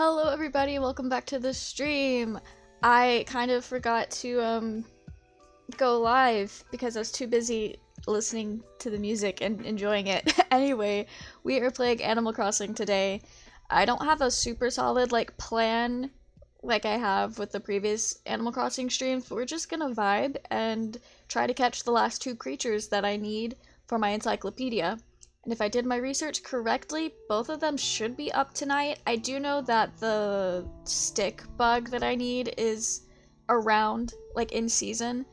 Hello everybody, welcome back to the stream. I kind of forgot to go live because I was too busy listening to the music and enjoying it. Anyway, we are playing Animal Crossing today. I don't have a super solid plan like I have with the previous Animal Crossing streams, but we're just gonna vibe and try to catch the last two creatures that I need for my encyclopedia. And if I did my research correctly, both of them should be up tonight. I do know that the stick bug that I need is around, in season.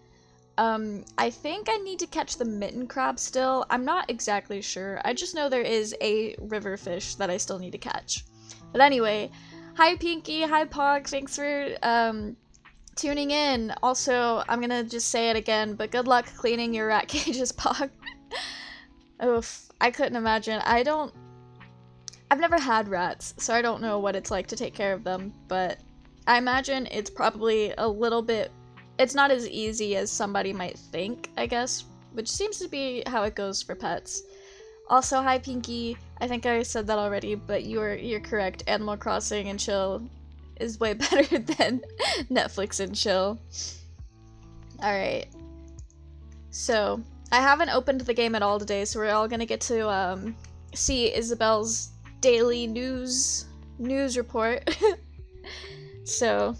I think I need to catch the mitten crab still. I'm not exactly sure. I just know there is a river fish that I still need to catch. But anyway, hi Pinky, hi Pog, thanks for tuning in. Also, I'm gonna just say it again, but good luck cleaning your rat cages, Pog. Oof, I couldn't imagine. I've never had rats, so I don't know what it's like to take care of them, but I imagine it's probably a little bit, it's not as easy as somebody might think, I guess, which seems to be how it goes for pets. Also, hi Pinky, I think I said that already, but you're correct. Animal Crossing and chill is way better than Netflix and chill. Alright. So, I haven't opened the game at all today, so we're all gonna get to see Isabel's daily news report. So,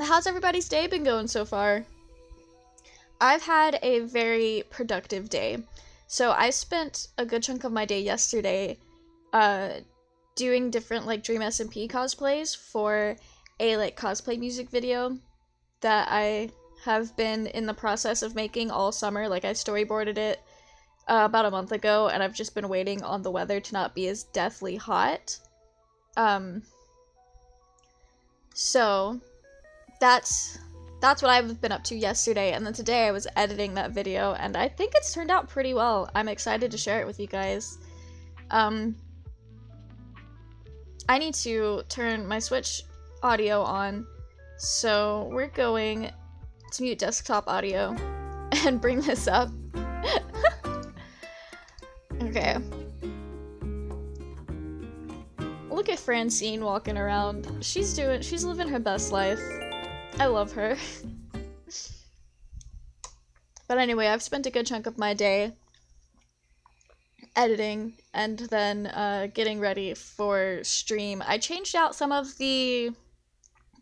how's everybody's day been going so far? I've had a very productive day. So I spent a good chunk of my day yesterday doing different Dream SMP cosplays for a cosplay music video that I have been in the process of making all summer. I storyboarded it about a month ago, and I've just been waiting on the weather to not be as deathly hot. So that's what I've been up to yesterday, and then today I was editing that video, and I think it's turned out pretty well. I'm excited to share it with you guys. I need to turn my Switch audio on, so we're going to mute desktop audio and bring this up. Okay. Look at Francine walking around. She's living her best life. I love her. But anyway, I've spent a good chunk of my day editing and then getting ready for stream. I changed out some of the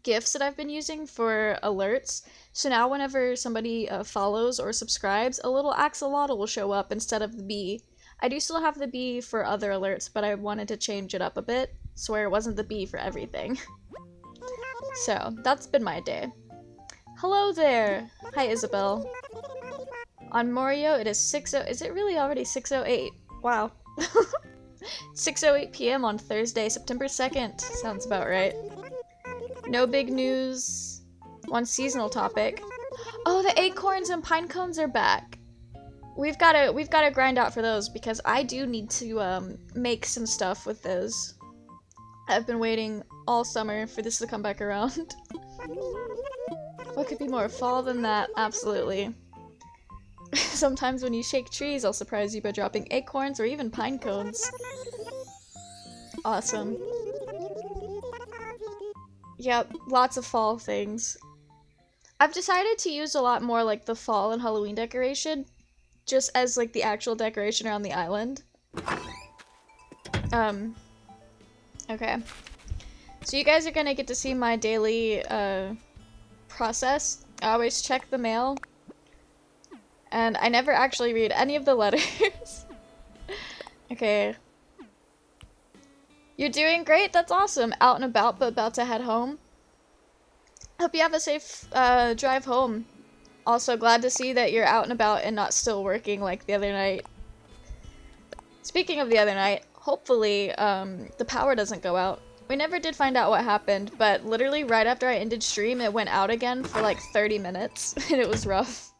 GIFs that I've been using for alerts, so now whenever somebody follows or subscribes, a little axolotl will show up instead of the bee. I do still have the bee for other alerts, but I wanted to change it up a bit, so where it wasn't the bee for everything. So, that's been my day. Hello there! Hi Isabel. On Morio, it is 6:00. Is it really already 6:08? Wow. 6:08 p.m. on Thursday, September 2nd. Sounds about right. No big news. One seasonal topic. Oh, the acorns and pine cones are back. We've gotta grind out for those because I do need to make some stuff with those. I've been waiting all summer for this to come back around. What could be more fall than that? Absolutely. Sometimes when you shake trees, I'll surprise you by dropping acorns or even pine cones. Awesome. Yep, lots of fall things. I've decided to use a lot more the fall and Halloween decoration, just as the actual decoration around the island. Okay. So you guys are gonna get to see my daily process. I always check the mail, and I never actually read any of the letters. Okay. You're doing great, that's awesome. Out and about, but about to head home. Hope you have a safe drive home. Also glad to see that you're out and about and not still working like the other night. Speaking of the other night, hopefully the power doesn't go out. We never did find out what happened, but literally right after I ended stream, it went out again for 30 minutes, and it was rough.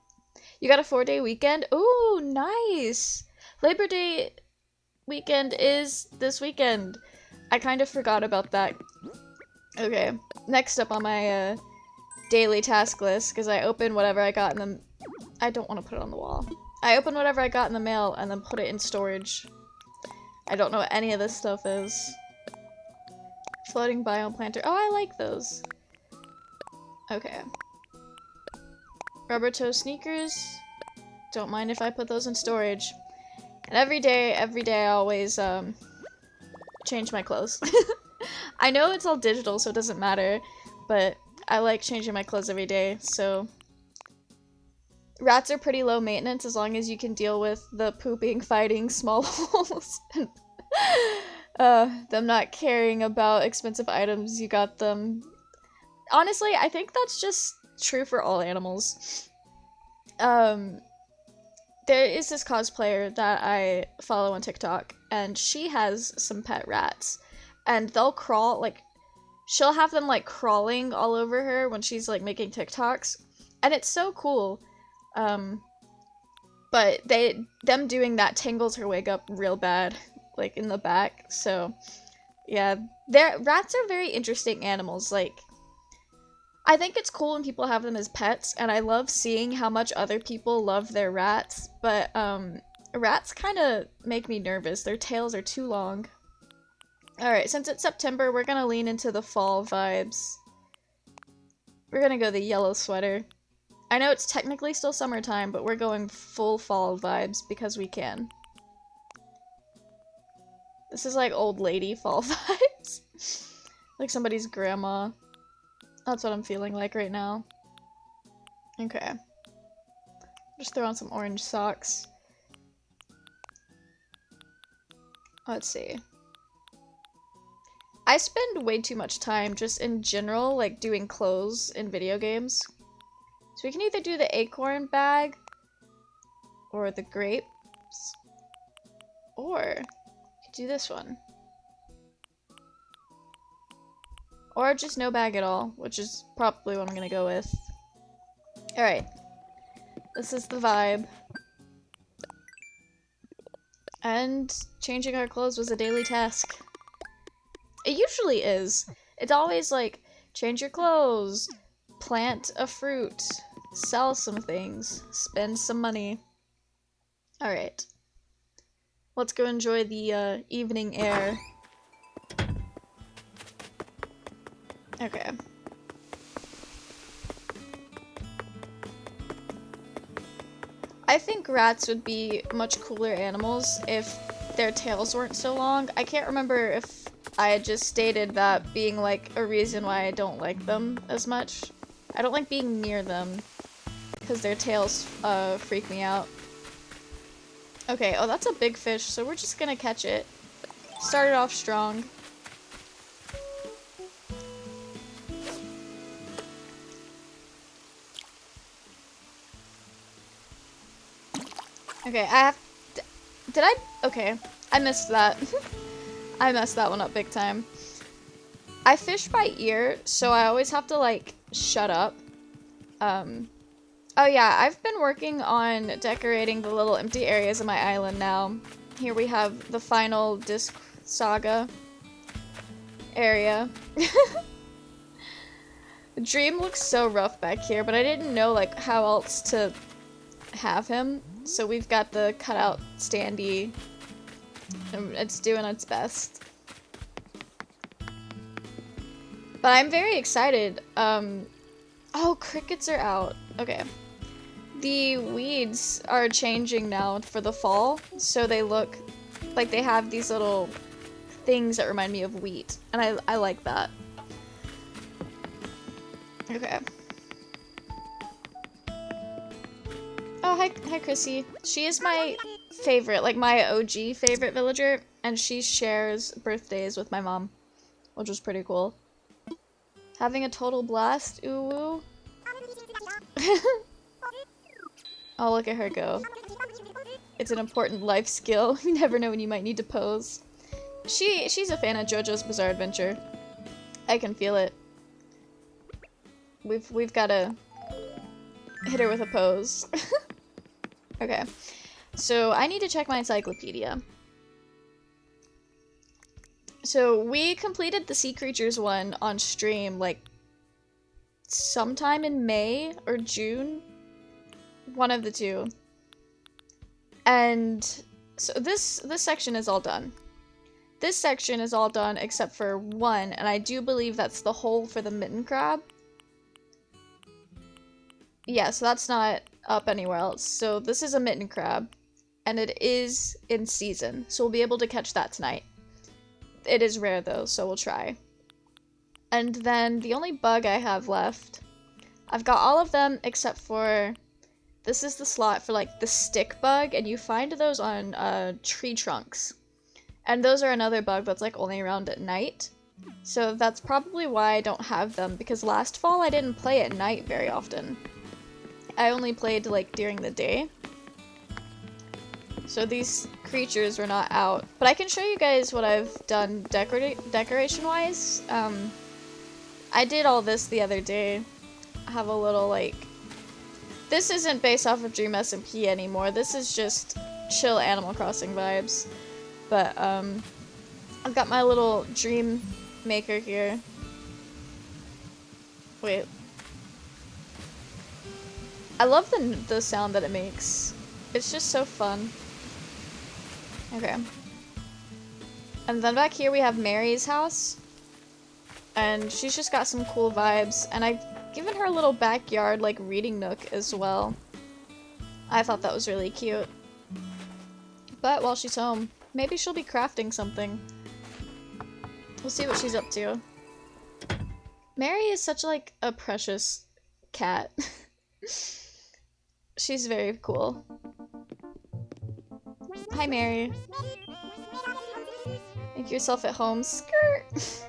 You got a 4-day weekend? Ooh, nice! Labor Day weekend is this weekend. I kind of forgot about that. Okay, next up on my daily task list, because I opened whatever I got in the... I don't want to put it on the wall. I opened whatever I got in the mail and then put it in storage I don't know what any of this stuff is. Floating biome planter. Oh, I like those. Okay. Rubber toe sneakers. Don't mind if I put those in storage. And every day I always change my clothes. I know it's all digital, so it doesn't matter, but I like changing my clothes every day, so rats are pretty low maintenance as long as you can deal with the pooping, fighting, small holes, and them not caring about expensive items. You got them. Honestly, I think that's just true for all animals. There is this cosplayer that I follow on TikTok, and she has some pet rats, and they'll crawl, like, she'll have them, like, crawling all over her when she's, like, making TikToks, and it's so cool. But them doing that tangles her wig up real bad, like, in the back, so, yeah. Rats are very interesting animals, like, I think it's cool when people have them as pets, and I love seeing how much other people love their rats, but, rats kind of make me nervous. Their tails are too long. Alright, since it's September, we're gonna lean into the fall vibes. We're gonna go the yellow sweater. I know it's technically still summertime, but we're going full fall vibes because we can. This is like old lady fall vibes. Like somebody's grandma. That's what I'm feeling like right now. Okay. Just throw on some orange socks. Let's see. I spend way too much time just in general, like, doing clothes in video games. So we can either do the acorn bag, or the grapes, or we could do this one. Or just no bag at all, which is probably what I'm gonna go with. Alright. This is the vibe. And changing our clothes was a daily task. It usually is. It's always like, change your clothes, plant a fruit, sell some things, spend some money. Alright. Let's go enjoy the evening air. Okay. I think rats would be much cooler animals if their tails weren't so long. I can't remember if I had just stated that being like a reason why I don't like them as much. I don't like being near them because their tails freak me out. Okay, oh that's a big fish, so we're just gonna catch it. Started off strong. Okay, did I? Okay, I missed that. I messed that one up big time. I fish by ear, so I always have to, like, shut up. Oh yeah, I've been working on decorating the little empty areas of my island now. Here we have the final disc saga area. Dream looks so rough back here, but I didn't know, like, how else to have him. So we've got the cutout standee. And it's doing its best. But I'm very excited. Oh, crickets are out. Okay. The weeds are changing now for the fall, so they look like they have these little things that remind me of wheat, and I like that. Okay. Oh, hi Chrissy. She is my favorite, like my OG favorite villager, and she shares birthdays with my mom, which was pretty cool. Having a total blast, ooh woo. Oh, look at her go. It's an important life skill. You never know when you might need to pose. She's a fan of JoJo's Bizarre Adventure. I can feel it. We've gotta hit her with a pose. Okay. So I need to check my encyclopedia. So we completed the sea creatures one on stream like sometime in May or June. One of the two. And so this section is all done. this section is all done except for one, and I do believe that's the hole for the mitten crab. Yeah, so that's not up anywhere else. So this is a mitten crab, and it is in season, so we'll be able to catch that tonight. It is rare though, so we'll try. And then the only bug I have left, I've got all of them except for, this is the slot for like the stick bug, and you find those on tree trunks. And those are another bug that's like only around at night. So that's probably why I don't have them, because last fall I didn't play at night very often. I only played like during the day. So these creatures were not out. But I can show you guys what I've done decoration-wise. I did all this the other day. I have a little like... This isn't based off of Dream SMP anymore. This is just chill Animal Crossing vibes. But I've got my little dream maker here. Wait. I love the sound that it makes. It's just so fun. Okay. And then back here we have Mary's house. And she's just got some cool vibes. And I've given her a little backyard, like, reading nook as well. I thought that was really cute. But while she's home, maybe she'll be crafting something. We'll see what she's up to. Mary is such, like, a precious cat. She's very cool. Hi, Mary. Make yourself at home. Skirt!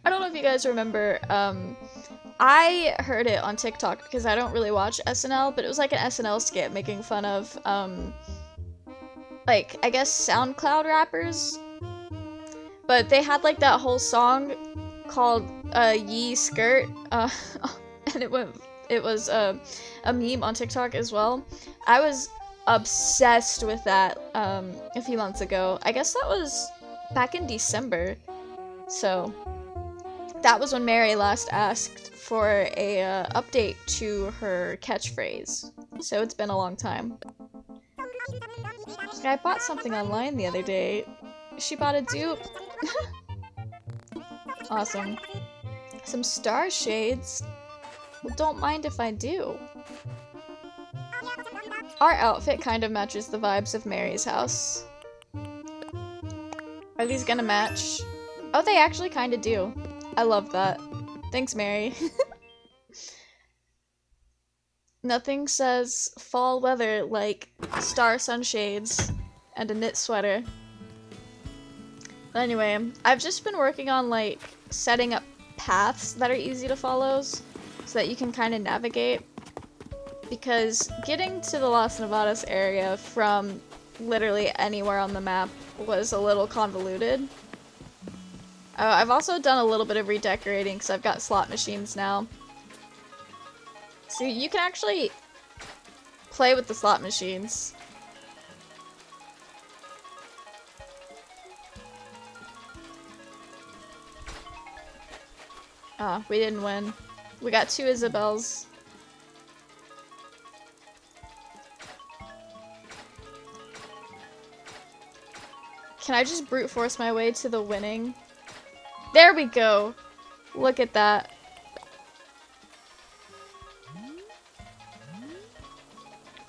I don't know if you guys remember, I heard it on TikTok because I don't really watch SNL, but it was like an SNL skit making fun of, like, I guess SoundCloud rappers. But they had like that whole song called, Yee Skirt, and it was a meme on TikTok as well. I was obsessed with that, a few months ago. I guess that was back in December. So, that was when Mary last asked for a update to her catchphrase. So it's been a long time. I bought something online the other day. She bought a dupe. Awesome. Some star shades. Well, don't mind if I do. Our outfit kind of matches the vibes of Mary's house. Are these gonna match? Oh, they actually kind of do. I love that. Thanks, Mary. Nothing says fall weather like star sunshades and a knit sweater. But anyway, I've just been working on like setting up paths that are easy to follow so that you can kind of navigate. Because getting to the Las Nevadas area from literally anywhere on the map was a little convoluted. I've also done a little bit of redecorating because I've got slot machines now. So you can actually play with the slot machines. Ah, we didn't win. We got 2 Isabels. Can I just brute force my way to the winning? There we go! Look at that.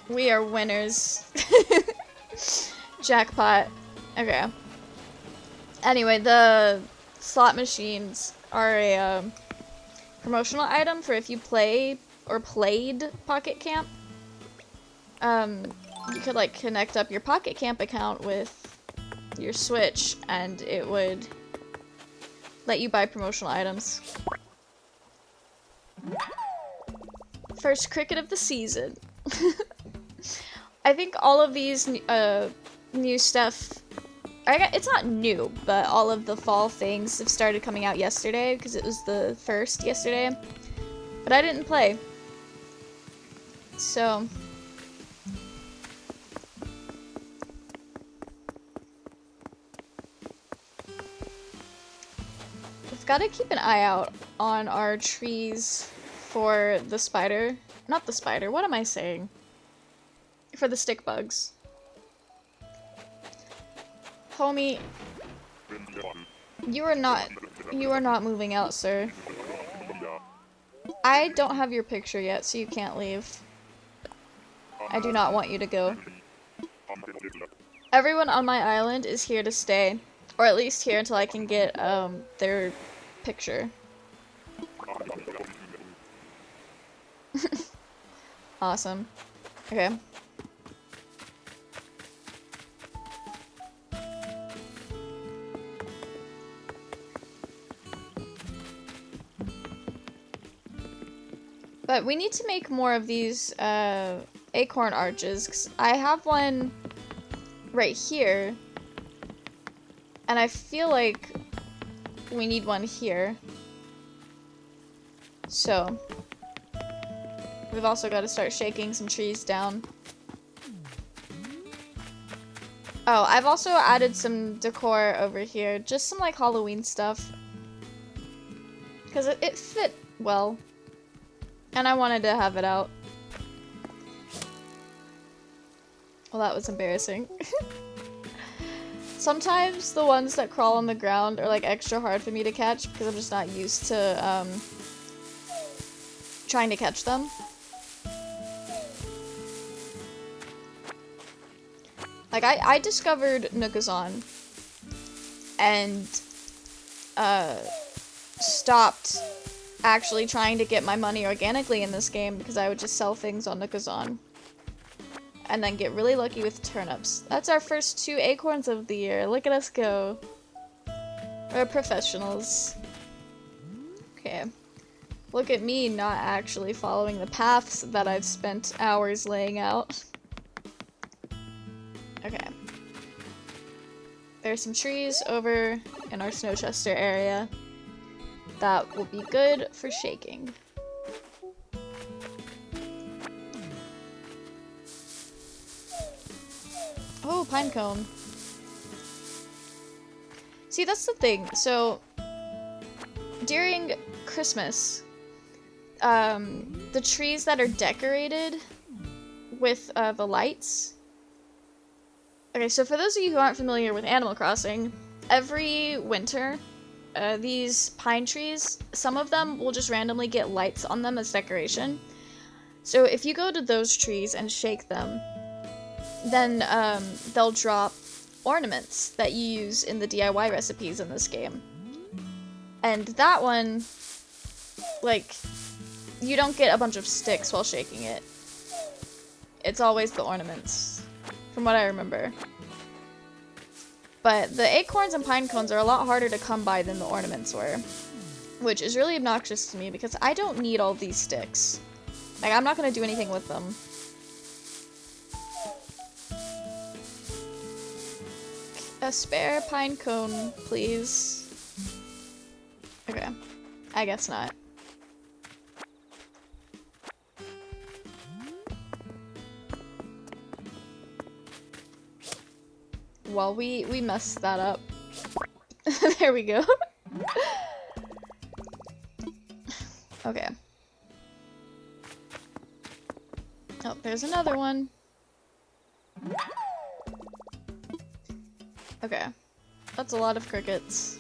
We are winners. Jackpot. Okay. Anyway, the slot machines are a promotional item for if you play or played Pocket Camp. You could like connect up your Pocket Camp account with your Switch and it would let you buy promotional items. First cricket of the season. I think all of these new stuff, it's not new, but all of the fall things have started coming out yesterday because it was the first yesterday. But I didn't play. So we've got to keep an eye out on our trees for the spider. Not the spider, what am I saying? For the stick bugs. Homie, you are not moving out, sir. I don't have your picture yet, so you can't leave. I do not want you to go. Everyone on my island is here to stay. Or at least here until I can get, their picture. Awesome. Okay. But we need to make more of these, acorn arches, 'cause I have one right here, and I feel like we need one here. So, we've also got to start shaking some trees down. Oh, I've also added some decor over here, just some like Halloween stuff, because it fit well. And I wanted to have it out. Well, that was embarrassing. Sometimes the ones that crawl on the ground are like extra hard for me to catch because I'm just not used to trying to catch them. Like I discovered Nookazon and stopped actually trying to get my money organically in this game because I would just sell things on Nookazon. And then get really lucky with turnips. That's our first 2 acorns of the year. Look at us go. We're professionals. Okay. Look at me not actually following the paths that I've spent hours laying out. Okay. There's some trees over in our Snowchester area. That will be good for shaking. Oh, pine cone. See, that's the thing. So, during Christmas, the trees that are decorated with the lights. Okay, so for those of you who aren't familiar with Animal Crossing, every winter, these pine trees, some of them will just randomly get lights on them as decoration. So if you go to those trees and shake them, then they'll drop ornaments that you use in the DIY recipes in this game. And that one, like, you don't get a bunch of sticks while shaking it. It's always the ornaments, from what I remember. But the acorns and pine cones are a lot harder to come by than the ornaments were, which is really obnoxious to me because I don't need all these sticks. Like, I'm not gonna do anything with them. A spare pine cone, please. Okay. I guess not. Well, we messed that up. There we go. Okay. Oh, there's another one. Okay. That's a lot of crickets.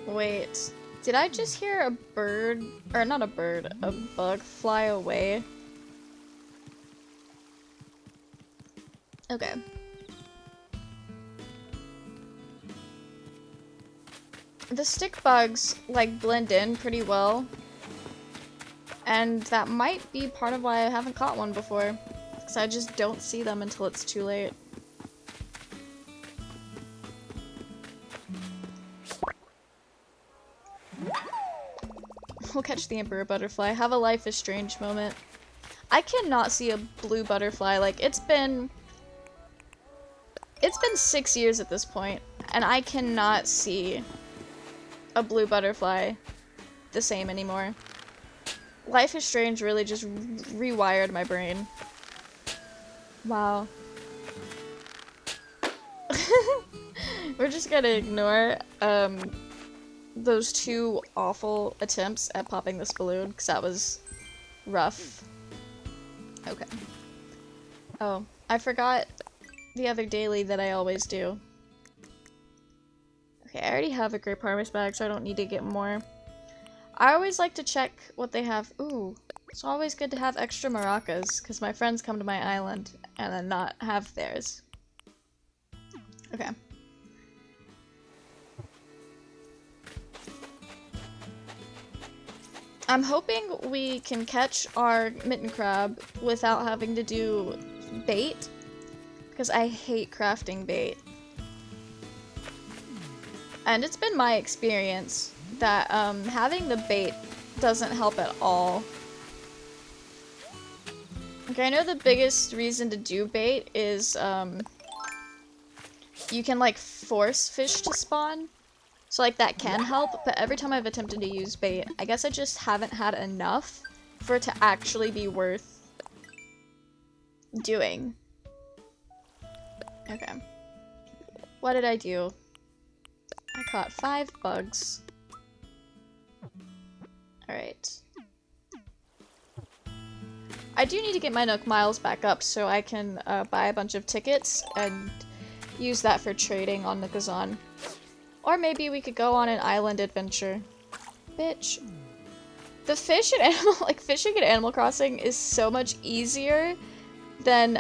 Wait, did I just hear a bird, or not a bird, a bug fly away? Okay. The stick bugs, like, blend in pretty well. And that might be part of why I haven't caught one before. Because I just don't see them until it's too late. We'll catch the emperor butterfly. Have a Life is Strange moment. I cannot see a blue butterfly. Like, it's been 6 years at this point, and I cannot see a blue butterfly the same anymore. Life is Strange really just rewired my brain. Wow. We're just gonna ignore those two awful attempts at popping this balloon, because that was rough. Okay. Oh, I forgot the other daily that I always do. Okay, I already have a Great Harvest bag, so I don't need to get more. I always like to check what they have. Ooh, it's always good to have extra maracas, because my friends come to my island and then not have theirs. Okay. I'm hoping we can catch our mitten crab without having to do bait, because I hate crafting bait. And it's been my experience that having the bait doesn't help at all. Okay, I know the biggest reason to do bait is you can like force fish to spawn. So like that can help, but every time I've attempted to use bait, I guess I just haven't had enough for it to actually be worth doing. Okay. What did I do? I caught 5 bugs. Alright. I do need to get my Nook Miles back up so I can buy a bunch of tickets and use that for trading on Nookazon. Or maybe we could go on an island adventure. Bitch. The fish in fishing in Animal Crossing is so much easier than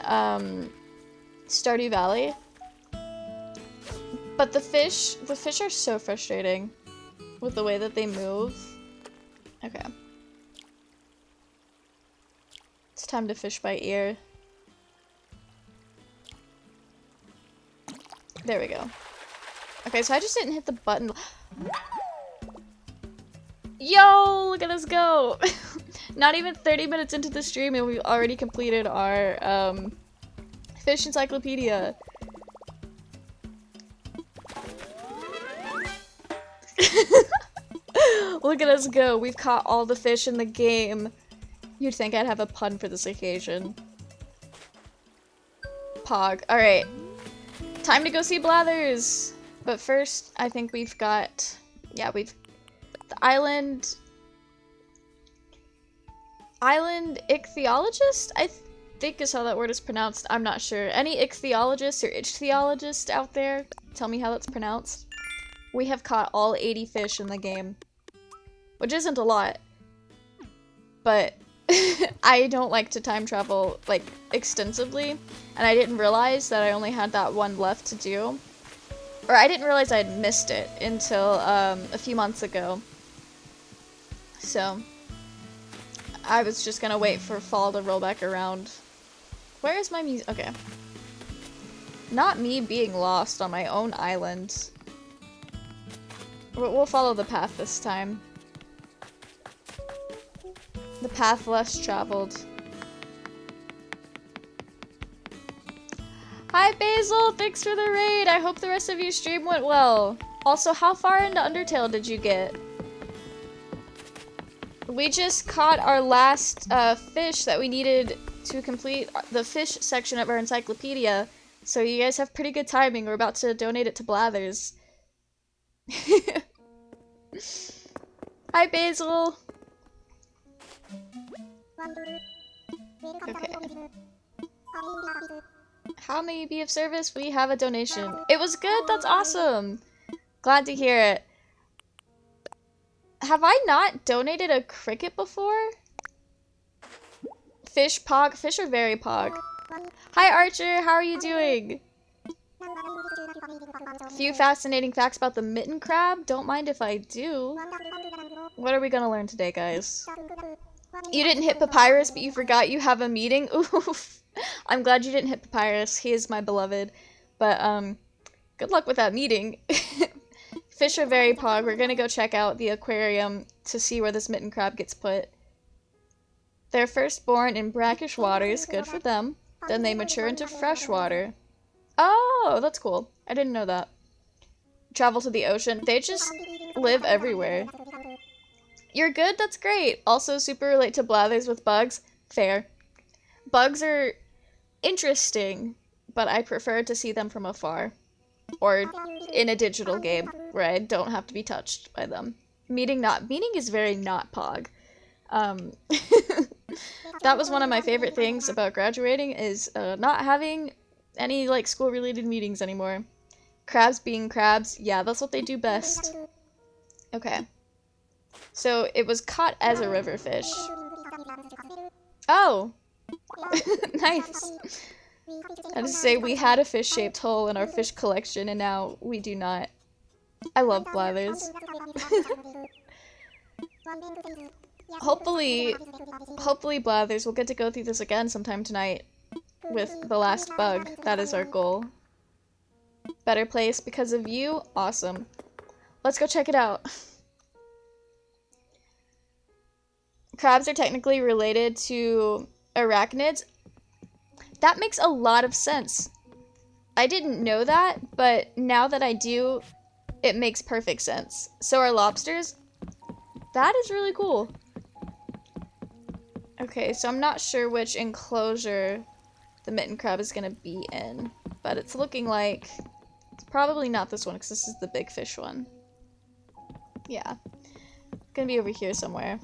Stardew Valley. But the fish are so frustrating with the way that they move. Okay. It's time to fish by ear. There we go. Okay, so I just didn't hit the button. Yo, look at us go! Not even 30 minutes into the stream and we already completed our fish encyclopedia. Look at us go. We've caught all the fish in the game. You'd think I'd have a pun for this occasion. Pog. Alright. Time to go see Blathers! But first, I think we've got... Yeah, we've... The island... Island ichthyologist? I think is how that word is pronounced. I'm not sure. Any ichthyologists or ichthyologists out there? Tell me how that's pronounced. We have caught all 80 fish in the game. Which isn't a lot. But I don't like to time travel, like, extensively. And I didn't realize that I only had that one left to do. Or I didn't realize I had missed it until a few months ago. So I was just gonna wait for fall to roll back around. Where is my music? Okay. Not me being lost on my own island. We'll follow the path this time. The path less traveled. Hi Basil, thanks for the raid. I hope the rest of your stream went well. Also, how far into Undertale did you get? We just caught our last fish that we needed to complete the fish section of our encyclopedia. So you guys have pretty good timing. We're about to donate it to Blathers. Hi Basil. Okay. How may you be of service? We have a donation. It was good? That's awesome. Glad to hear it. Have I not donated a cricket before? Fish pog. Fish are very pog. Hi Archer, how are you doing? A few fascinating facts about the mitten crab. Don't mind if I do. What are we gonna learn today, guys? You didn't hit Papyrus, but you forgot you have a meeting? Oof. I'm glad you didn't hit Papyrus. He is my beloved. But, good luck with that meeting. Fish are very pog. We're gonna go check out the aquarium to see where this mitten crab gets put. They're first born in brackish waters. Good for them. Then they mature into fresh water. Oh, that's cool. I didn't know that. Travel to the ocean. They just live everywhere. You're good? That's great. Also super relate to Blathers with bugs. Fair. Bugs are interesting, but I prefer to see them from afar. Or in a digital game where I don't have to be touched by them. Meaning is very not Pog. Um, that was one of my favorite things about graduating is not having any like school related meetings anymore. Crabs being crabs, yeah, that's what they do best. Okay. So it was caught as a river fish. Oh! Nice! I just say we had a fish-shaped hole in our fish collection and now we do not. I love blathers. Hopefully blathers will get to go through this again sometime tonight with the last bug. That is our goal. Better place because of you? Awesome. Let's go check it out. Crabs are technically related to arachnids. That makes a lot of sense. I didn't know that, but now that I do, it makes perfect sense. So are lobsters? That is really cool. Okay, so I'm not sure which enclosure the mitten crab is gonna be in, but it's looking like it's probably not this one because this is the big fish one. Yeah, it's gonna be over here somewhere.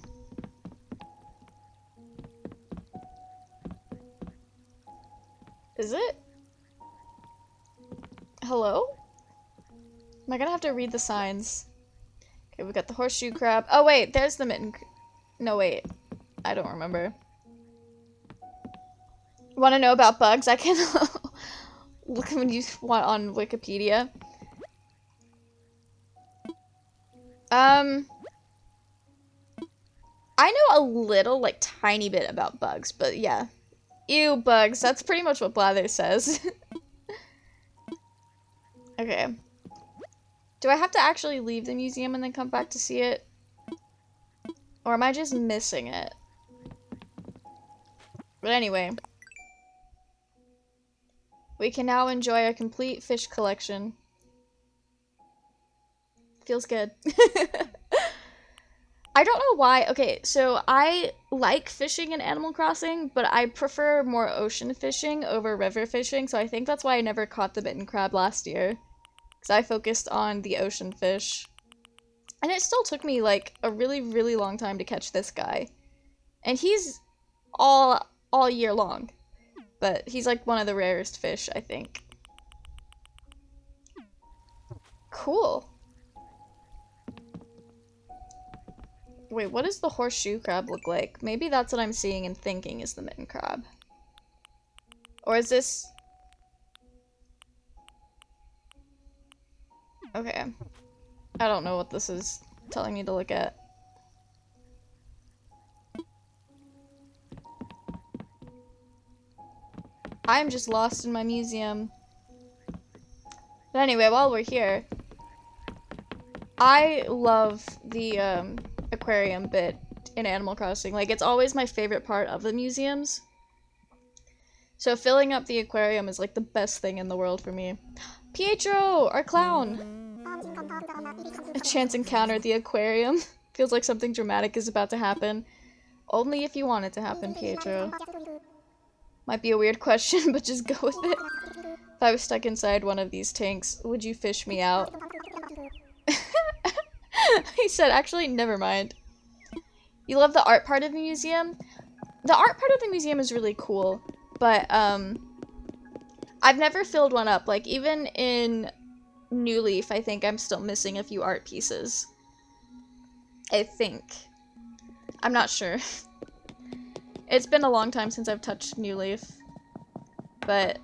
Is it? Hello? Am I gonna have to read the signs? Okay, we got the horseshoe crab. Oh wait, there's the mitten. No wait, I don't remember. Want to know about bugs? I can look when you want on Wikipedia. I know a little, like, tiny bit about bugs, but yeah. Ew, bugs. That's pretty much what Blather says. Okay. Do I have to actually leave the museum and then come back to see it? Or am I just missing it? But anyway. We can now enjoy a complete fish collection. Feels good. I don't know why. Okay, so I like fishing in Animal Crossing, but I prefer more ocean fishing over river fishing, so I think that's why I never caught the mitten crab last year. Because I focused on the ocean fish. And it still took me, like, a really, really long time to catch this guy. And he's all year long. But he's, like, one of the rarest fish, I think. Cool. Wait, what does the horseshoe crab look like? Maybe that's what I'm seeing and thinking is the mitten crab. Or is this... Okay. I don't know what this is telling me to look at. I'm just lost in my museum. But anyway, while we're here, I love the aquarium bit in Animal Crossing. Like, it's always my favorite part of the museums. So filling up the aquarium is like the best thing in the world for me. Pietro, our clown! A chance encounter at the aquarium. Feels like something dramatic is about to happen. Only if you want it to happen, Pietro. Might be a weird question, but just go with it. If I was stuck inside one of these tanks, would you fish me out? He said, actually, never mind. You love the art part of the museum? The art part of the museum is really cool, but, I've never filled one up. Like, even in New Leaf, I think I'm still missing a few art pieces. I think. I'm not sure. It's been a long time since I've touched New Leaf, but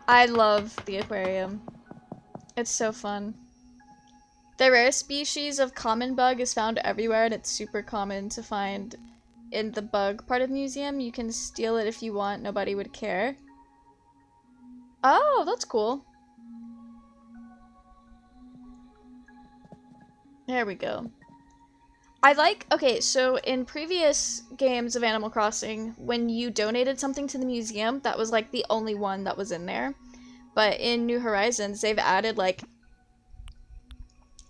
I love the aquarium. It's so fun. The rare species of common bug is found everywhere, and it's super common to find in the bug part of the museum. You can steal it if you want, nobody would care. Oh, that's cool. There we go. Okay, so in previous games of Animal Crossing, when you donated something to the museum, that was like the only one that was in there. But in New Horizons, they've added like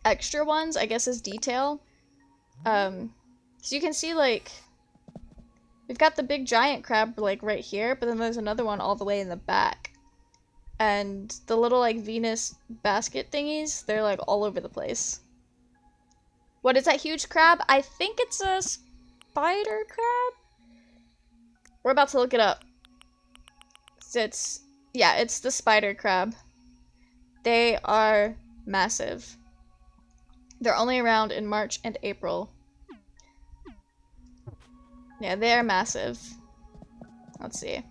extra ones, I guess, as detail. So you can see like We've got the big giant crab, like, right here, but then there's another one all the way in the back. And the little, like, Venus basket thingies, they're, like, all over the place. What is that huge crab? I think it's a spider crab? We're about to look it up. Yeah, it's the spider crab. They are massive. They're only around in March and April. Yeah, they are massive. Let's see.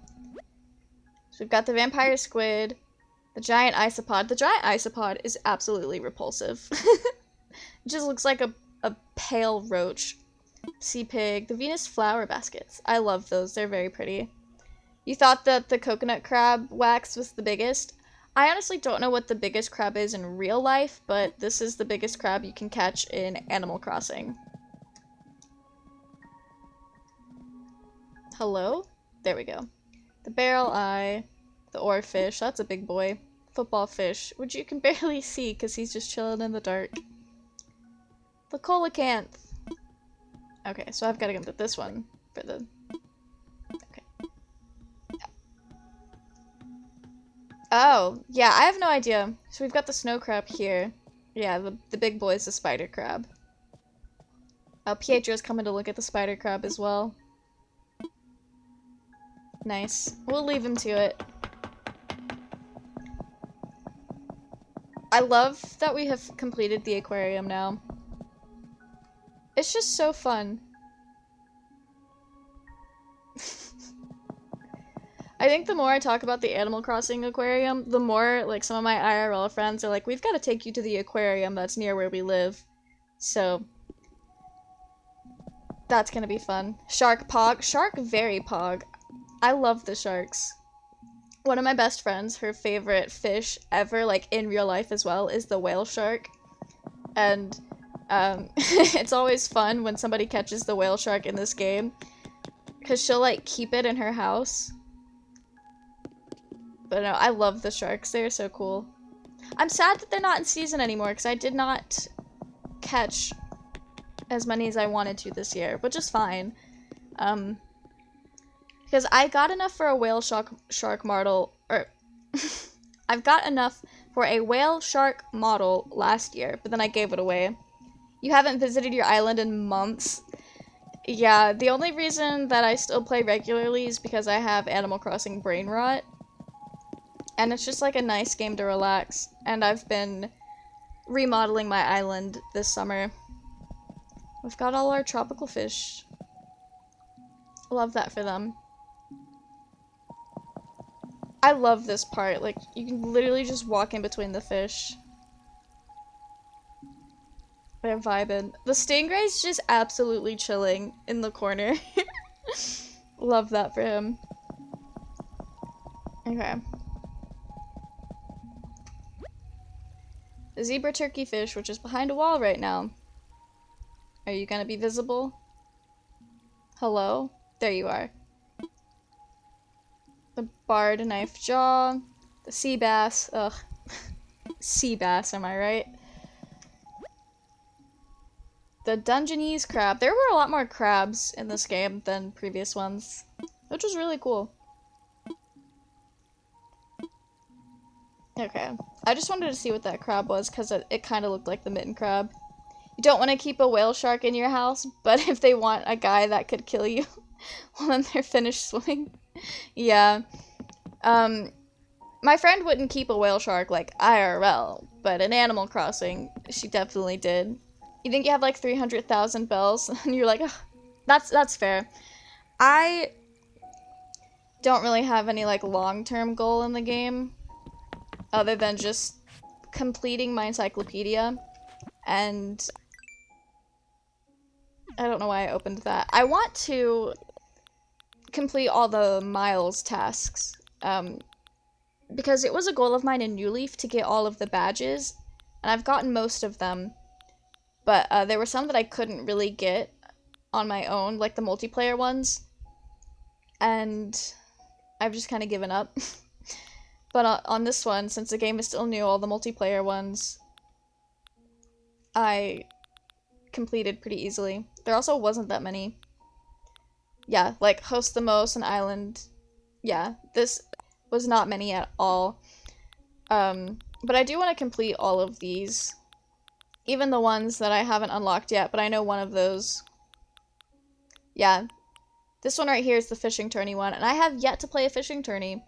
So we've got the vampire squid, the giant isopod. The giant isopod is absolutely repulsive. It just looks like a pale roach. Sea pig, the Venus flower baskets. I love those. They're very pretty. You thought that the coconut crab wax was the biggest? I honestly don't know what the biggest crab is in real life, but this is the biggest crab you can catch in Animal Crossing. Hello? There we go. The barrel eye, the oarfish, that's a big boy. Football fish, which you can barely see because he's just chilling in the dark. The coelacanth. Okay, so I've got to go to this one for the... Okay. Oh, yeah, I have no idea. So we've got the snow crab here. Yeah, the big boy is the spider crab. Pietro's coming to look at the spider crab as well. Nice. We'll leave him to it. I love that we have completed the aquarium now. It's just so fun. I think the more I talk about the Animal Crossing aquarium, the more, like, some of my IRL friends are like, we've got to take you to the aquarium that's near where we live. So, that's gonna be fun. Shark pog. Shark very pog. I love the sharks. One of my best friends, her favorite fish ever, like, in real life as well, is the whale shark. And, it's always fun when somebody catches the whale shark in this game. Because she'll, like, keep it in her house. But no, I love the sharks. They're so cool. I'm sad that they're not in season anymore, because I did not catch as many as I wanted to this year, which is fine. Because I got enough for a whale shark model, or... I've got enough for a whale shark model last year, but then I gave it away. You haven't visited your island in months. Yeah, the only reason that I still play regularly is because I have Animal Crossing brain rot. And it's just like a nice game to relax. And I've been remodeling my island this summer. We've got all our tropical fish. Love that for them. I love this part. Like, you can literally just walk in between the fish. They're vibing. The stingray's just absolutely chilling in the corner. Love that for him. Okay. The zebra turkey fish, which is behind a wall right now. Are you gonna be visible? Hello? There you are. The barred knife jaw. The sea bass. Ugh. Sea bass, am I right? The Dungenese crab. There were a lot more crabs in this game than previous ones, which was really cool. Okay. I just wanted to see what that crab was, because it kind of looked like the mitten crab. You don't want to keep a whale shark in your house, but if they want a guy that could kill you when they're finished swimming. Yeah. My friend wouldn't keep a whale shark, like, IRL, but in Animal Crossing, she definitely did. You think you have, like, 300,000 bells, and you're like, oh, that's fair. I don't really have any, like, long-term goal in the game, other than just completing my encyclopedia, and I don't know why I opened that. I want to complete all the Miles tasks, because it was a goal of mine in New Leaf to get all of the badges, and I've gotten most of them, but there were some that I couldn't really get on my own, like the multiplayer ones, and I've just kind of given up. But on this one, since the game is still new, all the multiplayer ones I completed pretty easily. There also wasn't that many. yeah, like host the most, an island. Yeah, this was not many at all. But I do want to complete all of these. Even the ones that I haven't unlocked yet, but I know one of those. Yeah. This one right here is the fishing tourney one, and I have yet to play a fishing tourney.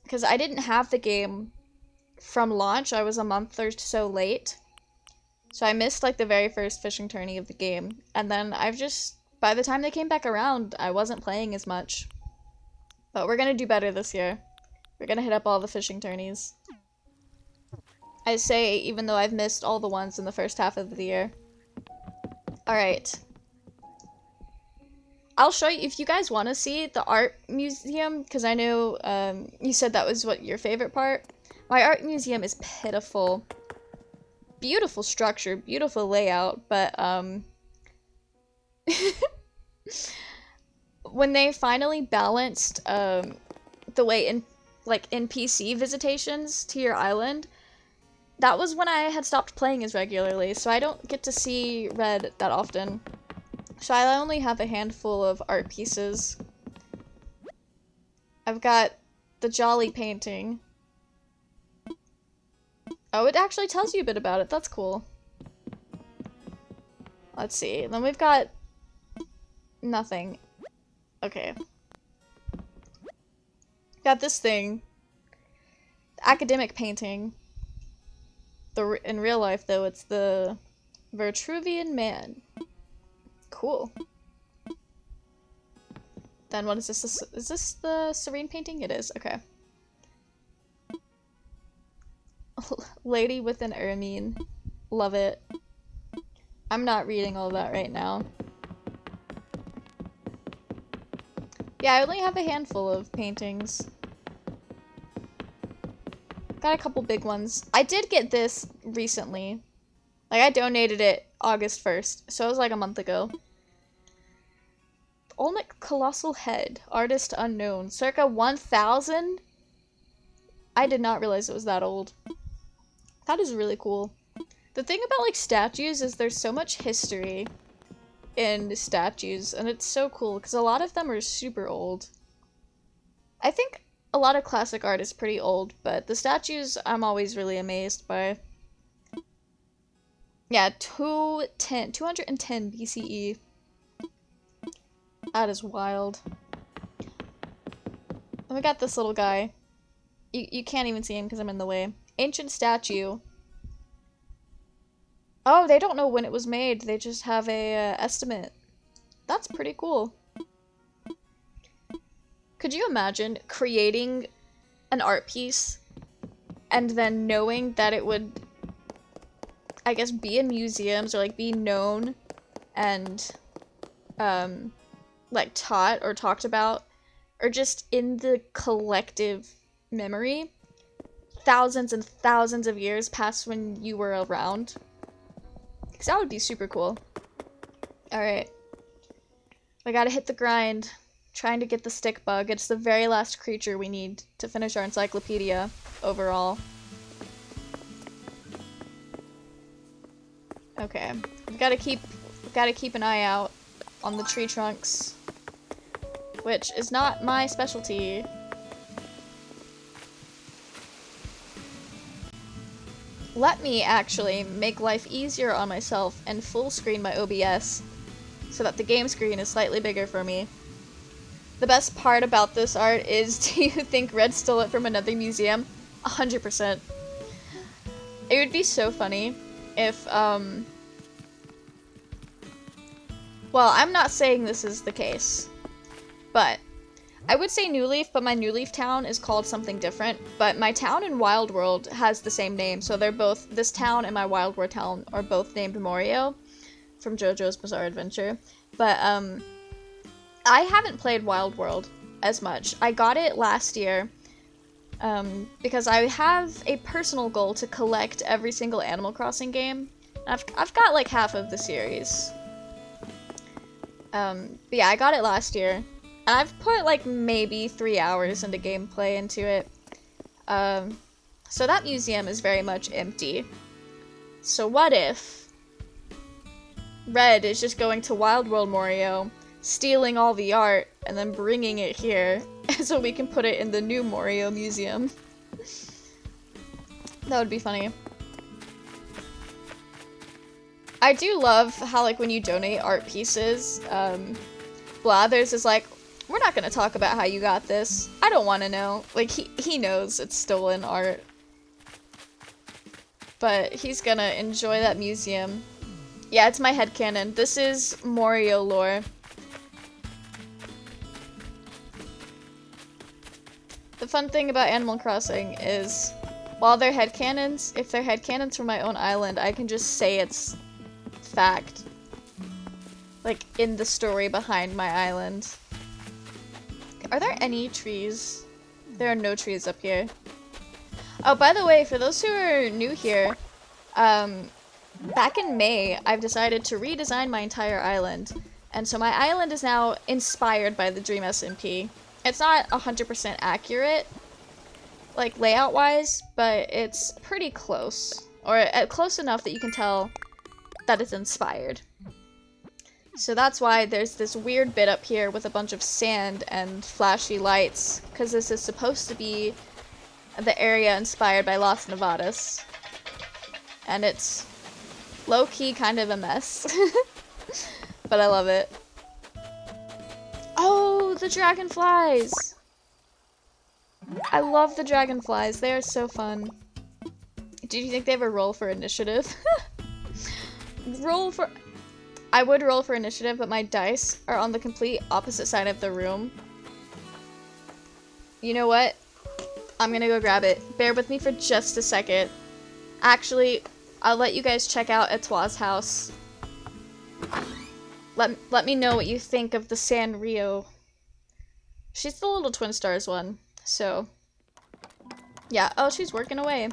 Because I didn't have the game from launch, I was a month or so late. So I missed, like, the very first fishing tourney of the game. And then I've just, by the time they came back around, I wasn't playing as much. But we're gonna do better this year. We're gonna hit up all the fishing tourneys. I say, even though I've missed all the ones in the first half of the year. Alright. I'll show you, if you guys want to see the art museum, because I know you said that was what your favorite part. My art museum is pitiful. Beautiful structure, beautiful layout, but when they finally balanced the way in like NPC visitations to your island, that was when I had stopped playing as regularly, so I don't get to see Red that often. So I only have a handful of art pieces. I've got the Jolly painting. Oh, it actually tells you a bit about it. That's cool. Let's see. Then we've got nothing. Okay. Got this thing. The academic painting. In real life, though, it's the Vitruvian Man. Cool. Then what is this? Is this the Serene painting? It is. Okay. Lady with an ermine. Love it. I'm not reading all that right now. Yeah, I only have a handful of paintings. Got a couple big ones. I did get this recently. Like, I donated it August 1st, so it was like a month ago. Olmec Colossal Head. Artist unknown. Circa 1000? I did not realize it was that old. That is really cool. The thing about, like, statues is there's so much history in statues, and it's so cool, because a lot of them are super old. I think a lot of classic art is pretty old, but the statues I'm always really amazed by. Yeah, 210 BCE. That is wild. And we got this little guy. You can't even see him because I'm in the way. Ancient statue. Oh, they don't know when it was made. They just have a estimate. That's pretty cool. Could you imagine creating an art piece and then knowing that it would, I guess, be in museums or, like, be known and, like, taught or talked about, or just in the collective memory thousands and thousands of years past when you were around? Because that would be super cool. Alright. I gotta hit the grind. Trying to get the stick bug. It's the very last creature we need to finish our encyclopedia overall. Okay. We've gotta keep an eye out on the tree trunks, which is not my specialty. Let me actually make life easier on myself and full screen my OBS so that the game screen is slightly bigger for me. The best part about this art is, do you think Red stole it from another museum? 100%. It would be so funny if, well, I'm not saying this is the case, but I would say New Leaf, but my New Leaf town is called something different, but my town in Wild World has the same name, so they're both, this town and my Wild World town are both named Morio from JoJo's Bizarre Adventure, but, I haven't played Wild World as much. I got it last year, because I have a personal goal to collect every single Animal Crossing game. I've got like half of the series. But yeah, I got it last year. And I've put like maybe 3 hours into gameplay into it. So that museum is very much empty. So what if Red is just going to Wild World Morio, stealing all the art and then bringing it here so we can put it in the new Mario museum. That would be funny. I do love how, like, when you donate art pieces, Blathers is like, we're not gonna talk about how you got this. I don't want to know. Like, he knows it's stolen art. But he's gonna enjoy that museum. Yeah, it's my headcanon. This is Mario lore. The fun thing about Animal Crossing is, while they're headcanons, if they're headcanons from my own island, I can just say it's fact. Like, in the story behind my island. Are there any trees? There are no trees up here. Oh, by the way, for those who are new here, back in May, I've decided to redesign my entire island. And so my island is now inspired by the Dream SMP. It's not 100% accurate, like, layout-wise, but it's pretty close. Or close enough that you can tell that it's inspired. So that's why there's this weird bit up here with a bunch of sand and flashy lights, because this is supposed to be the area inspired by Las Nevadas. And it's low-key kind of a mess. But I love it. Oh, the dragonflies! I love the dragonflies. They are so fun. Do you think they ever roll for initiative? I would roll for initiative, but my dice are on the complete opposite side of the room. You know what? I'm gonna go grab it. Bear with me for just a second. Actually, I'll let you guys check out Etoile's house. Let me know what you think of the Sanrio. She's the little Twin Stars one, so... yeah, oh, she's working away.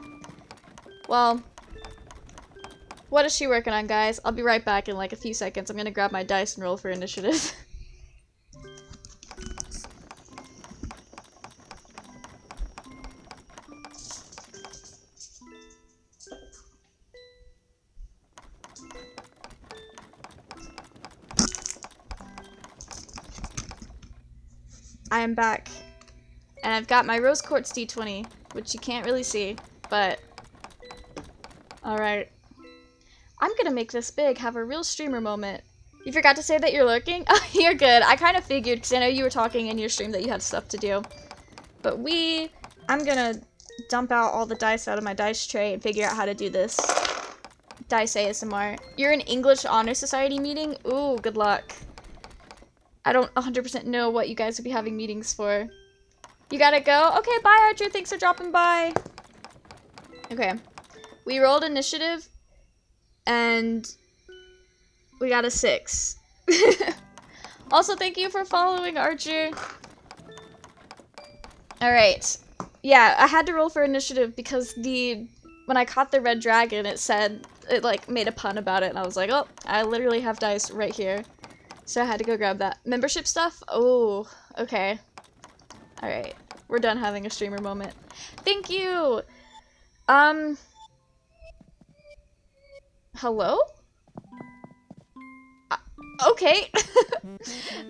Well, what is she working on, guys? I'll be right back in like a few seconds. I'm gonna grab my dice and roll for initiative. I am back. And I've got my Rose Quartz D20, which you can't really see, but... alright. I'm gonna make this big, have a real streamer moment. You forgot to say that you're lurking? Oh, you're good. I kind of figured, because I know you were talking in your stream that you had stuff to do. But I'm gonna dump out all the dice out of my dice tray and figure out how to do this. Dice ASMR. You're in English Honor Society meeting? Ooh, good luck. I don't 100% know what you guys would be having meetings for. You gotta go? Okay, bye Archer, thanks for dropping by. Okay. We rolled initiative, and we got a 6. Also, thank you for following, Archer. Alright. Yeah, I had to roll for initiative because when I caught the red dragon, it like made a pun about it, and I was like, oh, I literally have dice right here. So I had to go grab that. Membership stuff? Oh, okay. Alright. We're done having a streamer moment. Thank you! Hello? Okay.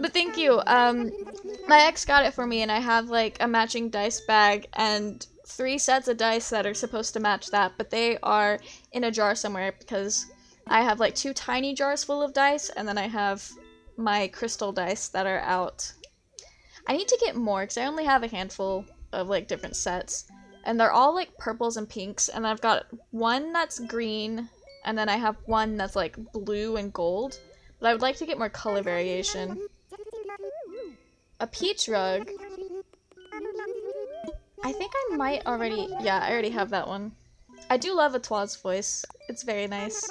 But thank you. My ex got it for me, and I have, like, a matching dice bag and 3 sets of dice that are supposed to match that, but they are in a jar somewhere because I have, like, 2 tiny jars full of dice, and then I have my crystal dice that are out. I need to get more because I only have a handful of like different sets, and they're all like purples and pinks, and I've got one that's green, and then I have one that's like blue and gold, but I would like to get more color variation. A peach rug. I think I might already, yeah, I already have that one. I do love Etoile's voice. It's very nice.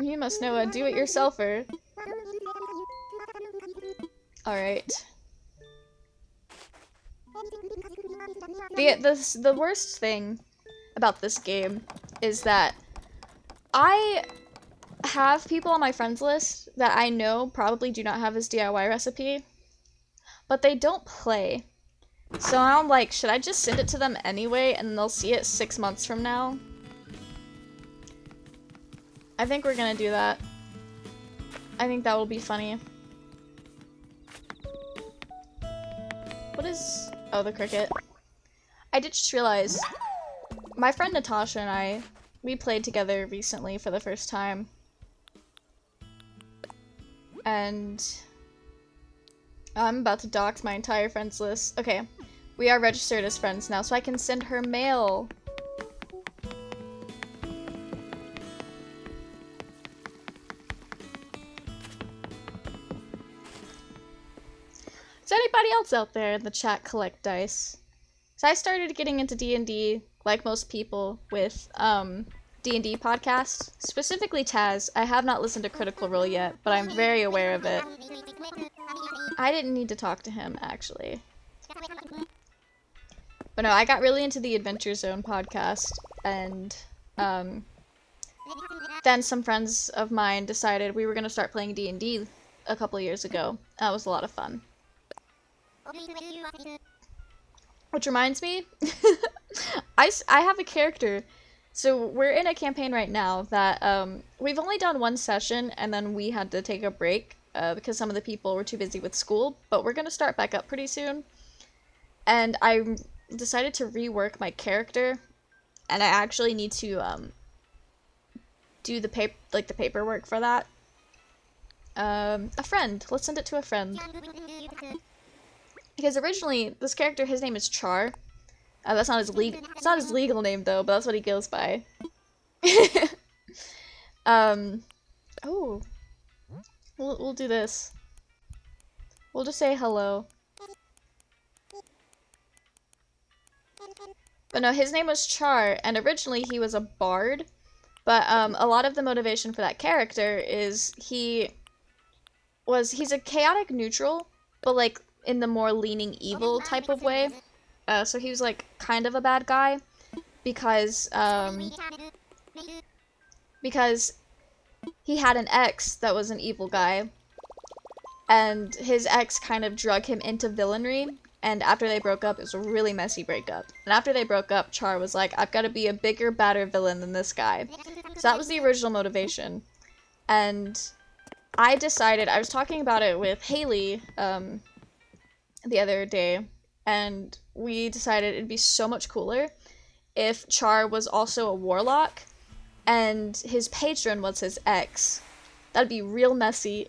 You must know a do-it-yourselfer. Alright. The worst thing about this game is that I have people on my friends list that I know probably do not have this DIY recipe, but they don't play. So I'm like, should I just send it to them anyway and they'll see it 6 months from now? I think we're gonna do that. I think that will be funny. What is... Oh, the cricket. I did just realize, my friend Natasha and we played together recently for the first time. And I'm about to dox my entire friends list. Okay, we are registered as friends now, so I can send her mail. Does anybody else out there in the chat collect dice? So I started getting into D&D, like most people, with D&D podcasts, specifically Taz. I have not listened to Critical Role yet, but I'm very aware of it. I didn't need to talk to him, actually. But no, I got really into the Adventure Zone podcast, and then some friends of mine decided we were going to start playing D&D a couple years ago. That was a lot of fun. Which reminds me, I have a character. So we're in a campaign right now that we've only done one session, and then we had to take a break because some of the people were too busy with school, but we're going to start back up pretty soon. And I decided to rework my character, and I actually need to do the paperwork for that. A friend. Let's send it to a friend. Because originally, this character, his name is Char. That's not his legal name though, but that's what he goes by. Oh. We'll do this. We'll just say hello. But no, his name was Char, and originally he was a bard. But a lot of the motivation for that character is he's a chaotic neutral, but like in the more leaning evil type of way. So he was like kind of a bad guy because he had an ex that was an evil guy, and his ex kind of drug him into villainy, and after they broke up, it was a really messy breakup. And after they broke up, Char was like, I've got to be a bigger, badder villain than this guy. So that was the original motivation. And I decided, I was talking about it with Haley the other day, and we decided it'd be so much cooler if Char was also a warlock and his patron was his ex. That'd be real messy.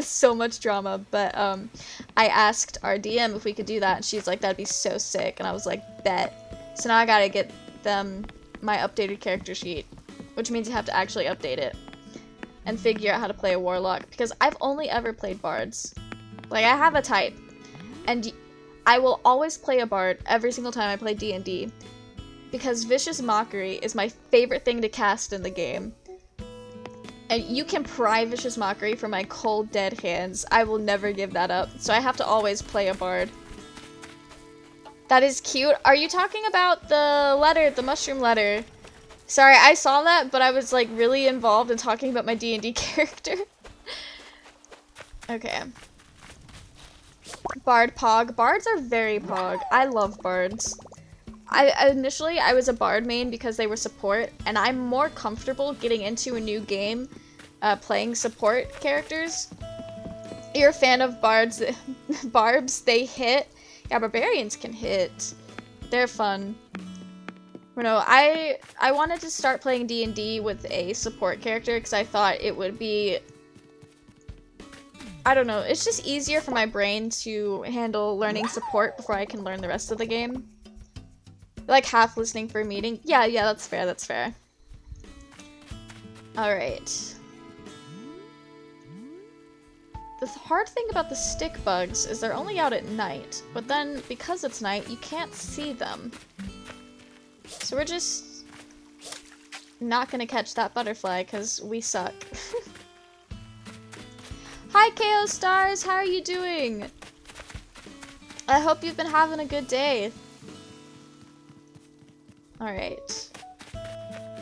So much drama. But I asked our DM if we could do that, and she's like, that'd be so sick. And I was like, bet. So now I gotta get them my updated character sheet, which means you have to actually update it and figure out how to play a warlock, because I've only ever played bards. Like, I have a type, and I will always play a bard every single time I play D&D, because Vicious Mockery is my favorite thing to cast in the game. And you can pry Vicious Mockery from my cold, dead hands. I will never give that up, so I have to always play a bard. That is cute. Are you talking about the letter, the mushroom letter? Sorry, I saw that, but I was like really involved in talking about my D&D character. Okay. Bard Pog. Bards are very Pog. I love bards. Initially, I was a bard main because they were support, and I'm more comfortable getting into a new game playing support characters. You're a fan of bards. Barbs, they hit. Yeah, barbarians can hit. They're fun. You know, I wanted to start playing D&D with a support character because I thought it would be... I don't know, it's just easier for my brain to handle learning support before I can learn the rest of the game. Like half listening for a meeting. Yeah, that's fair, that's fair. Alright. The hard thing about the stick bugs is they're only out at night, but then because it's night, you can't see them. So we're just not gonna catch that butterfly because we suck. Hi KO Stars, how are you doing? I hope you've been having a good day. Alright.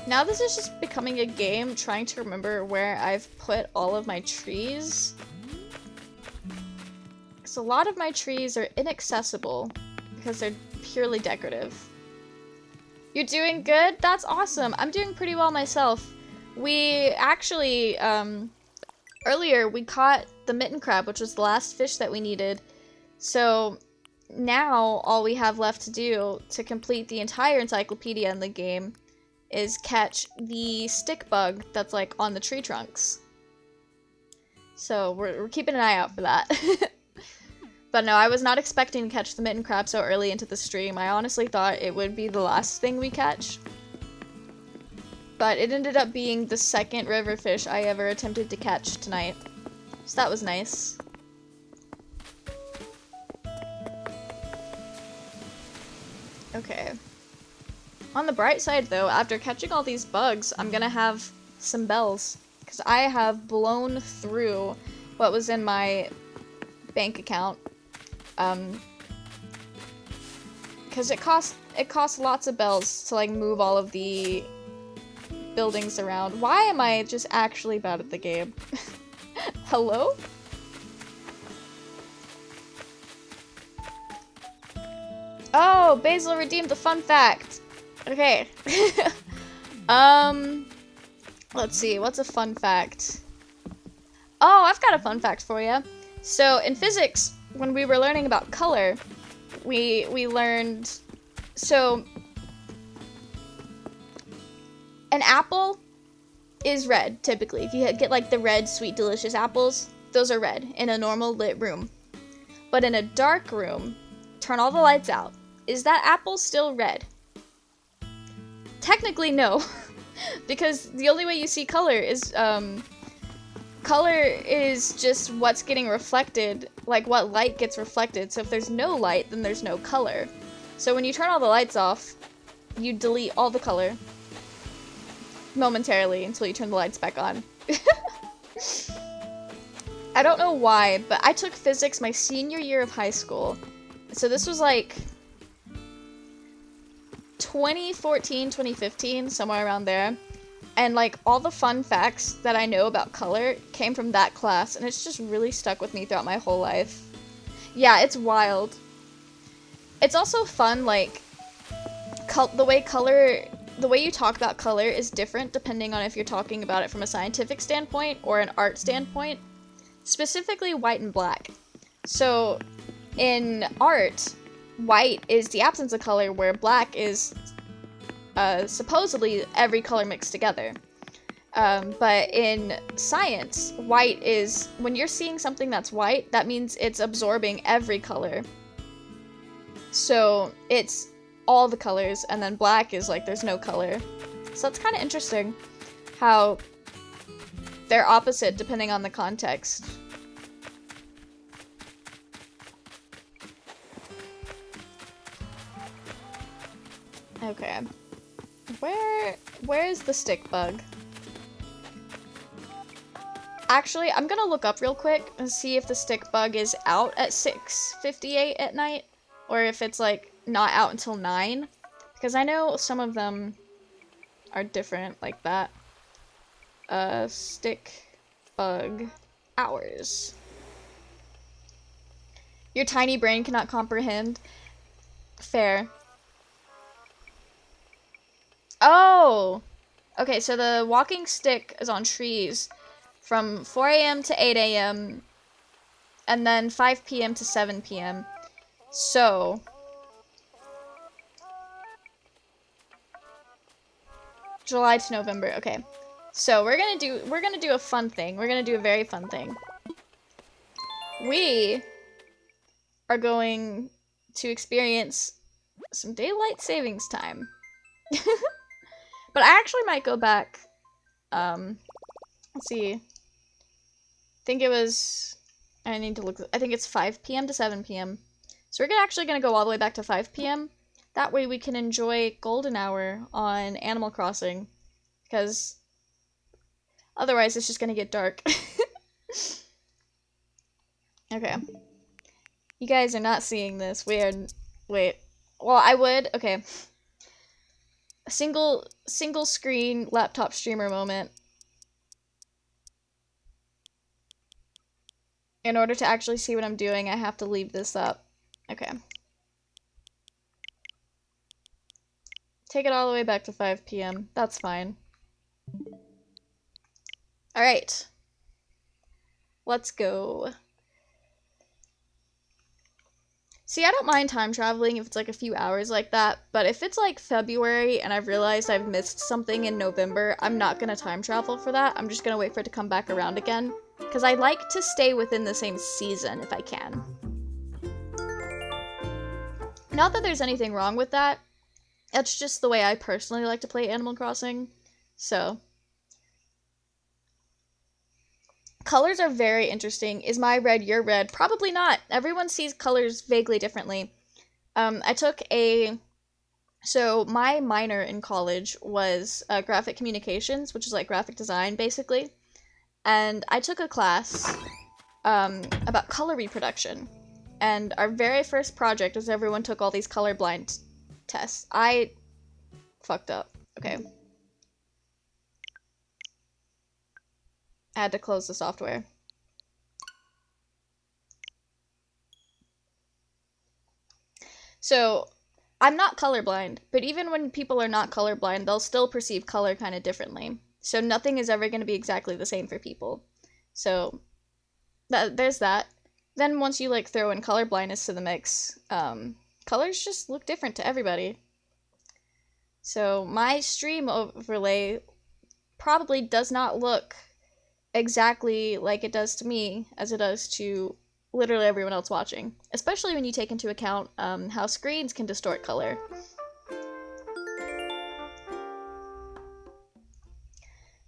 Now this is just becoming a game trying to remember where I've put all of my trees. Because a lot of my trees are inaccessible because they're purely decorative. You're doing good? That's awesome. I'm doing pretty well myself. We actually earlier we caught the mitten crab, which was the last fish that we needed. So now all we have left to do to complete the entire encyclopedia in the game is catch the stick bug that's like on the tree trunks. So we're keeping an eye out for that. But no, I was not expecting to catch the mitten crab so early into the stream. I honestly thought it would be the last thing we catch. But it ended up being the second river fish I ever attempted to catch tonight. So that was nice. Okay. On the bright side though, after catching all these bugs, I'm gonna have some bells. Because I have blown through what was in my bank account. Because it costs lots of bells to like move all of the buildings around. Why am I just actually bad at the game? Hello? Oh, Basil redeemed the fun fact. Okay. Let's see, what's a fun fact? Oh, I've got a fun fact for you. So in physics, when we were learning about color, we learned, so an apple is red, typically. If you get like the red, sweet, delicious apples, those are red in a normal lit room. But in a dark room, turn all the lights out. Is that apple still red? Technically, no. Because the only way you see color is just what's getting reflected, like what light gets reflected. So if there's no light, then there's no color. So when you turn all the lights off, you delete all the color momentarily until you turn the lights back on. I don't know why, but I took physics my senior year of high school. So this was like 2014, 2015, somewhere around there. And like all the fun facts that I know about color came from that class, and it's just really stuck with me throughout my whole life. Yeah, it's wild. It's also fun, like the way you talk about color is different depending on if you're talking about it from a scientific standpoint or an art standpoint. Specifically white and black. So in art, white is the absence of color, where black is supposedly every color mixed together. But in science, white is, when you're seeing something that's white, that means it's absorbing every color. So it's all the colors, and then black is like there's no color. So that's kind of interesting how they're opposite depending on the context. Okay. Where is the stick bug? Actually, I'm gonna look up real quick and see if the stick bug is out at 6:58 at night, or if it's like not out until 9, because I know some of them are different like that. Stick bug hours. Your tiny brain cannot comprehend. Fair. Oh! Okay, so the walking stick is on trees from 4 a.m. to 8 a.m. and then 5 p.m. to 7 p.m. So July to November. Okay. So we're gonna do a fun thing. We're gonna do a very fun thing. We are going to experience some daylight savings time. But I actually might go back. Let's see. I think it's 5 p.m. to 7 p.m. So we're actually gonna go all the way back to 5 p.m. That way we can enjoy golden hour on Animal Crossing, because otherwise it's just gonna get dark. Okay. You guys are not seeing this. Wait. Well, I would. Okay. A single screen laptop streamer moment. In order to actually see what I'm doing, I have to leave this up. Okay. Take it all the way back to 5 p.m. That's fine. Alright. Let's go. See, I don't mind time traveling if it's like a few hours like that, but if it's like February and I've realized I've missed something in November, I'm not gonna time travel for that. I'm just gonna wait for it to come back around again. Because I like to stay within the same season if I can. Not that there's anything wrong with that. That's just the way I personally like to play Animal Crossing. So. Colors are very interesting. Is my red your red? Probably not. Everyone sees colors vaguely differently. So my minor in college was graphic communications, which is like graphic design, basically. And I took a class about color reproduction. And our very first project was everyone took all these colorblind tests. I fucked up. Okay. I had to close the software. So, I'm not colorblind, but even when people are not colorblind, they'll still perceive color kind of differently. So nothing is ever going to be exactly the same for people. So, there's that. Then once you like throw in color blindness to the mix, colors just look different to everybody. So my stream overlay probably does not look exactly like it does to me as it does to literally everyone else watching, especially when you take into account how screens can distort color.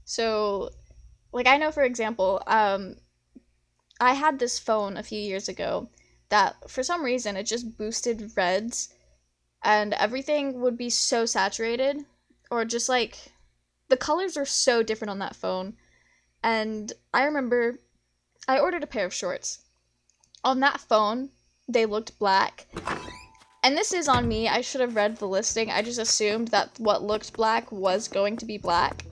So, like, I know, for example, I had this phone a few years ago that for some reason it just boosted reds and everything would be so saturated, or just like the colors are so different on that phone. And I remember I ordered a pair of shorts. On that phone, they looked black. And this is on me. I should have read the listing. I just assumed that what looked black was going to be black.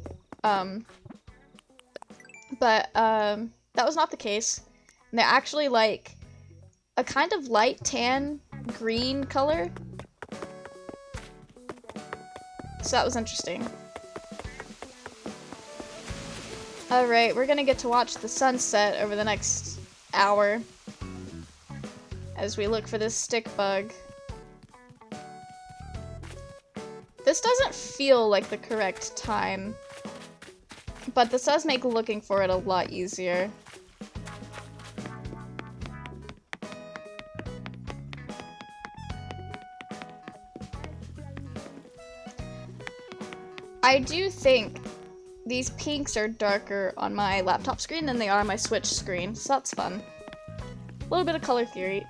But that was not the case. And they're actually like a kind of light tan green color. So that was interesting. Alright, we're gonna get to watch the sunset over the next hour as we look for this stick bug. This doesn't feel like the correct time, but this does make looking for it a lot easier. I do think these pinks are darker on my laptop screen than they are on my Switch screen, so that's fun. A little bit of color theory.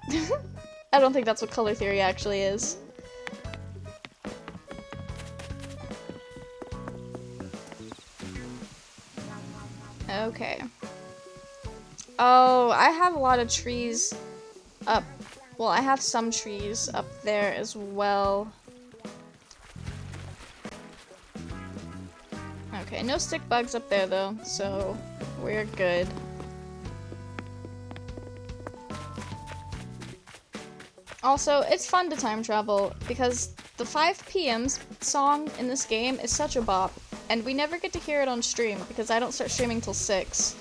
I don't think that's what color theory actually is. Okay. Oh, I have a lot of trees up. Well, I have some trees up there as well. Okay, no stick bugs up there though, so we're good. Also, it's fun to time travel because the 5 p.m. song in this game is such a bop, and we never get to hear it on stream because I don't start streaming till 6.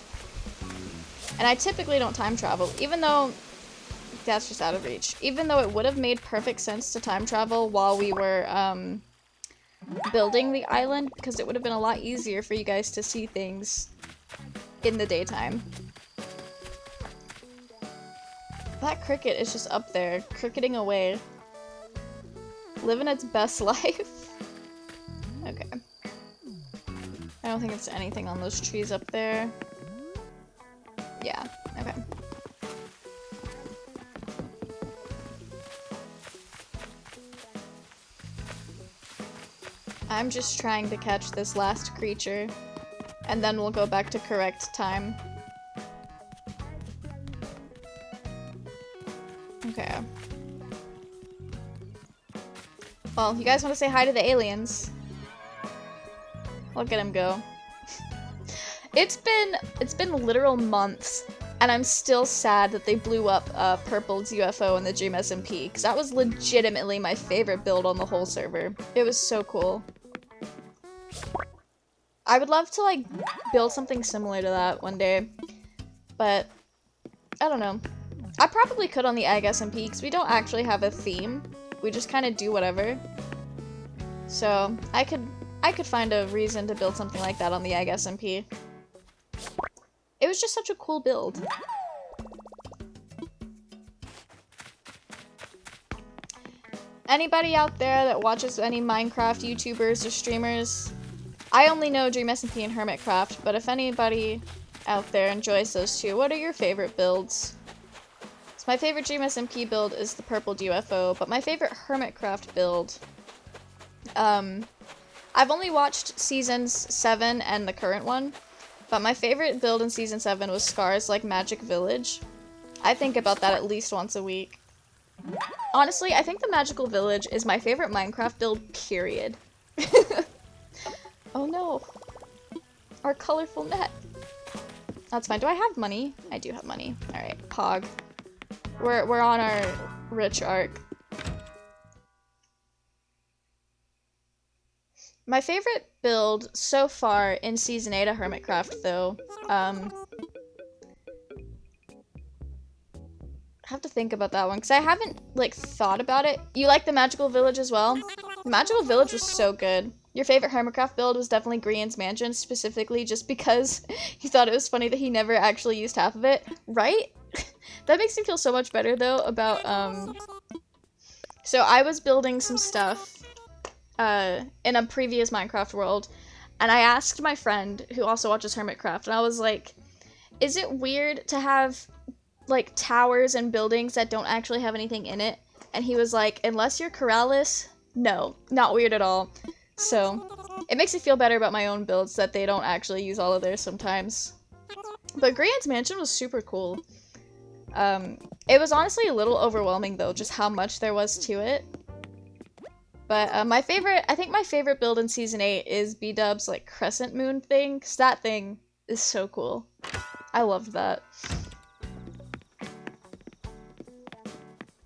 And I typically don't time travel, even though that's just out of reach. Even though it would have made perfect sense to time travel while we were building the island, because it would have been a lot easier for you guys to see things in the daytime. That cricket is just up there, cricketing away. Living its best life. Okay. I don't think it's anything on those trees up there. Yeah, okay. I'm just trying to catch this last creature, and then we'll go back to correct time. Okay. Well, you guys want to say hi to the aliens? Look at him go. It's been literal months, and I'm still sad that they blew up Purple's UFO in the Dream SMP, because that was legitimately my favorite build on the whole server. It was so cool. I would love to, like, build something similar to that one day, but I don't know. I probably could on the Ag SMP because we don't actually have a theme. We just kind of do whatever. So I could find a reason to build something like that on the Ag SMP. It was just such a cool build. Anybody out there that watches any Minecraft YouTubers or streamers? I only know Dream SMP and Hermitcraft, but if anybody out there enjoys those two, what are your favorite builds? So my favorite Dream SMP build is the purple UFO, but my favorite Hermitcraft build, I've only watched seasons 7 and the current one, but my favorite build in season 7 was Scar's like Magic Village. I think about that at least once a week. Honestly, I think the Magical Village is my favorite Minecraft build, period. Oh no. Our colorful net. That's fine. Do I have money? I do have money. Alright, Pog. We're on our rich arc. My favorite build so far in Season 8 of Hermitcraft, though, I have to think about that one, because I haven't, like, thought about it. You like the Magical Village as well? The Magical Village was so good. Your favorite Hermitcraft build was definitely Grian's Mansion, specifically just because he thought it was funny that he never actually used half of it. Right? That makes me feel so much better, though, about, So I was building some stuff, in a previous Minecraft world, and I asked my friend, who also watches Hermitcraft, and I was like, is it weird to have like towers and buildings that don't actually have anything in it? And he was like, unless you're Corrales, no, not weird at all. So it makes me feel better about my own builds that they don't actually use all of theirs sometimes. But Grian's Mansion was super cool. It was honestly a little overwhelming though, just how much there was to it. But I think my favorite build in Season 8 is B-Dub's like Crescent Moon thing, because that thing is so cool. I loved that.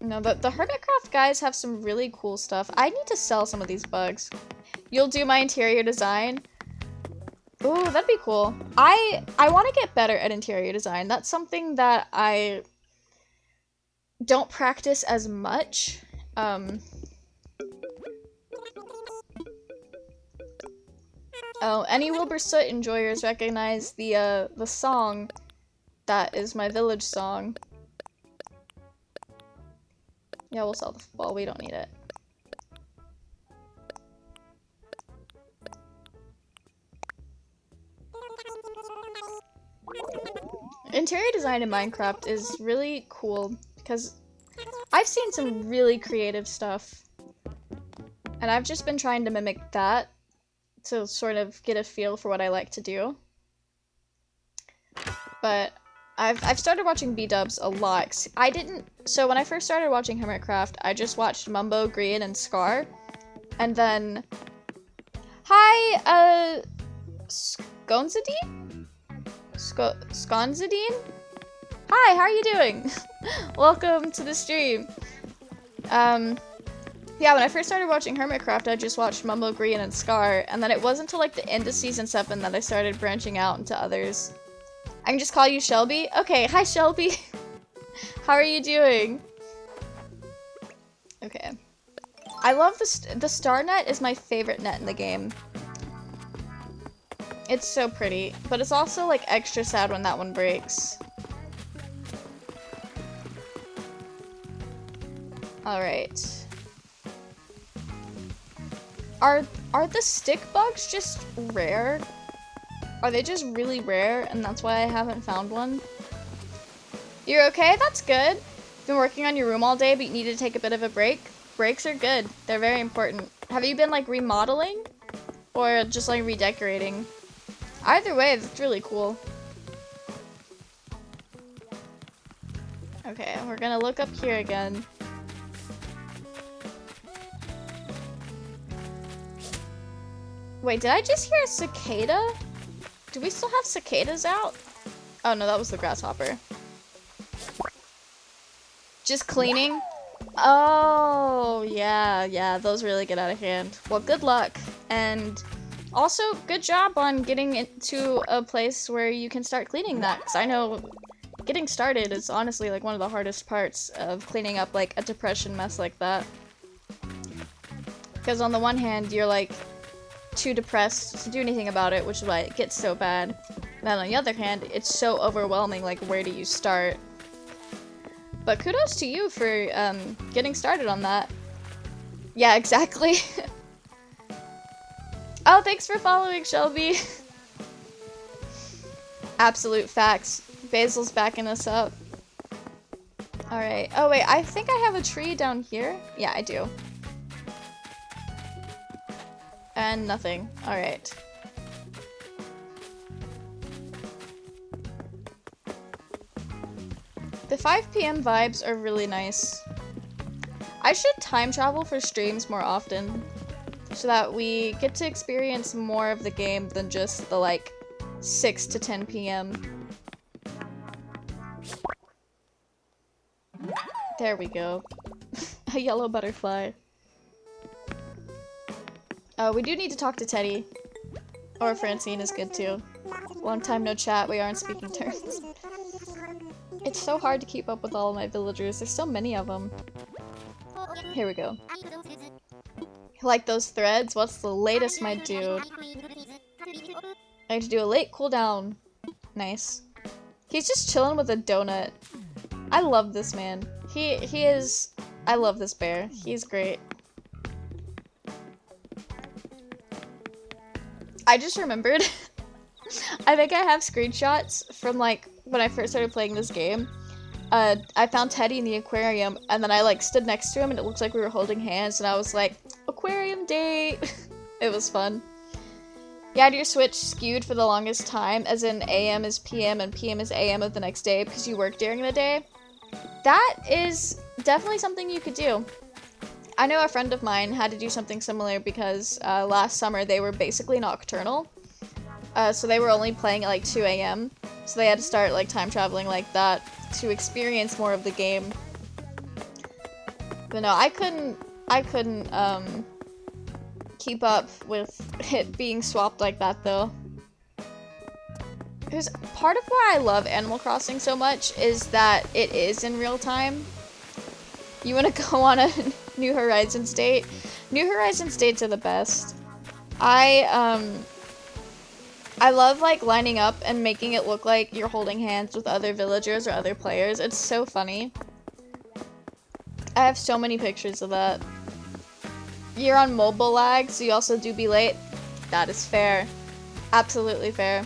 No, the Hermitcraft guys have some really cool stuff. I need to sell some of these bugs. You'll do my interior design? Ooh, that'd be cool. I want to get better at interior design. That's something that I don't practice as much. Oh, any Wilbur-Soot enjoyers recognize the song that is my village song. Yeah, we'll sell the ball. We don't need it. Interior design in Minecraft is really cool because I've seen some really creative stuff, and I've just been trying to mimic that to sort of get a feel for what I like to do. But I've started watching B-Dubs a lot. So when I first started watching Hermitcraft, I just watched Mumbo, Grian, and Scar. And then... Hi, Skonzadine? Skonzadine? Hi, how are you doing? Welcome to the stream. Yeah, when I first started watching Hermitcraft, I just watched Mumbo, Grian, and Scar, and then it wasn't until like the end of Season 7 that I started branching out into others. I can just call you Shelby? Okay, hi Shelby! How are you doing? Okay. I love the star net is my favorite net in the game. It's so pretty, but it's also like extra sad when that one breaks. Alright. Are the stick bugs just rare? Are they just really rare and that's why I haven't found one? You're okay? That's good. Been working on your room all day but you need to take a bit of a break? Breaks are good. They're very important. Have you been like remodeling? Or just like redecorating? Either way, that's really cool. Okay, we're gonna look up here again. Wait, did I just hear a cicada? Do we still have cicadas out? Oh no, that was the grasshopper. Just cleaning? Oh, yeah, those really get out of hand. Well, good luck. And also, good job on getting into a place where you can start cleaning that. Because I know getting started is honestly like one of the hardest parts of cleaning up like a depression mess like that. Because on the one hand, you're like too depressed to do anything about it, which is why it gets so bad. And then on the other hand, it's so overwhelming, like where do you start? But kudos to you for getting started on that. Yeah, exactly. Oh, thanks for following, Shelby. Absolute facts. Basil's backing us up. Alright. Oh wait, I think I have a tree down here. Yeah, I do. And nothing. Alright. The 5 p.m. vibes are really nice. I should time travel for streams more often, so that we get to experience more of the game than just the like 6 to 10 p.m. There we go. A yellow butterfly. We do need to talk to Teddy. Or Francine is good too. Long time no chat, we aren't speaking terms. It's so hard to keep up with all of my villagers, there's so many of them. Here we go. Like those threads? What's the latest, my dude? I have to do a late cooldown. Nice. He's just chilling with a donut. I love this man. He is... I love this bear. He's great. I just remembered. I think I have screenshots from like when I first started playing this game. I found Teddy in the aquarium and then I like stood next to him and it looked like we were holding hands and I was like, aquarium date! It was fun. You had your Switch skewed for the longest time, as in AM is PM and PM is AM of the next day because you work during the day. That is definitely something you could do. I know a friend of mine had to do something similar because last summer they were basically nocturnal. So they were only playing at like 2 AM. So they had to start like time traveling like that to experience more of the game. But no, I couldn't keep up with it being swapped like that though. Because part of why I love Animal Crossing so much is that it is in real time. You want to go on a New Horizons date? New Horizons dates are the best. I love like lining up and making it look like you're holding hands with other villagers or other players. It's so funny. I have so many pictures of that. You're on mobile lag, so you also do be late. That is fair. Absolutely fair.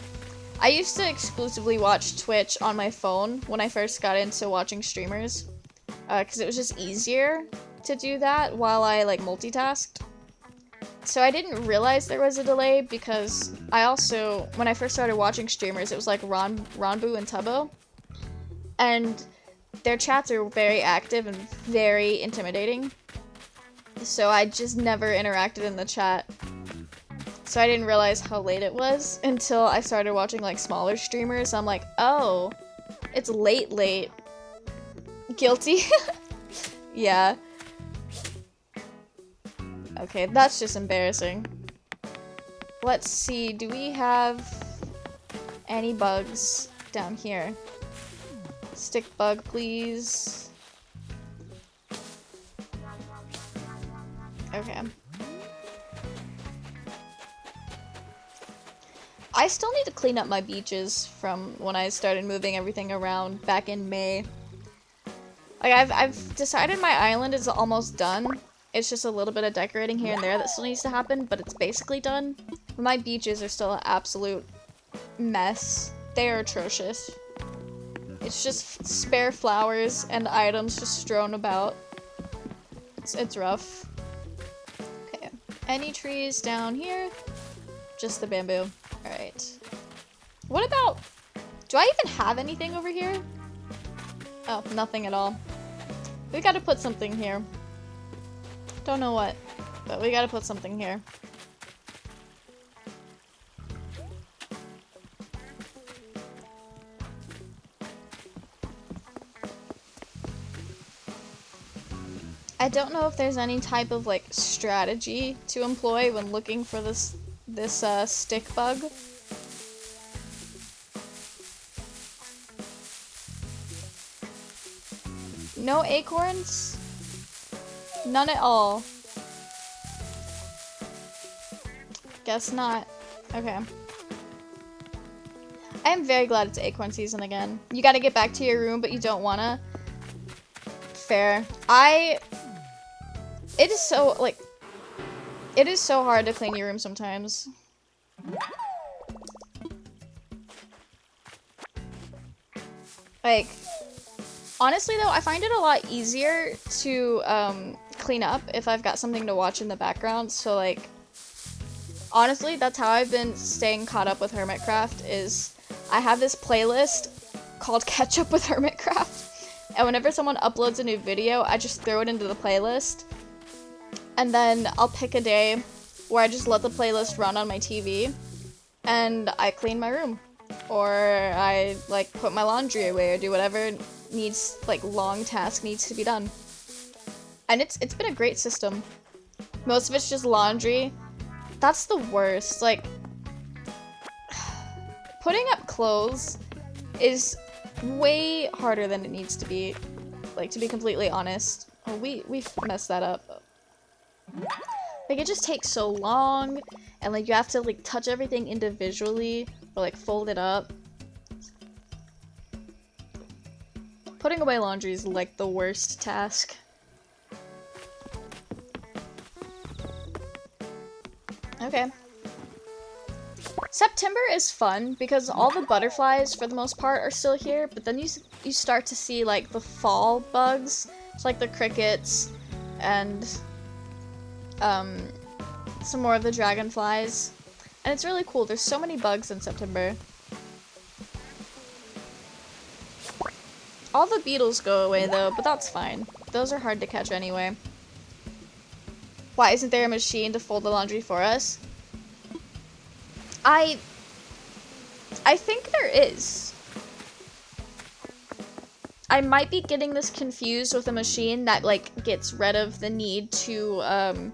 I used to exclusively watch Twitch on my phone when I first got into watching streamers. Because it was just easier to do that while I like multitasked. So I didn't realize there was a delay because I also, when I first started watching streamers, it was like Ronbu and Tubbo. And their chats are very active and very intimidating. So I just never interacted in the chat. So I didn't realize how late it was until I started watching like smaller streamers. I'm like, oh, it's late. Guilty. Yeah. Okay, that's just embarrassing. Let's see, do we have any bugs down here? Stick bug, please. Okay. I still need to clean up my beaches from when I started moving everything around back in May. Like, I've decided my island is almost done. It's just a little bit of decorating here and there that still needs to happen, but it's basically done. My beaches are still an absolute mess. They are atrocious. It's just spare flowers and items just strewn about. It's rough. Okay. Any trees down here? Just the bamboo. Alright. What about... Do I even have anything over here? Oh, nothing at all. We gotta put something here. Don't know what, but we gotta put something here. I don't know if there's any type of like strategy to employ when looking for this stick bug. No acorns? None at all. Guess not. Okay. I am very glad it's acorn season again. You gotta get back to your room, but you don't wanna. Fair. It is so, like, it is so hard to clean your room sometimes. Like, honestly though, I find it a lot easier to clean up if I've got something to watch in the background. So like, honestly, that's how I've been staying caught up with Hermitcraft, is I have this playlist called Catch Up with Hermitcraft. And whenever someone uploads a new video, I just throw it into the playlist. And then I'll pick a day where I just let the playlist run on my TV. And I clean my room. Or I, like, put my laundry away or do whatever needs, like, long task needs to be done. And it's been a great system. Most of it's just laundry. That's the worst. Like, putting up clothes is way harder than it needs to be. Like, to be completely honest. Oh, we messed that up. Like, it just takes so long, and like you have to like touch everything individually or like fold it up. Putting away laundry is like the worst task. Okay. September is fun because all the butterflies for the most part are still here, but then you start to see like the fall bugs. It's like the crickets and some more of the dragonflies. And it's really cool. There's so many bugs in September. All the beetles go away though, but that's fine. Those are hard to catch anyway. Why isn't there a machine to fold the laundry for us? I think there is. I might be getting this confused with a machine that like gets rid of the need to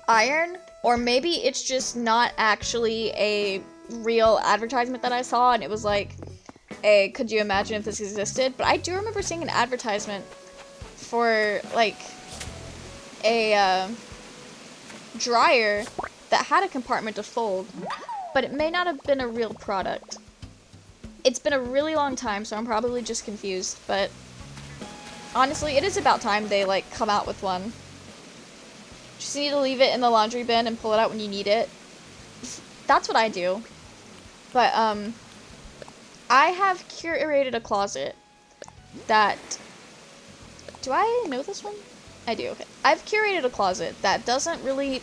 iron, or maybe it's just not actually a real advertisement that I saw and it was like, hey, could you imagine if this existed? But I do remember seeing an advertisement for like a dryer that had a compartment to fold, but it may not have been a real product. It's been a really long time, so I'm probably just confused, but honestly, it is about time they like come out with one. Just need to leave it in the laundry bin and pull it out when you need it. That's what I do. But I have curated a closet that, do I know this one? I do, okay. I've curated a closet that doesn't really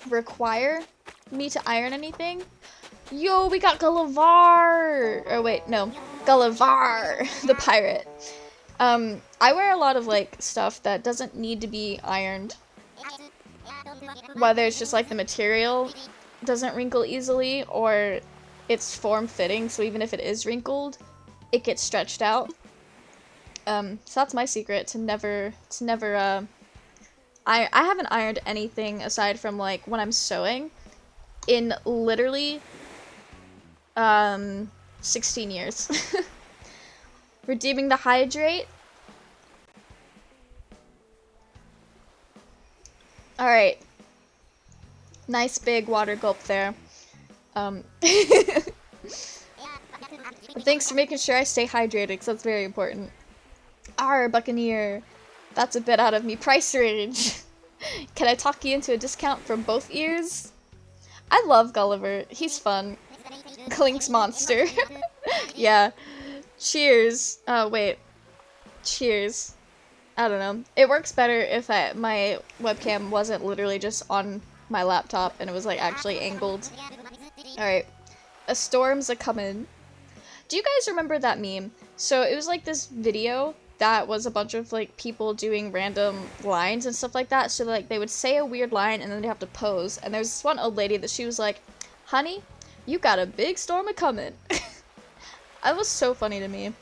require me to iron anything. Yo, we got Gullivar! Oh wait, no. Gullivar, the pirate. I wear a lot of like stuff that doesn't need to be ironed. Whether it's just like the material doesn't wrinkle easily or it's form-fitting, so even if it is wrinkled, it gets stretched out. So that's my secret, to never I haven't ironed anything aside from like when I'm sewing in literally 16 years. Redeeming the hydrate. Alright. Nice big water gulp there. Thanks for making sure I stay hydrated, because that's very important. Arr, Buccaneer. That's a bit out of me. Price range. Can I talk you into a discount from both ears? I love Gulliver. He's fun. Clink's monster. Yeah. Cheers. Wait. Cheers. I don't know. It works better if my webcam wasn't literally just on my laptop and it was like actually angled. Alright. A storm's a-comin'. Do you guys remember that meme? So it was like this video that was a bunch of like people doing random lines and stuff like that. So like they would say a weird line and then they'd have to pose. And there's this one old lady that she was like, honey, you got a big storm a-comin'. That was so funny to me.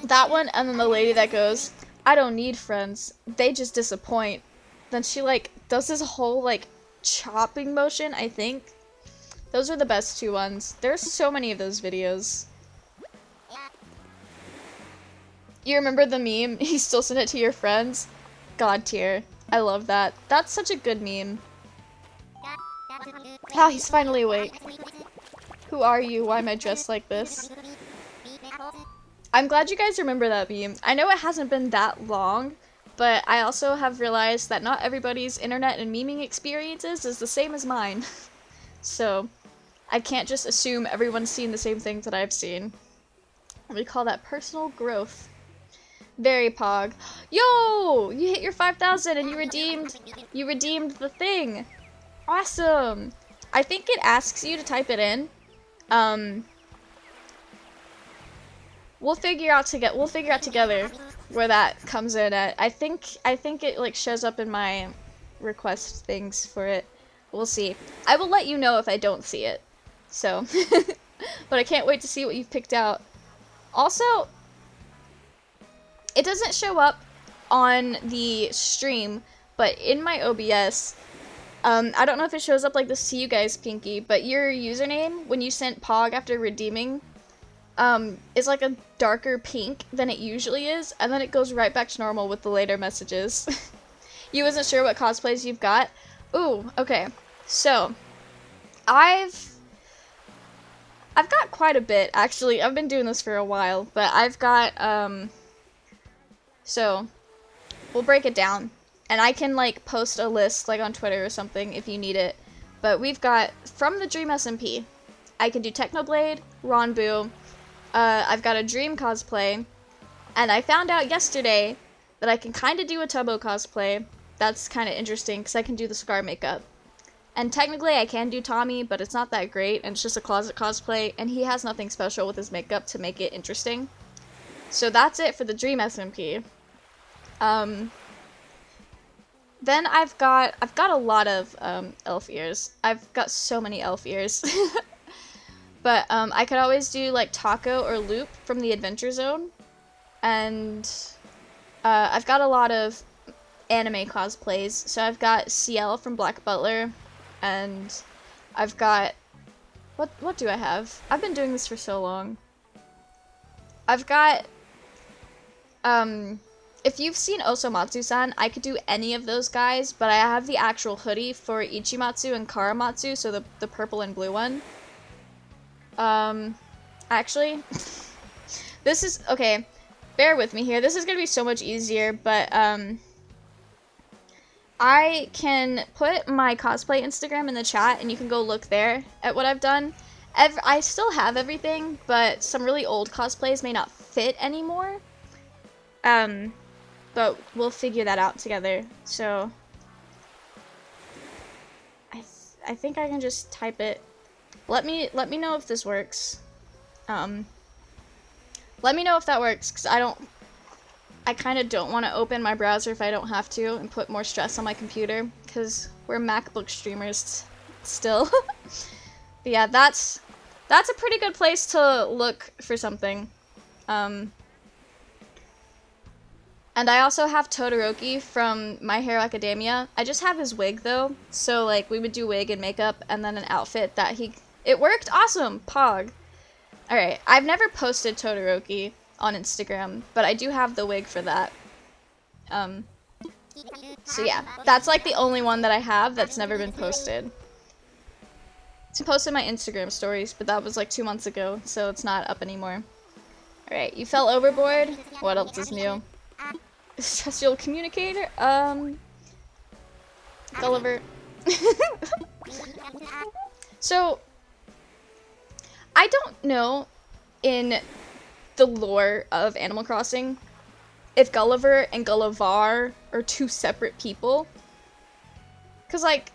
That one, and then the lady that goes, I don't need friends, they just disappoint. Then she like does this whole like chopping motion, I think. Those are the best two ones. There's so many of those videos. You remember the meme? He still sent it to your friends? God tier. I love that. That's such a good meme. Ah, he's finally awake. Who are you? Why am I dressed like this? I'm glad you guys remember that meme. I know it hasn't been that long, but I also have realized that not everybody's internet and memeing experiences is the same as mine. So, I can't just assume everyone's seen the same things that I've seen. We call that personal growth. Very pog. Yo! You hit your 5,000 and you redeemed the thing. Awesome. I think it asks you to type it in. We'll figure out together where that comes in at. I think it like shows up in my request things for it. We'll see. I will let you know if I don't see it. So, but I can't wait to see what you've picked out. Also, it doesn't show up on the stream, but in my OBS, I don't know if it shows up like this to you guys, Pinky, but your username, when you sent Pog after redeeming, is like a darker pink than it usually is, and then it goes right back to normal with the later messages. You wasn't sure what cosplays you've got? Ooh, okay. So, I've got quite a bit, actually. I've been doing this for a while, but I've got, so, we'll break it down. And I can, like, post a list, like, on Twitter or something if you need it. But we've got, from the Dream SMP, I can do Technoblade, Ronbu, I've got a Dream cosplay, and I found out yesterday that I can kind of do a Tubbo cosplay. That's kind of interesting, because I can do the Scar makeup. And technically I can do Tommy, but it's not that great, and it's just a closet cosplay, and he has nothing special with his makeup to make it interesting. So that's it for the Dream SMP. Then I've got a lot of elf ears. I've got so many elf ears. But I could always do like Taco or Loop from the Adventure Zone. And I've got a lot of anime cosplays. So I've got CL from Black Butler, and I've got what do I have? I've been doing this for so long. I've got if you've seen Osomatsu-san, I could do any of those guys, but I have the actual hoodie for Ichimatsu and Karamatsu, so the purple and blue one. Actually, this is, okay, bear with me here. This is gonna be so much easier, but, I can put my cosplay Instagram in the chat, and you can go look there at what I've done. I still have everything, but some really old cosplays may not fit anymore. But we'll figure that out together. So, I think I can just type it. Let me know if this works. Let me know if that works, because I kind of don't want to open my browser if I don't have to and put more stress on my computer, because we're MacBook streamers still. But yeah, that's a pretty good place to look for something. And I also have Todoroki from My Hero Academia. I just have his wig though, so like we would do wig and makeup and then an outfit that it worked awesome, Pog. Alright, I've never posted Todoroki on Instagram, but I do have the wig for that. So yeah, that's like the only one that I have that's never been posted. It's posted my Instagram stories, but that was like 2 months ago, so it's not up anymore. Alright, you fell overboard? What else is new? Celestial communicator? Gulliver. So, I don't know in the lore of Animal Crossing if Gulliver and Gullivar are two separate people. Cause like,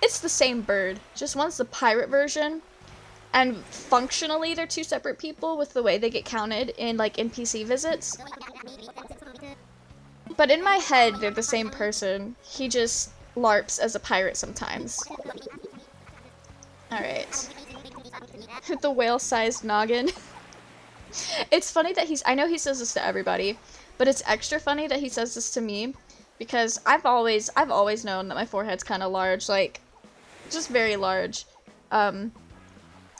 it's the same bird, just one's the pirate version, and functionally they're two separate people with the way they get counted in like NPC visits. But in my head, they're the same person. He just LARPs as a pirate sometimes. Alright. The whale-sized noggin. It's funny that I know he says this to everybody, but it's extra funny that he says this to me, because I've always known that my forehead's kind of large, like, just very large.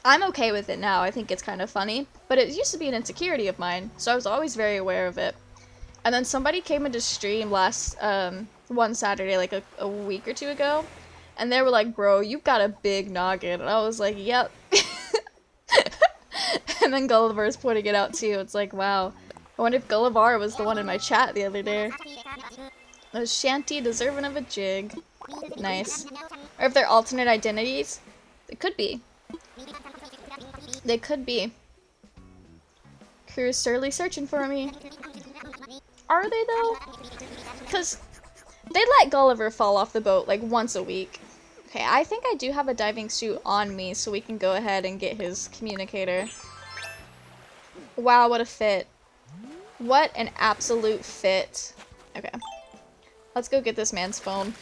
I'm okay with it now. I think it's kind of funny, but it used to be an insecurity of mine, so I was always very aware of it. And then somebody came into stream last, one Saturday, like a week or two ago, and they were like, bro, you've got a big noggin. And I was like, yep. And then Gulliver's pointing it out too. It's like, wow. I wonder if Gulliver was the one in my chat the other day. A shanty deserving of a jig. Nice. Or if they're alternate identities. It could be. They could be. Crew's surly searching for me. Are they though? Because they let Gulliver fall off the boat like once a week. Okay, I think I do have a diving suit on me, so we can go ahead and get his communicator. Wow, what a fit. What an absolute fit. Okay. Let's go get this man's phone.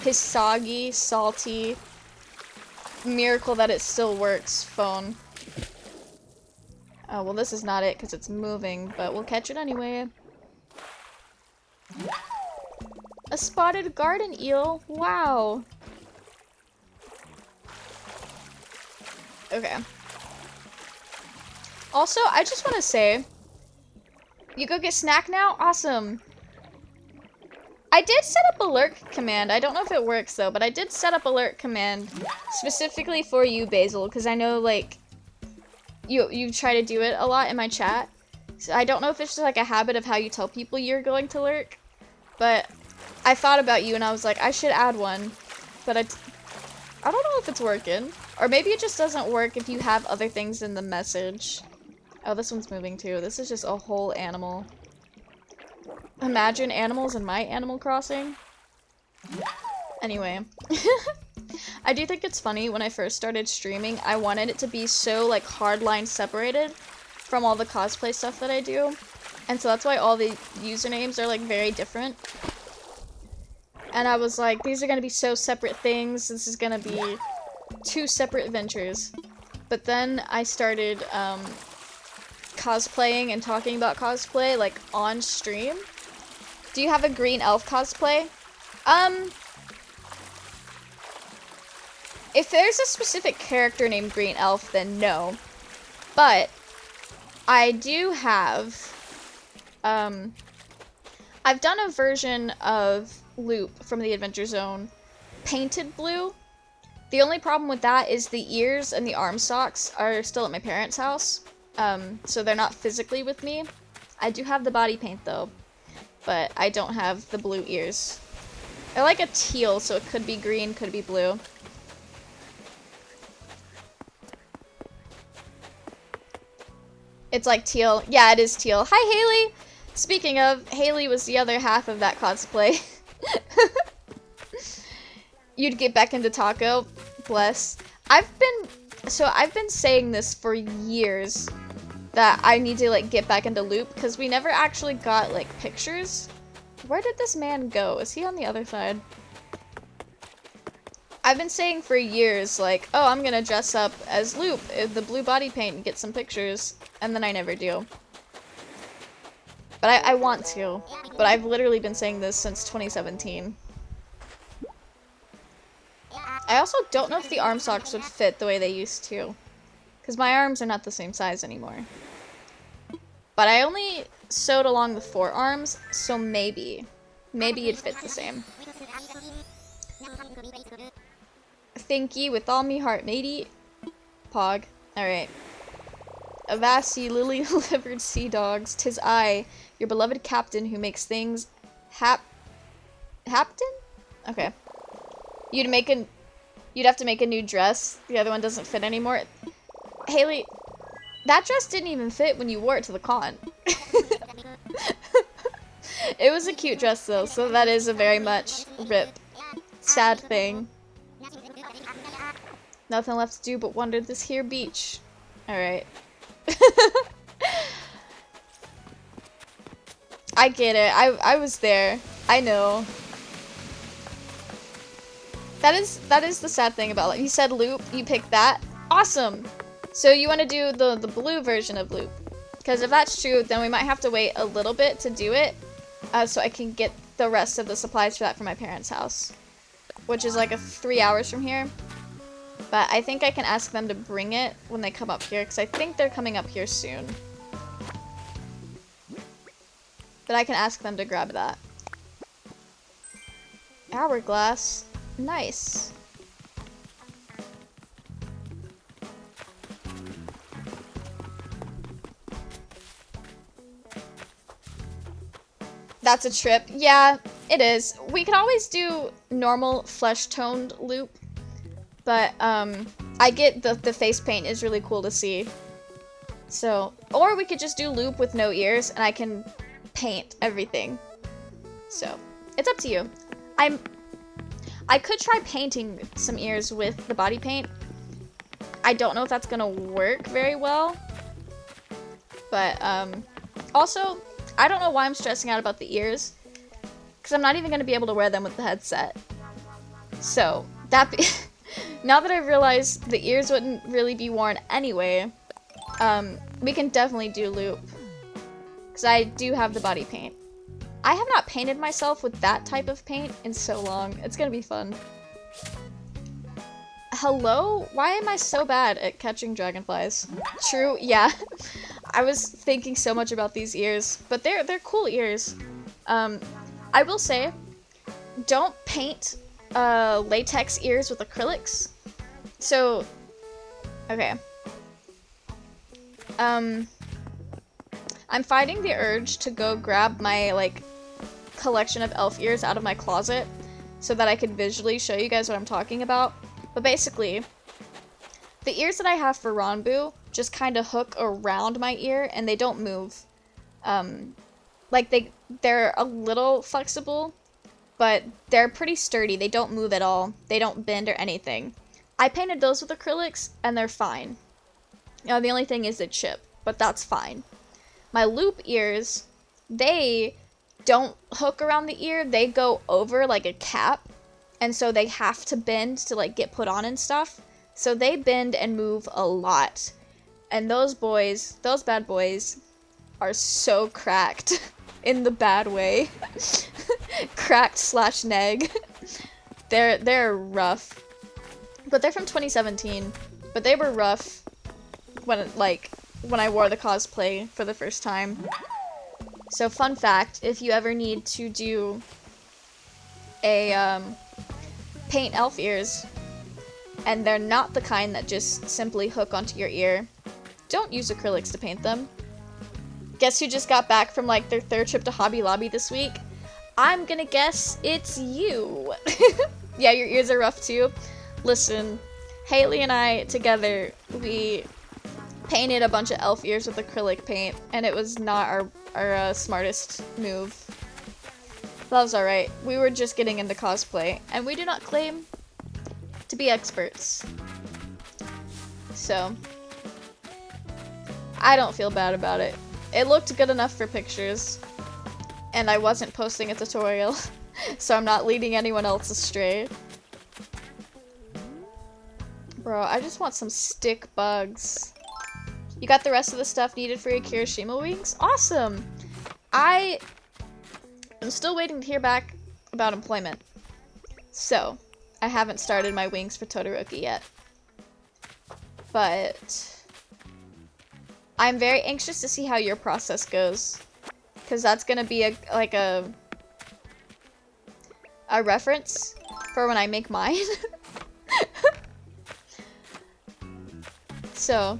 His soggy, salty, miracle that it still works phone. Oh, well this is not it because it's moving, but we'll catch it anyway. A spotted garden eel. Wow. Okay. Also, I just want to say, you go get snack now? Awesome. I did set up a lurk command. I don't know if it works though, but I did set up a lurk command specifically for you, Basil, because I know like you try to do it a lot in my chat. So I don't know if it's just like a habit of how you tell people you're going to lurk, but I thought about you and I was like, I should add one, but I don't know if it's working. Or maybe it just doesn't work if you have other things in the message. Oh, this one's moving too. This is just a whole animal. Imagine animals in my Animal Crossing. Anyway. I do think it's funny, when I first started streaming, I wanted it to be so, like, hardline separated from all the cosplay stuff that I do. And so that's why all the usernames are, like, very different. And I was like, these are gonna be so separate things, this is gonna be 2 separate adventures. But then I started, cosplaying and talking about cosplay, like, on stream. Do you have a green elf cosplay? If there's a specific character named Green Elf, then no. But I do have, I've done a version of Loop from the Adventure Zone painted blue. The only problem with that is the ears and the arm socks are still at my parents' house. So they're not physically with me. I do have the body paint though, but I don't have the blue ears. I like a teal, so it could be green, could be blue. It's like teal. Yeah, it is teal. Hi, Haley! Speaking of, Haley was the other half of that cosplay. You'd get back into taco. Bless. I've been saying this for years, that I need to, like, get back into Loop, because we never actually got, like, pictures. Where did this man go? Is he on the other side? I've been saying for years, like, oh, I'm gonna dress up as Loop, the blue body paint, and get some pictures, and then I never do. But I want to. But I've literally been saying this since 2017. I also don't know if the arm socks would fit the way they used to. Because my arms are not the same size anymore. But I only sewed along the forearms, so maybe. Maybe it'd fit the same. Thank ye with all me heart, matey. Pog. Alright. Avast ye lily-livered sea dogs, 'tis I, your beloved captain, who makes things Hapton? Okay. You'd have to make a new dress. The other one doesn't fit anymore. Haley, that dress didn't even fit when you wore it to the con. It was a cute dress though, so that is a very much RIP. Sad thing. Nothing left to do but wander this here beach. Alright. I get it. I was there. I know. That is the sad thing about it. You said Loop, you picked that. Awesome! So you want to do the blue version of Loop. Because if that's true, then we might have to wait a little bit to do it. So I can get the rest of the supplies for that from my parents' house. Which is like 3 hours from here. But I think I can ask them to bring it when they come up here, because I think they're coming up here soon. But I can ask them to grab that. Hourglass. Nice. That's a trip. Yeah, it is. We can always do normal flesh-toned loop, but I get the face paint is really cool to see. So, or we could just do loop with no ears, and I can paint everything. So, it's up to you. I could try painting some ears with the body paint. I don't know if that's gonna work very well, but also, I don't know why I'm stressing out about the ears, because I'm not even going to be able to wear them with the headset. So, now that I've realized the ears wouldn't really be worn anyway, we can definitely do loop, because I do have the body paint. I have not painted myself with that type of paint in so long. It's going to be fun. Hello? Why am I so bad at catching dragonflies? True, yeah. I was thinking so much about these ears, but they're cool ears. I will say, don't paint latex ears with acrylics. So, okay. I'm fighting the urge to go grab my, like, collection of elf ears out of my closet so that I can visually show you guys what I'm talking about. But basically, the ears that I have for Ranbu just kind of hook around my ear and they don't move. Like they're a little flexible, but they're pretty sturdy. They don't move at all. They don't bend or anything. I painted those with acrylics and they're fine. The only thing is they chip, but that's fine. My loop ears, they don't hook around the ear. They go over like a cap, and so they have to bend to like get put on and stuff. So they bend and move a lot. And those boys, those bad boys, are so cracked in the bad way. Cracked / neg. They're rough. But they're from 2017. But they were rough when I wore the cosplay for the first time. So fun fact, if you ever need to do a paint elf ears, and they're not the kind that just simply hook onto your ear, don't use acrylics to paint them. Guess who just got back from like their 3rd trip to Hobby Lobby this week? I'm gonna guess it's you. Yeah, your ears are rough too. Listen, Haley and I together, we painted a bunch of elf ears with acrylic paint, and it was not our smartest move. That was alright. We were just getting into cosplay, and we do not claim to be experts. So, I don't feel bad about it. It looked good enough for pictures, and I wasn't posting a tutorial, so I'm not leading anyone else astray. Bro, I just want some stick bugs. You got the rest of the stuff needed for your Kirishima wings? Awesome! I'm still waiting to hear back about employment. So, I haven't started my wings for Todoroki yet. But I'm very anxious to see how your process goes, because that's gonna be a reference for when I make mine. So,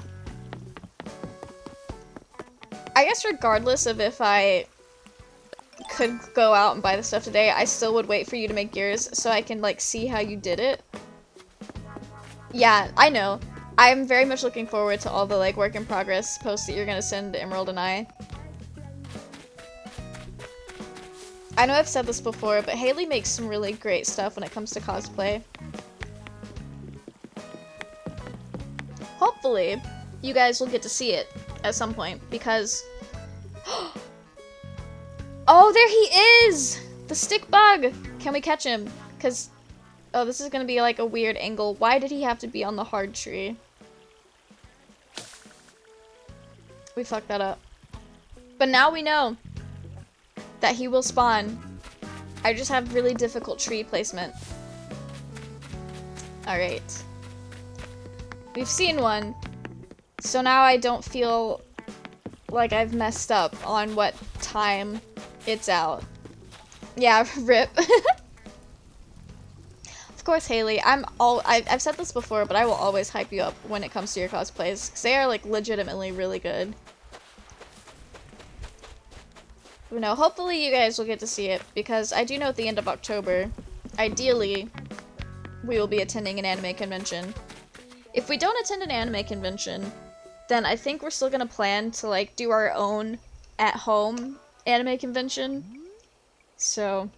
I guess regardless of if I could go out and buy the stuff today, I still would wait for you to make yours so I can like see how you did it. Yeah, I know. I'm very much looking forward to all the like work in progress posts that you're gonna send to Emerald and I. I know I've said this before, but Haley makes some really great stuff when it comes to cosplay. Hopefully, you guys will get to see it at some point, because... Oh, there he is! The stick bug! Can we catch him? Because... Oh, this is gonna be like a weird angle. Why did he have to be on the hard tree? We fucked that up. But now we know that he will spawn. I just have really difficult tree placement. Alright. we've seen one, so now I don't feel like I've messed up on what time it's out. Yeah, rip. Of course, Haley, I've said this before, but I will always hype you up when it comes to your cosplays, because they are, like, legitimately really good. You know, hopefully you guys will get to see it, because I do know at the end of October, ideally, we will be attending an anime convention. If we don't attend an anime convention, then I think we're still gonna plan to, like, do our own at-home anime convention. So,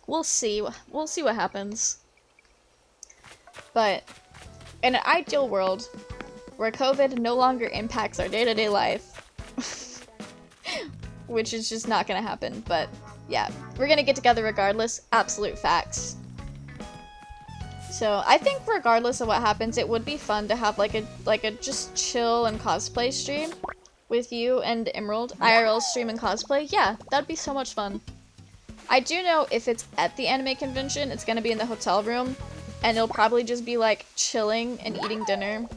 we'll see. We'll see what happens. But, in an ideal world, where COVID no longer impacts our day-to-day life, which is just not gonna happen, but yeah, we're gonna get together regardless. Absolute facts. So, I think regardless of what happens, it would be fun to have like a just chill and cosplay stream with you and Emerald. IRL stream and cosplay. Yeah, that'd be so much fun. I do know if it's at the anime convention, it's gonna be in the hotel room, and it'll probably just be like chilling and eating dinner.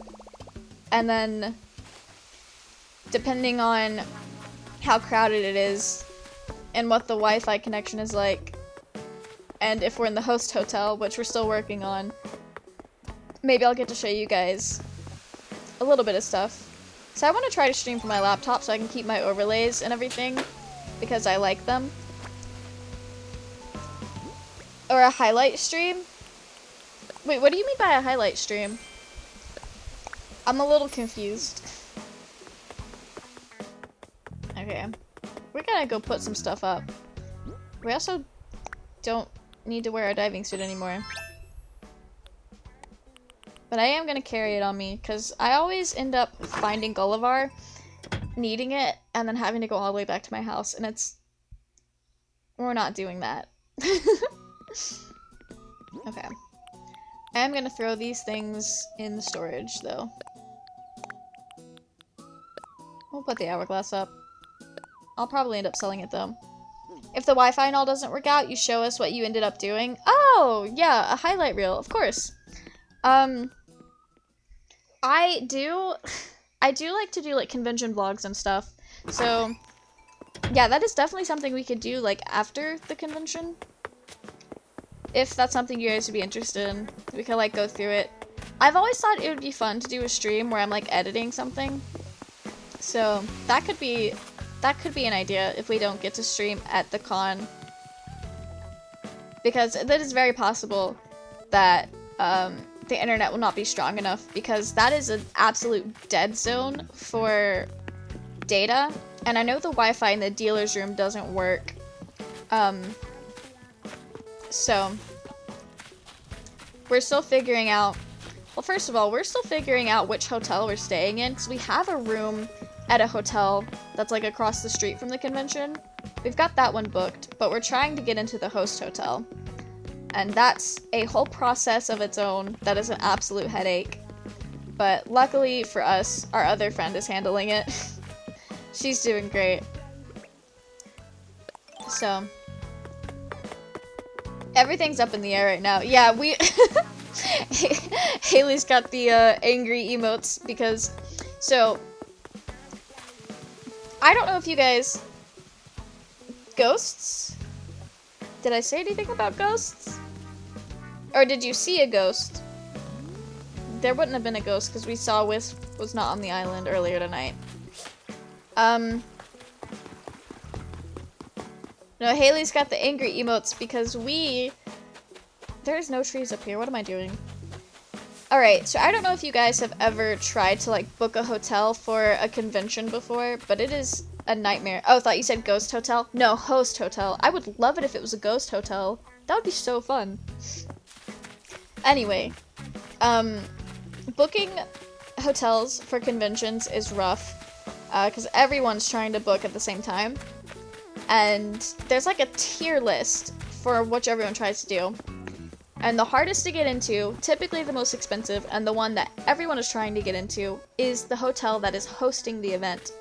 And then, depending on how crowded it is and what the Wi-Fi connection is like, and if we're in the host hotel, which we're still working on, maybe I'll get to show you guys a little bit of stuff. So I want to try to stream from my laptop so I can keep my overlays and everything, because I like them. Or a highlight stream? Wait, what do you mean by a highlight stream? I'm a little confused. Okay. We're gonna go put some stuff up. We also don't need to wear a diving suit anymore. But I am gonna carry it on me, because I always end up finding Gullivar, needing it, and then having to go all the way back to my house, and it's... We're not doing that. Okay. I am gonna throw these things in the storage, though. We'll put the hourglass up. I'll probably end up selling it, though. If the Wi-Fi and all doesn't work out, you show us what you ended up doing. Oh, yeah, a highlight reel, of course. I do like to do, like, convention vlogs and stuff. So, yeah, that is definitely something we could do, like, after the convention. If that's something you guys would be interested in, we could, like, go through it. I've always thought it would be fun to do a stream where I'm, like, editing something. So, that could be an idea if we don't get to stream at the con. Because that is very possible that, the internet will not be strong enough, because that is an absolute dead zone for data. And I know the Wi-Fi in the dealer's room doesn't work. So, we're still figuring out, well, first of all, we're still figuring out which hotel we're staying in, because we have a room at a hotel that's, like, across the street from the convention. We've got that one booked, but we're trying to get into the host hotel. And that's a whole process of its own that is an absolute headache. But luckily for us, our other friend is handling it. She's doing great. So, everything's up in the air right now. Yeah, we... Haley's got the angry emotes because... So, I don't know if you guys... Ghosts? Did I say anything about ghosts? Or did you see a ghost? There wouldn't have been a ghost because we saw Wisp was not on the island earlier tonight. No, Haley's got the angry emotes because there's no trees up here. What am I doing? Alright, so I don't know if you guys have ever tried to, like, book a hotel for a convention before, but it is a nightmare. Oh, I thought you said ghost hotel? No, host hotel. I would love it if it was a ghost hotel. That would be so fun. Anyway, booking hotels for conventions is rough, because everyone's trying to book at the same time. And there's, like, a tier list for which everyone tries to do. And the hardest to get into, typically the most expensive, and the one that everyone is trying to get into, is the hotel that is hosting the event.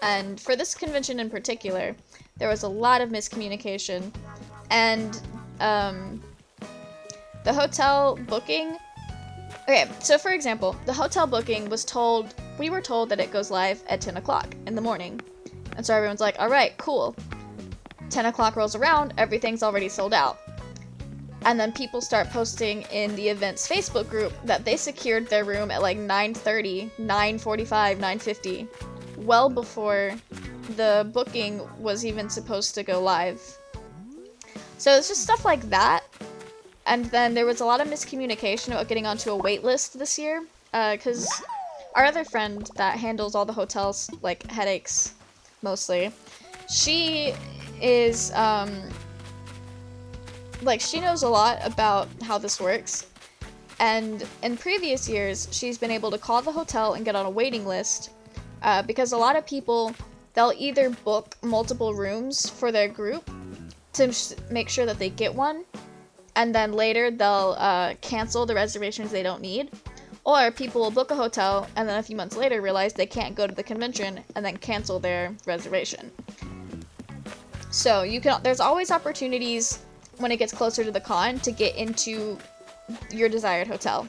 And for this convention in particular, there was a lot of miscommunication. And, the hotel booking Okay, so for example, the hotel booking we were told that it goes live at 10 o'clock in the morning. And so everyone's like, all right, cool. 10 o'clock rolls around, everything's already sold out. And then people start posting in the event's Facebook group that they secured their room at like 9:30, 9:45, 9:50, well before the booking was even supposed to go live. So it's just stuff like that. And then there was a lot of miscommunication about getting onto a wait list this year, because our other friend that handles all the hotels, like headaches mostly, she is, like, she knows a lot about how this works, and in previous years, she's been able to call the hotel and get on a waiting list, because a lot of people, they'll either book multiple rooms for their group to make sure that they get one, and then later they'll cancel the reservations they don't need, or people will book a hotel and then a few months later realize they can't go to the convention and then cancel their reservation. So there's always opportunities when it gets closer to the con to get into your desired hotel.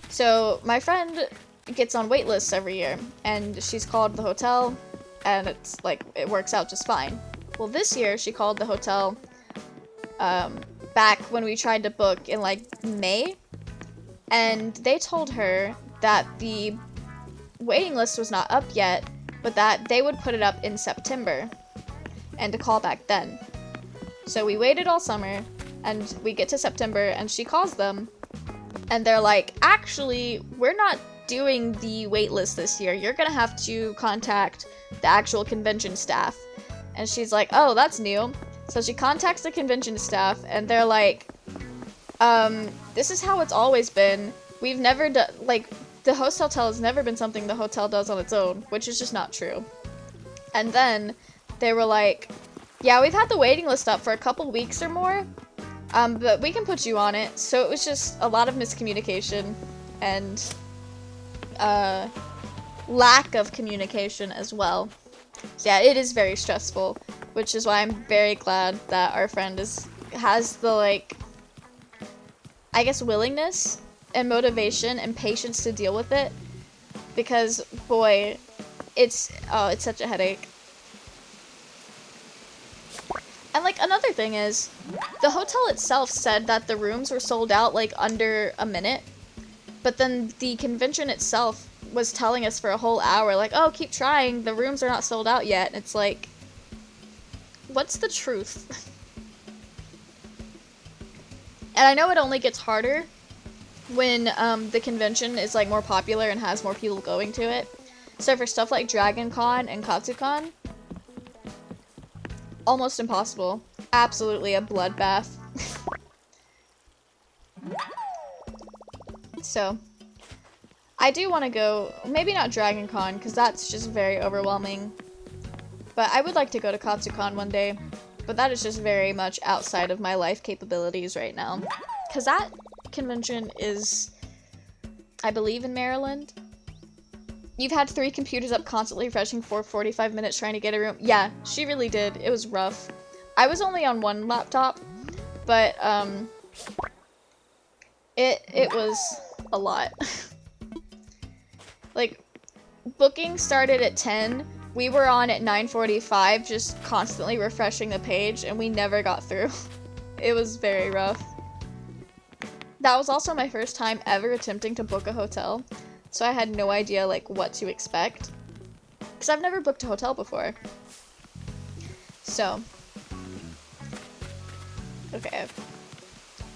So my friend gets on wait lists every year, and she's called the hotel, and it's like, it works out just fine. Well, this year she called the hotel back when we tried to book in like May, and they told her that the waiting list was not up yet, but that they would put it up in September, and to call back then. So we waited all summer, and we get to September, and she calls them, and they're like, actually, we're not doing the wait list this year. You're gonna have to contact the actual convention staff. And she's like, oh, that's new. So she contacts the convention staff, and they're like, this is how it's always been. We've never done, like, the host hotel has never been something the hotel does on its own, which is just not true. And then they were like, yeah, we've had the waiting list up for a couple weeks or more, but we can put you on it. So it was just a lot of miscommunication and lack of communication as well. So yeah, it is very stressful, which is why I'm very glad that our friend has the, like, I guess, willingness and motivation and patience to deal with it, because boy, it's such a headache. And like, another thing is, the hotel itself said that the rooms were sold out like under a minute, but then the convention itself was telling us for a whole hour, like, oh, keep trying, the rooms are not sold out yet. And it's like, what's the truth? And I know it only gets harder when the convention is like more popular and has more people going to it. So for stuff like Dragon Con and KatsuCon, almost impossible. Absolutely a bloodbath. So I do want to go, maybe not Dragon Con, because that's just very overwhelming. But I would like to go to KatsuCon one day. But that is just very much outside of my life capabilities right now. Because that convention is, I believe, in Maryland. You've had 3 computers up constantly refreshing for 45 minutes trying to get a room. Yeah, she really did. It was rough. I was only on one laptop, but it was a lot. Like, booking started at 10. We were on at 9:45, just constantly refreshing the page, and we never got through. It was very rough. That was also my first time ever attempting to book a hotel, so I had no idea, like, what to expect. Because I've never booked a hotel before. So. Okay.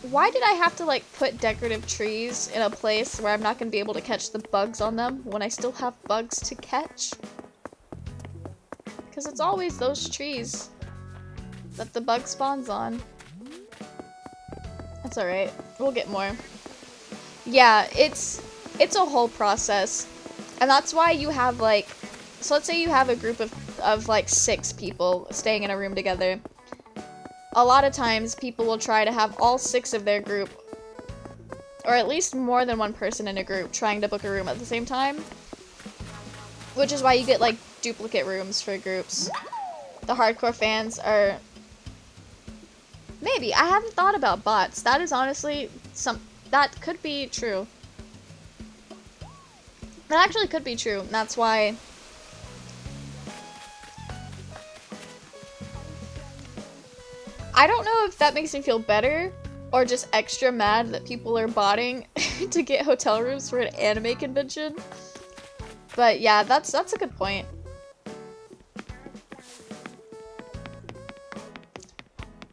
Why did I have to, like, put decorative trees in a place where I'm not going to be able to catch the bugs on them when I still have bugs to catch? Because it's always those trees that the bug spawns on. That's alright. We'll get more. Yeah, it's a whole process. And that's why you have, like, so let's say you have a group of like 6 people staying in a room together. A lot of times people will try to have all 6 of their group, or at least more than one person in a group, trying to book a room at the same time. Which is why you get, like, duplicate rooms for groups. The hardcore fans are Maybe. I haven't thought about bots. That is honestly that could be true. That actually could be true. That's why I don't know if that makes me feel better or just extra mad that people are botting to get hotel rooms for an anime convention. But yeah, that's a good point.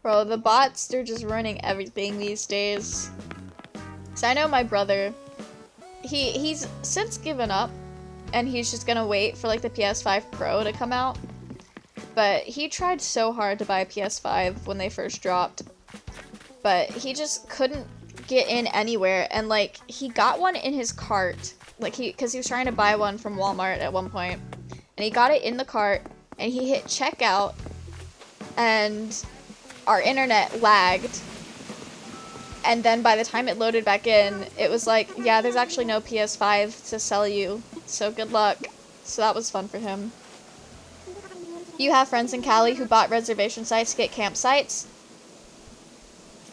Bro, the bots, they're just running everything these days. So I know my brother, he's since given up, and he's just gonna wait for like the PS5 Pro to come out. But he tried so hard to buy a PS5 when they first dropped, but he just couldn't get in anywhere, and like he got one in his cart, like because he was trying to buy one from Walmart at one point, and he got it in the cart, and he hit checkout, and our internet lagged, and then by the time it loaded back in, it was like, yeah, there's actually no PS5 to sell you, so good luck. So that was fun for him. You have friends in Cali who bought reservation sites to get campsites?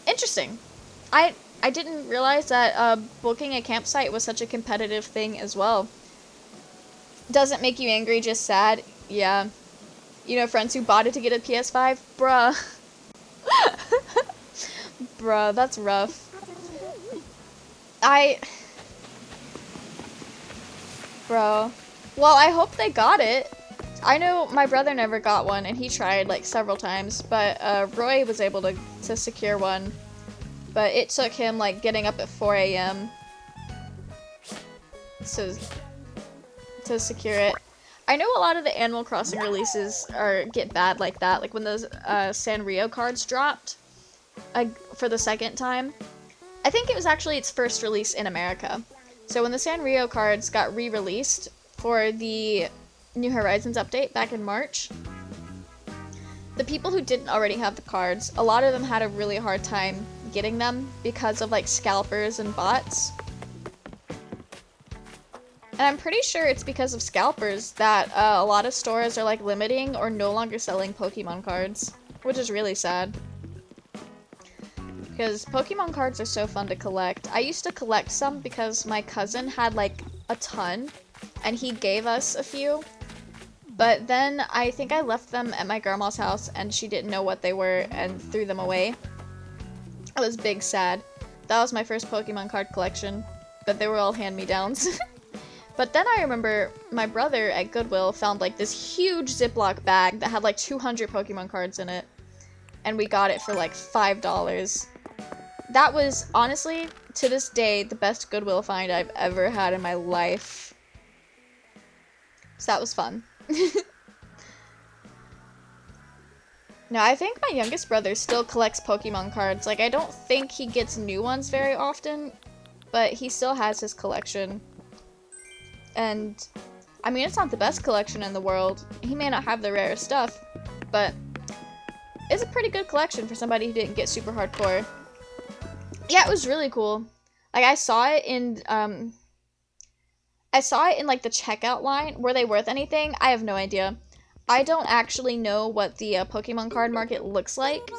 Interesting. I didn't realize that booking a campsite was such a competitive thing as well. Doesn't make you angry, just sad? Yeah. You know friends who bought it to get a PS5? Bruh. Bruh, that's rough. Bro. Well, I hope they got it. I know my brother never got one, and he tried like several times, but Roy was able to secure one. But it took him like getting up at 4 a.m. to secure it. I know a lot of the Animal Crossing releases get bad like that, like when those Sanrio cards dropped for the second time. I think it was actually its first release in America. So when the Sanrio cards got re-released for the New Horizons update back in March, the people who didn't already have the cards, a lot of them had a really hard time getting them because of like scalpers and bots. And I'm pretty sure it's because of scalpers that a lot of stores are like limiting or no longer selling Pokemon cards, which is really sad. Because Pokemon cards are so fun to collect. I used to collect some because my cousin had like a ton, and he gave us a few. But then I think I left them at my grandma's house and she didn't know what they were and threw them away. I was big sad. That was my first Pokemon card collection, but they were all hand-me-downs. But then I remember my brother at Goodwill found like this huge Ziploc bag that had like 200 Pokemon cards in it, and we got it for like $5. That was, honestly, to this day, the best Goodwill find I've ever had in my life. So that was fun. No, I think my youngest brother still collects Pokemon cards. Like, I don't think he gets new ones very often, but he still has his collection. And, I mean, it's not the best collection in the world. He may not have the rarest stuff, but it's a pretty good collection for somebody who didn't get super hardcore. Yeah, it was really cool. Like, I saw it in like the checkout line. Were they worth anything? I have no idea. I don't actually know what the Pokemon card market looks like.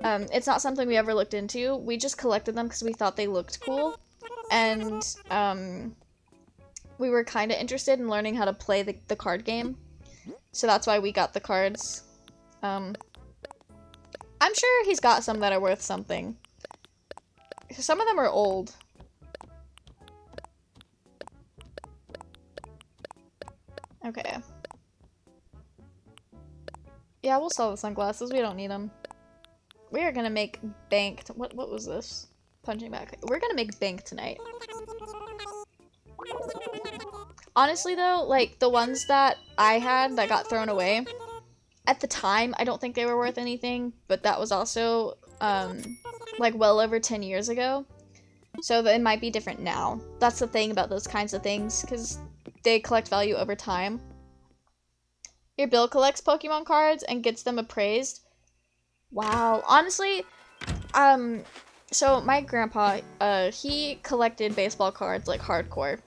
It's not something we ever looked into. We just collected them because we thought they looked cool. And we were kind of interested in learning how to play the card game. So that's why we got the cards. I'm sure he's got some that are worth something. Some of them are old. Okay. Yeah, we'll sell the sunglasses. We don't need them. We are gonna make bank. What was this? Punching back. We're gonna make bank tonight. Honestly, though, like, the ones that I had that got thrown away, at the time, I don't think they were worth anything, but that was also, like, well over 10 years ago. So it might be different now. That's the thing about those kinds of things, because they collect value over time. Your Bill collects Pokemon cards and gets them appraised. Wow. Honestly, so my grandpa, he collected baseball cards, like, hardcore.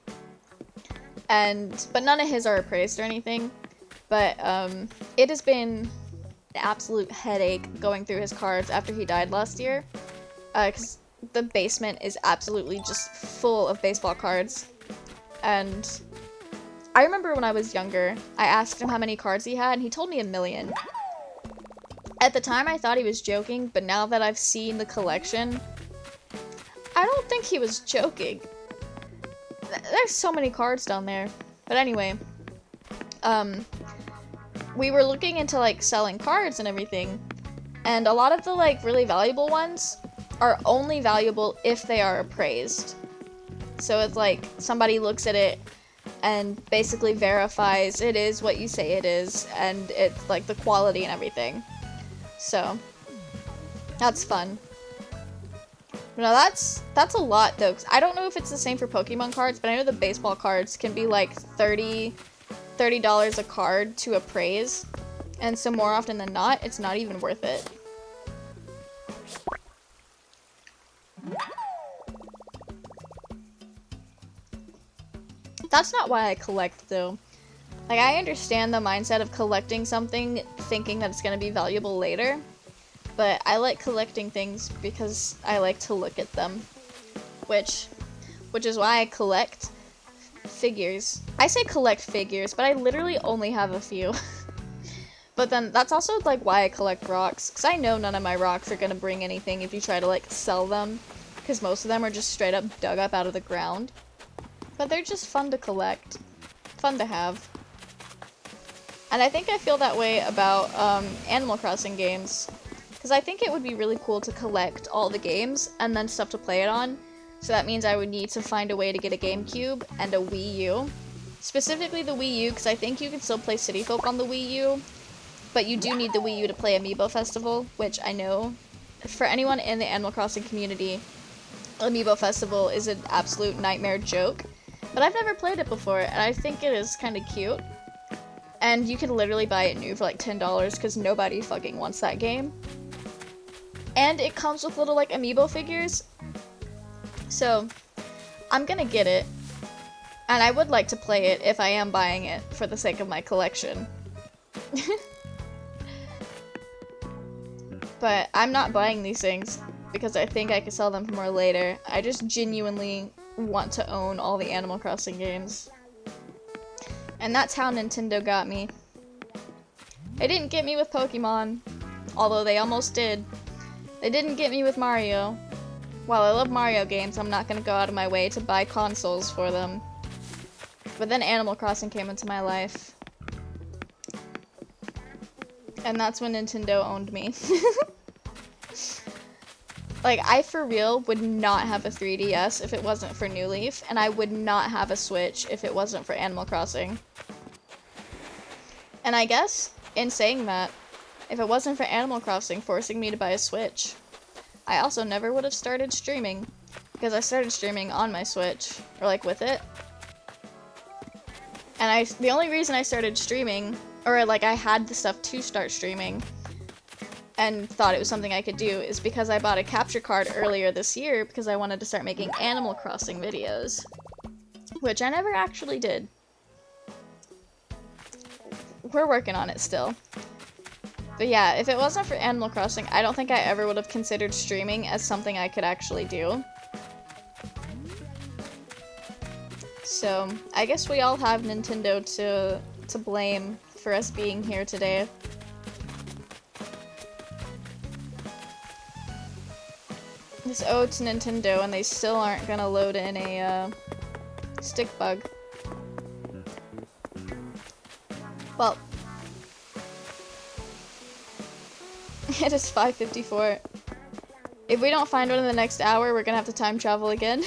But none of his are appraised or anything. But, it has been an absolute headache going through his cards after he died last year. Because the basement is absolutely just full of baseball cards. And I remember when I was younger, I asked him how many cards he had, and he told me 1,000,000. At the time, I thought he was joking, but now that I've seen the collection, I don't think he was joking. There's so many cards down there. But anyway, we were looking into, like, selling cards and everything, and a lot of the, like, really valuable ones are only valuable if they are appraised. So it's like, somebody looks at it and basically verifies it is what you say it is, and it's, like, the quality and everything. So, that's fun. No, that's a lot, though, 'cause I don't know if it's the same for Pokemon cards, but I know the baseball cards can be, like, $30 a card to appraise, and so more often than not, it's not even worth it. That's not why I collect, though. Like, I understand the mindset of collecting something thinking that it's gonna be valuable later, but I like collecting things because I like to look at them, which is why I collect figures. I say collect figures, but I literally only have a few. But then that's also, like, why I collect rocks, because I know none of my rocks are gonna bring anything if you try to, like, sell them, because most of them are just straight up dug up out of the ground. But they're just fun to collect. Fun to have. And I think I feel that way about Animal Crossing games. Because I think it would be really cool to collect all the games and then stuff to play it on. So that means I would need to find a way to get a GameCube and a Wii U. Specifically the Wii U, because I think you can still play City Folk on the Wii U. But you do need the Wii U to play Amiibo Festival, which I know, for anyone in the Animal Crossing community, Amiibo Festival is an absolute nightmare joke. But I've never played it before, and I think it is kind of cute. And you can literally buy it new for like $10, because nobody fucking wants that game. And it comes with little, like, amiibo figures. So, I'm gonna get it. And I would like to play it if I am buying it for the sake of my collection. But I'm not buying these things because I think I could sell them for more later. I just genuinely want to own all the Animal Crossing games. And that's how Nintendo got me. They didn't get me with Pokemon, although they almost did. They didn't get me with Mario. While I love Mario games, I'm not gonna go out of my way to buy consoles for them. But then Animal Crossing came into my life. And that's when Nintendo owned me. Like, I for real would not have a 3DS if it wasn't for New Leaf, and I would not have a Switch if it wasn't for Animal Crossing. And I guess, in saying that, if it wasn't for Animal Crossing forcing me to buy a Switch, I also never would have started streaming, because I started streaming on my Switch, or like with it. And the only reason I started streaming, or like I had the stuff to start streaming, and thought it was something I could do, is because I bought a capture card earlier this year because I wanted to start making Animal Crossing videos. Which I never actually did. We're working on it still. But yeah, if it wasn't for Animal Crossing, I don't think I ever would have considered streaming as something I could actually do. So, I guess we all have Nintendo to blame for us being here today. This ode to Nintendo, and they still aren't gonna load in a stick bug. Well, it is 5:54. If we don't find one in the next hour, we're gonna have to time travel again.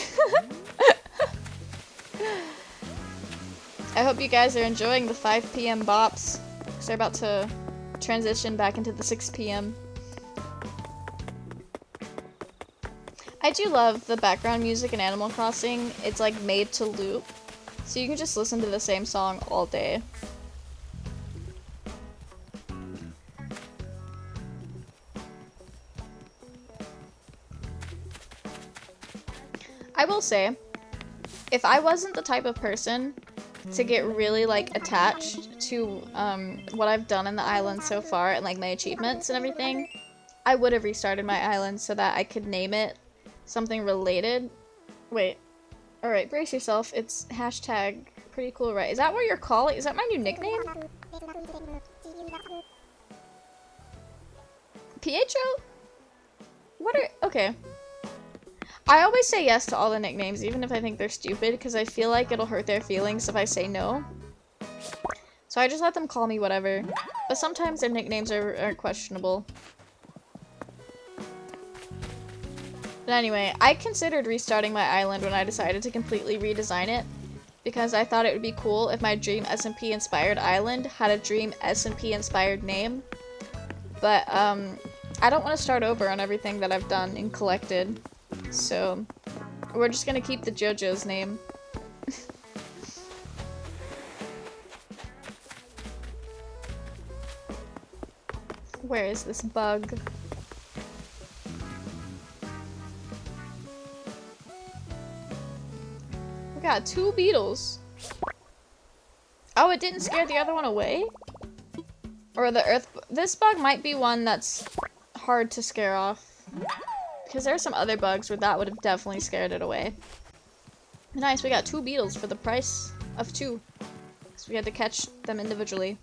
I hope you guys are enjoying the 5 p.m. bops, because they're about to transition back into the 6 p.m. I do love the background music in Animal Crossing. It's like made to loop, so you can just listen to the same song all day. I will say, if I wasn't the type of person to get really, like, attached to, what I've done in the island so far and, like, my achievements and everything, I would have restarted my island so that I could name it something related. Wait. Alright, brace yourself. It's hashtag pretty cool, right? Is that what you're calling? Is that my new nickname? Pietro? What are- okay. I always say yes to all the nicknames, even if I think they're stupid, because I feel like it'll hurt their feelings if I say no. So I just let them call me whatever. But sometimes their nicknames are questionable. But anyway, I considered restarting my island when I decided to completely redesign it, because I thought it would be cool if my Dream SMP inspired island had a Dream SMP inspired name. But I don't want to start over on everything that I've done and collected, so we're just gonna keep the JoJo's name. Where is this bug? We got 2 beetles. Oh, it didn't scare the other one away? Or the earth- this bug might be one that's hard to scare off. Because there are some other bugs where that would have definitely scared it away. Nice, we got 2 beetles for the price of 2. So we had to catch them individually.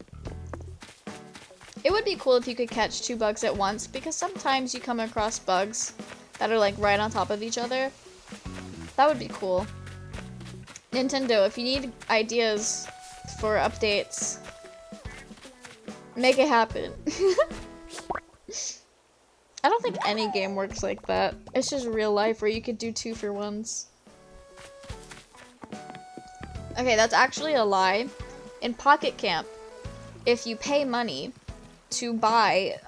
It would be cool if you could catch 2 bugs at once, because sometimes you come across bugs that are like right on top of each other. That would be cool. Nintendo, if you need ideas for updates, make it happen. I don't think any game works like that. It's just real life where you could do 2 for 1s. Okay, that's actually a lie. In Pocket Camp, if you pay money to buy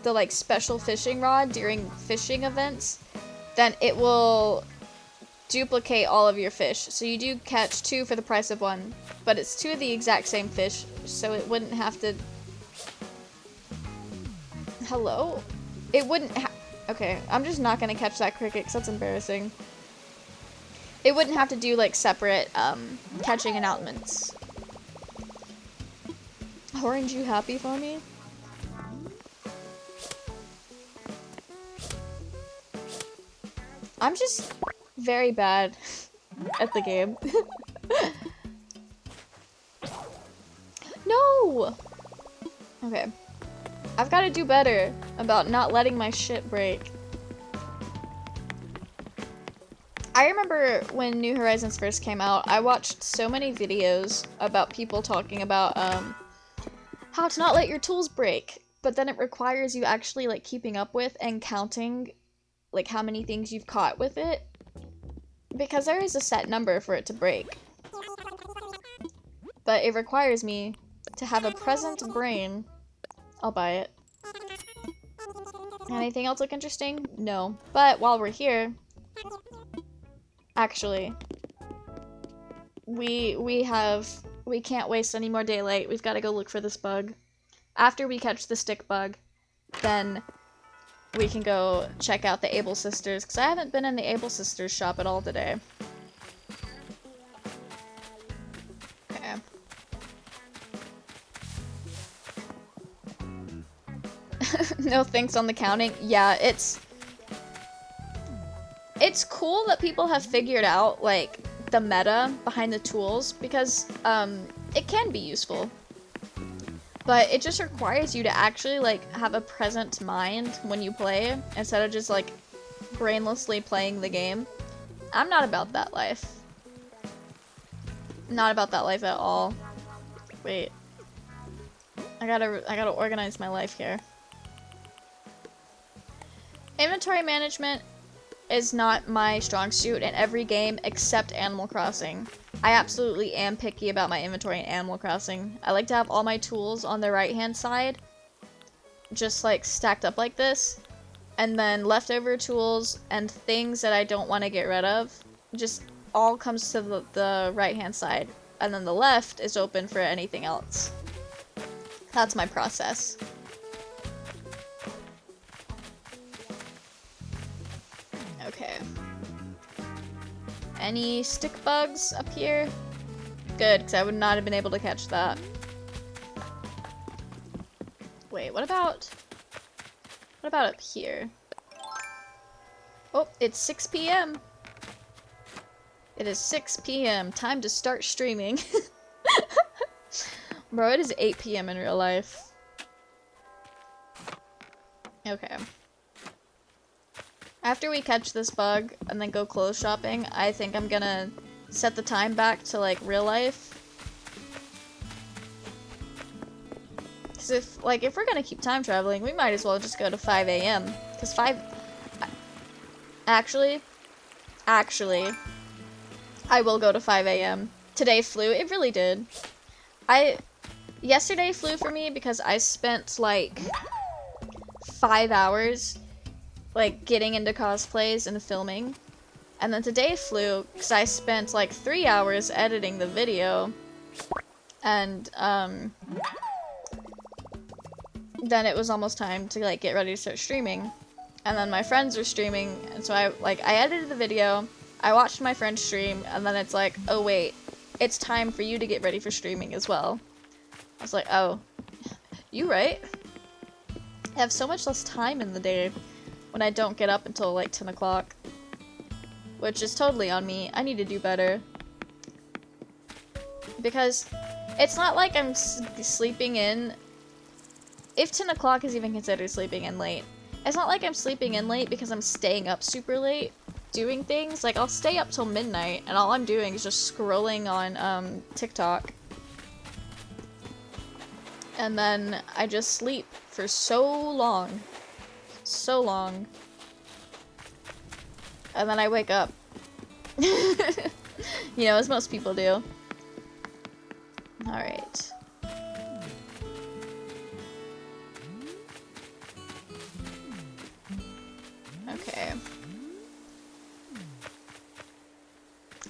the like special fishing rod during fishing events, then it will duplicate all of your fish. So you do catch 2 for the price of 1, but it's 2 of the exact same fish, so it wouldn't have to... Hello? It wouldn't okay, I'm just not gonna catch that cricket because that's embarrassing. It wouldn't have to do like separate catching announcements. Orange, you happy for me? I'm just very bad at the game. No! Okay. I've got to do better about not letting my shit break. I remember when New Horizons first came out, I watched so many videos about people talking about how to not let your tools break, but then it requires you actually like keeping up with and counting like how many things you've caught with it, because there is a set number for it to break. But it requires me to have a present brain. I'll buy it. Anything else look interesting? No. But while we're here, actually, we can't waste any more daylight. We've got to go look for this bug. After we catch the stick bug, then we can go check out the Able Sisters, because I haven't been in the Able Sisters shop at all today. Okay. No thanks on the counting. Yeah, it's cool that people have figured out, like, the meta behind the tools, because, it can be useful. But it just requires you to actually, like, have a present mind when you play, instead of just, like, brainlessly playing the game. I'm not about that life. Not about that life at all. Wait. I gotta organize my life here. Inventory management is not my strong suit in every game except Animal Crossing. I absolutely am picky about my inventory in Animal Crossing. I like to have all my tools on the right-hand side, just like stacked up like this, and then leftover tools and things that I don't want to get rid of just all comes to the right-hand side, and then the left is open for anything else. That's my process. Okay. any stick bugs up here? Good, because I would not have been able to catch that. Wait, what about up here? Oh, it's 6 p.m. It is 6 p.m. Time to start streaming. Bro, it is 8 p.m. in real life. Okay. After we catch this bug and then go clothes shopping, I think I'm gonna set the time back to, like, real life. Because if we're gonna keep time traveling, we might as well just go to 5 a.m. Because Actually, I will go to 5 a.m. Today flew. It really did. Yesterday flew for me because I spent, like, 5 hours, like, getting into cosplays and filming. And then today flew because I spent, like, 3 hours editing the video. And, then it was almost time to, like, get ready to start streaming. And then my friends were streaming, and so I edited the video, I watched my friend stream, and then it's like, oh wait, it's time for you to get ready for streaming as well. I was like, oh, you right? I have so much less time in the day when I don't get up until like 10 o'clock. Which is totally on me. I need to do better. Because it's not like I'm sleeping in. If 10 o'clock is even considered sleeping in late. It's not like I'm sleeping in late because I'm staying up super late doing things. Like, I'll stay up till midnight and all I'm doing is just scrolling on TikTok. And then I just sleep for so long. So long. And then I wake up. You know, as most people do. Alright. Okay.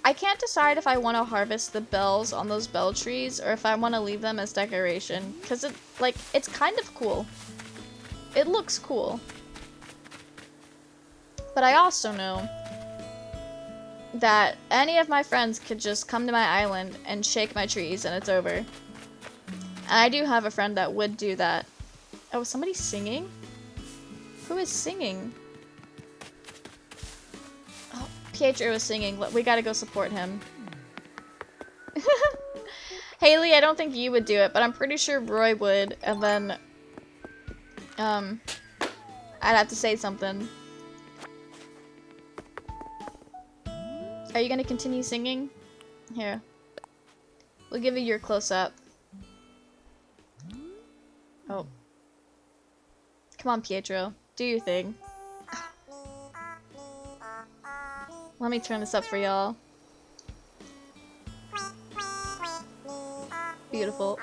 I can't decide if I want to harvest the bells on those bell trees or if I want to leave them as decoration, because it's kind of cool. It looks cool. But I also know that any of my friends could just come to my island and shake my trees and it's over. And I do have a friend that would do that. Oh, is somebody singing? Who is singing? Oh, Pietro is singing. We gotta go support him. Haley, I don't think you would do it, but I'm pretty sure Roy would, and then I'd have to say something. Are you gonna continue singing? Here. We'll give you your close-up. Oh. Come on, Pietro. Do your thing. Let me turn this up for y'all. Beautiful.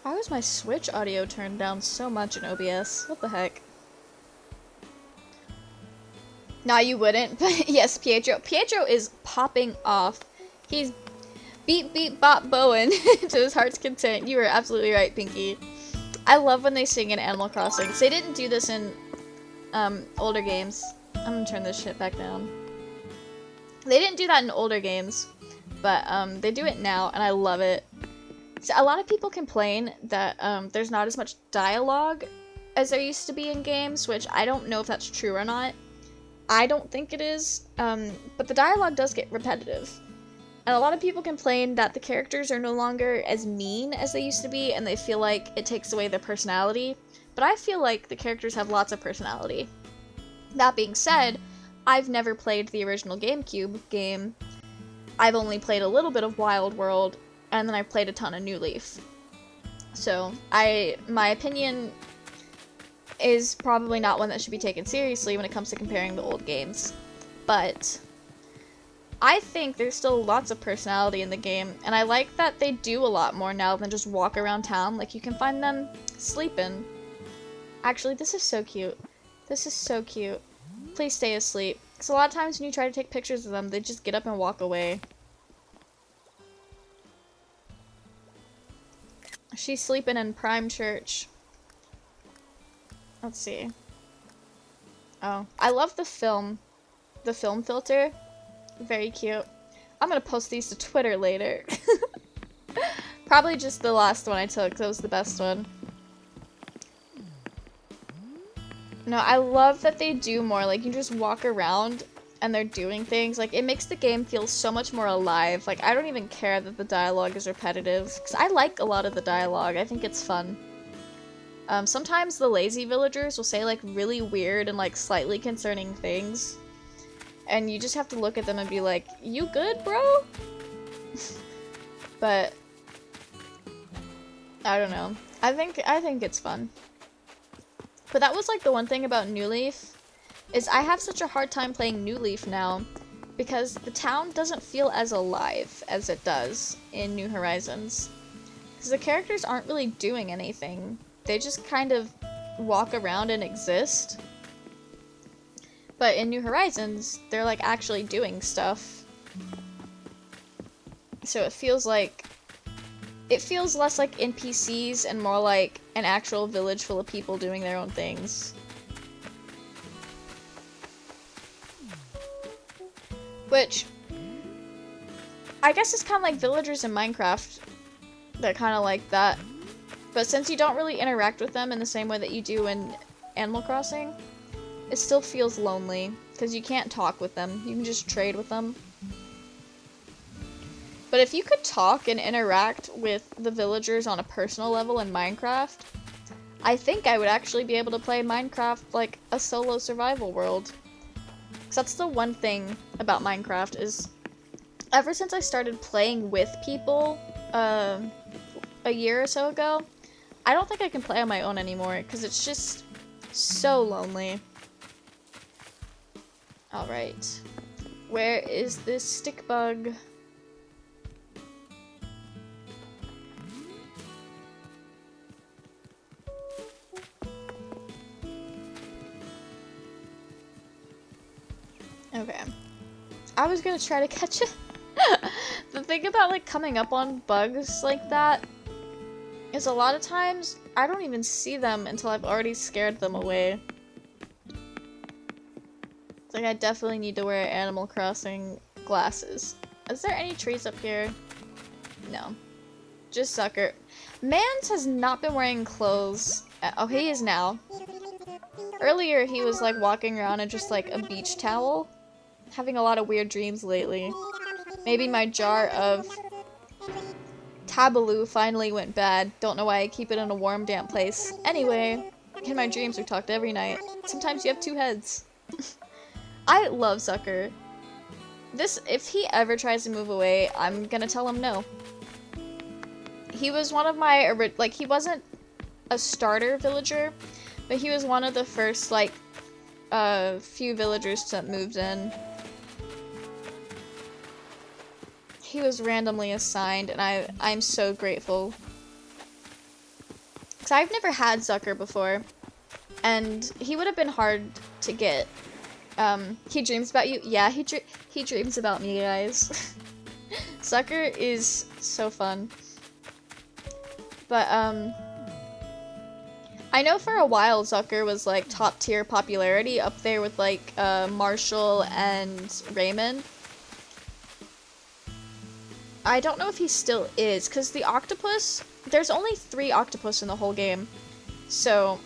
Why was my Switch audio turned down so much in OBS? What the heck? Nah, you wouldn't. But yes, Pietro. Pietro is popping off. He's beep beep bop bowing to his heart's content. You are absolutely right, Pinky. I love when they sing in Animal Crossing. They didn't do this in older games. I'm gonna turn this shit back down. They didn't do that in older games, but they do it now, and I love it. So a lot of people complain that there's not as much dialogue as there used to be in games, which I don't know if that's true or not. I don't think it is, but the dialogue does get repetitive. And a lot of people complain that the characters are no longer as mean as they used to be, and they feel like it takes away their personality. But I feel like the characters have lots of personality. That being said, I've never played the original GameCube game. I've only played a little bit of Wild World, and then I played a ton of New Leaf. So, my opinion is probably not one that should be taken seriously when it comes to comparing the old games. But I think there's still lots of personality in the game, and I like that they do a lot more now than just walk around town. Like, you can find them sleeping. Actually, this is so cute. This is so cute. Please stay asleep. Because a lot of times when you try to take pictures of them, they just get up and walk away. She's sleeping in Prime Church. Let's see. Oh, I love the film filter. Very cute. I'm gonna post these to Twitter later. Probably just the last one I took, that was the best one. No, I love that they do more, like, you just walk around and they're doing things. Like, it makes the game feel so much more alive. Like, I don't even care that the dialogue is repetitive, because I like a lot of the dialogue. I think it's fun. Sometimes the lazy villagers will say, like, really weird and, like, slightly concerning things. And you just have to look at them and be like, you good, bro? But I don't know. I think it's fun. But that was like the one thing about New Leaf, is I have such a hard time playing New Leaf now because the town doesn't feel as alive as it does in New Horizons. Because the characters aren't really doing anything. They just kind of walk around and exist. But in New Horizons, they're like actually doing stuff. So it feels less like NPCs and more like an actual village full of people doing their own things. Which, I guess it's kind of like villagers in Minecraft. They're kind of like that. But since you don't really interact with them in the same way that you do in Animal Crossing, it still feels lonely, because you can't talk with them. You can just trade with them. But if you could talk and interact with the villagers on a personal level in Minecraft, I think I would actually be able to play Minecraft like a solo survival world. Because that's the one thing about Minecraft is, ever since I started playing with people a year or so ago, I don't think I can play on my own anymore, because it's just so lonely. Alright. Where is this stick bug? Okay. I was gonna try to catch it. The thing about like coming up on bugs like that is a lot of times I don't even see them until I've already scared them away. It's like I definitely need to wear Animal Crossing glasses. Is there any trees up here? No. Just Sucker. Mans has not been wearing clothes. Oh, he is now. Earlier he was like walking around in just like a beach towel. Having a lot of weird dreams lately. Maybe my jar of Tabaloo finally went bad. Don't know why I keep it in a warm, damp place. Anyway, in my dreams we talked every night. Sometimes you have two heads. I love Sucker. If he ever tries to move away, I'm gonna tell him no. He was one of my, like, he wasn't a starter villager, but he was one of the first, like, few villagers that moved in. He was randomly assigned, and I'm so grateful. Because I've never had Sucker before, and he would have been hard to get. He dreams about you? Yeah, he dreams about me, guys. Sucker is so fun. But, I know for a while Zucker was, like, top tier popularity, up there with, like, Marshall and Raymond. I don't know if he still is, because the octopus, there's only 3 octopus in the whole game. So,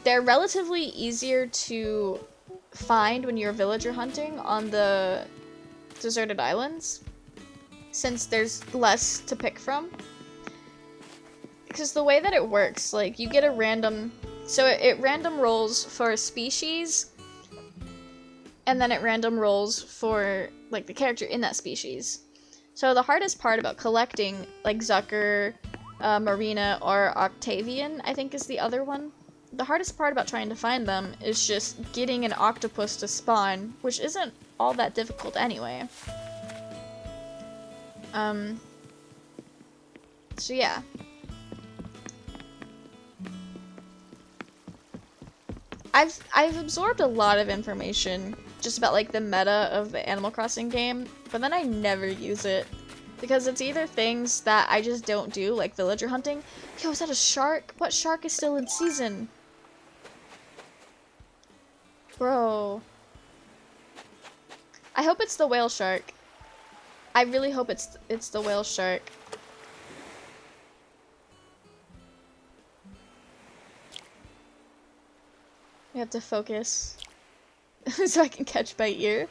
they're relatively easier to find when you're villager hunting on the deserted islands, since there's less to pick from. Because the way that it works, like, you get a random, so it random rolls for a species, and then it random rolls for, like, the character in that species. So the hardest part about collecting, like, Zucker, Marina, or Octavian, I think is the other one. The hardest part about trying to find them is just getting an octopus to spawn, which isn't all that difficult anyway. So yeah. I've absorbed a lot of information just about, like, the meta of the Animal Crossing game, but then I never use it. Because it's either things that I just don't do, like villager hunting. Yo, is that a shark? What shark is still in season? Bro. I hope it's the whale shark. I really hope it's the whale shark. We have to focus so I can catch by ear.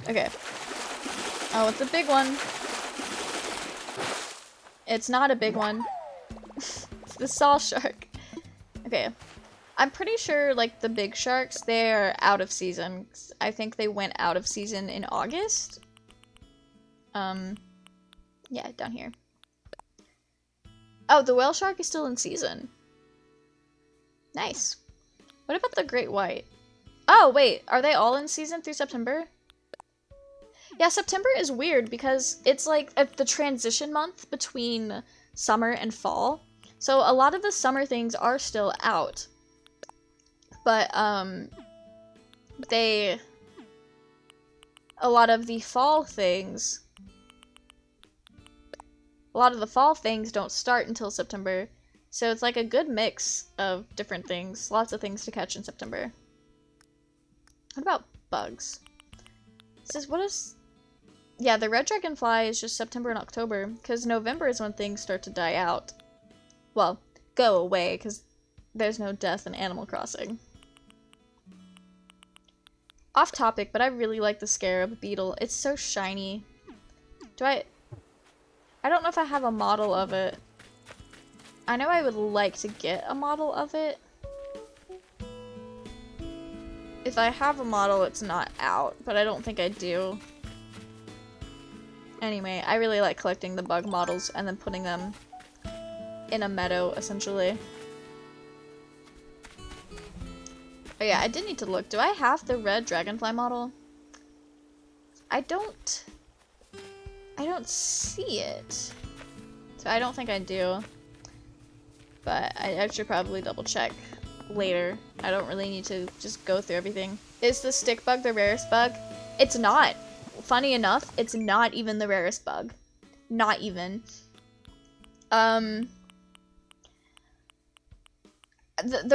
Okay. Oh, it's a big one. It's not a big one. It's the saw shark. Okay. I'm pretty sure, like, the big sharks, they're out of season. I think they went out of season in August. Yeah, down here. Oh, the whale shark is still in season. Nice. What about the great white? Oh, wait, are they all in season through September? Yeah, September is weird because it's like the transition month between summer and fall. So a lot of the summer things are still out. But, a lot of the fall things don't start until September. So it's like a good mix of different things. Lots of things to catch in September. What about bugs? Yeah, the red dragonfly is just September and October, because November is when things start to die out. Well, go away, because there's no death in Animal Crossing. Off topic, but I really like the scarab beetle. It's so shiny. I don't know if I have a model of it. I know I would like to get a model of it. If I have a model, it's not out, but I don't think I do. Anyway, I really like collecting the bug models and then putting them in a meadow, essentially. Oh yeah, I did need to look. Do I have the red dragonfly model? I don't see it. So I don't think I do. But I should probably double check later. I don't really need to just go through everything. Is the stick bug the rarest bug? It's not. Funny enough, it's not even the rarest bug. Not even. The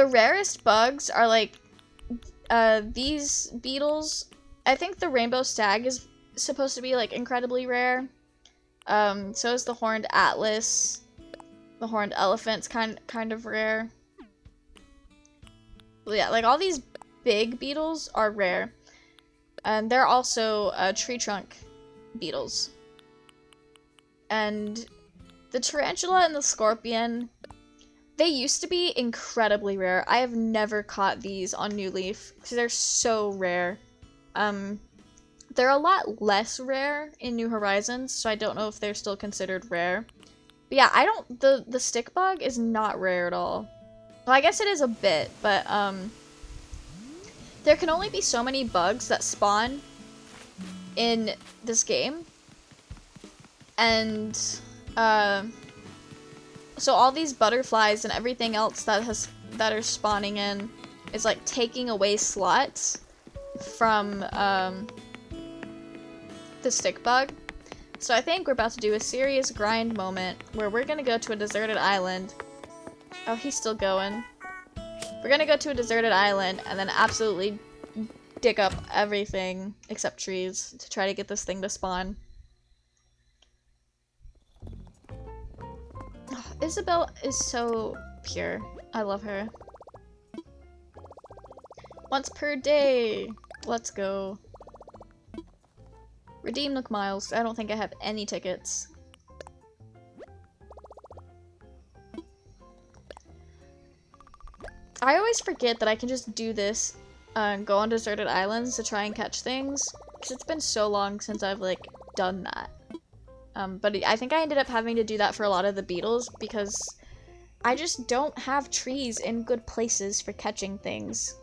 rarest bugs are like these beetles. I think the rainbow stag is supposed to be like incredibly rare. So is the horned atlas. The horned elephant's kind of rare. Well, yeah, like all these big beetles are rare. And they're also tree trunk beetles. And the tarantula and the scorpion, they used to be incredibly rare. I have never caught these on New Leaf because they're so rare. They're a lot less rare in New Horizons, so I don't know if they're still considered rare. But yeah, the stick bug is not rare at all. Well, I guess it is a bit, but there can only be so many bugs that spawn in this game. And so all these butterflies and everything else that are spawning in is like taking away slots from the stick bug. So I think we're about to do a serious grind moment where we're gonna go to a deserted island. Oh, he's still going. We're gonna go to a deserted island and then absolutely dig up everything except trees to try to get this thing to spawn. Oh, Isabelle is so pure. I love her. Once per day. Let's go. Redeem Nook Miles. I don't think I have any tickets. I always forget that I can just do this and go on deserted islands to try and catch things. Because it's been so long since I've, like, done that. But I think I ended up having to do that for a lot of the beetles because I just don't have trees in good places for catching things.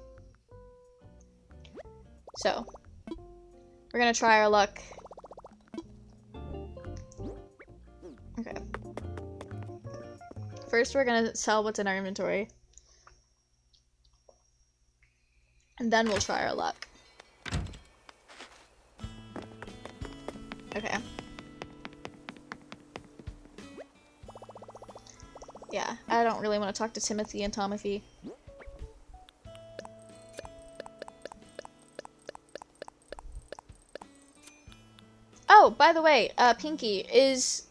So, we're gonna try our luck. Okay. First, we're gonna sell what's in our inventory. And then we'll try our luck. Okay. Yeah, I don't really want to talk to Timothy and Tomothy. Oh, by the way, Pinky, is...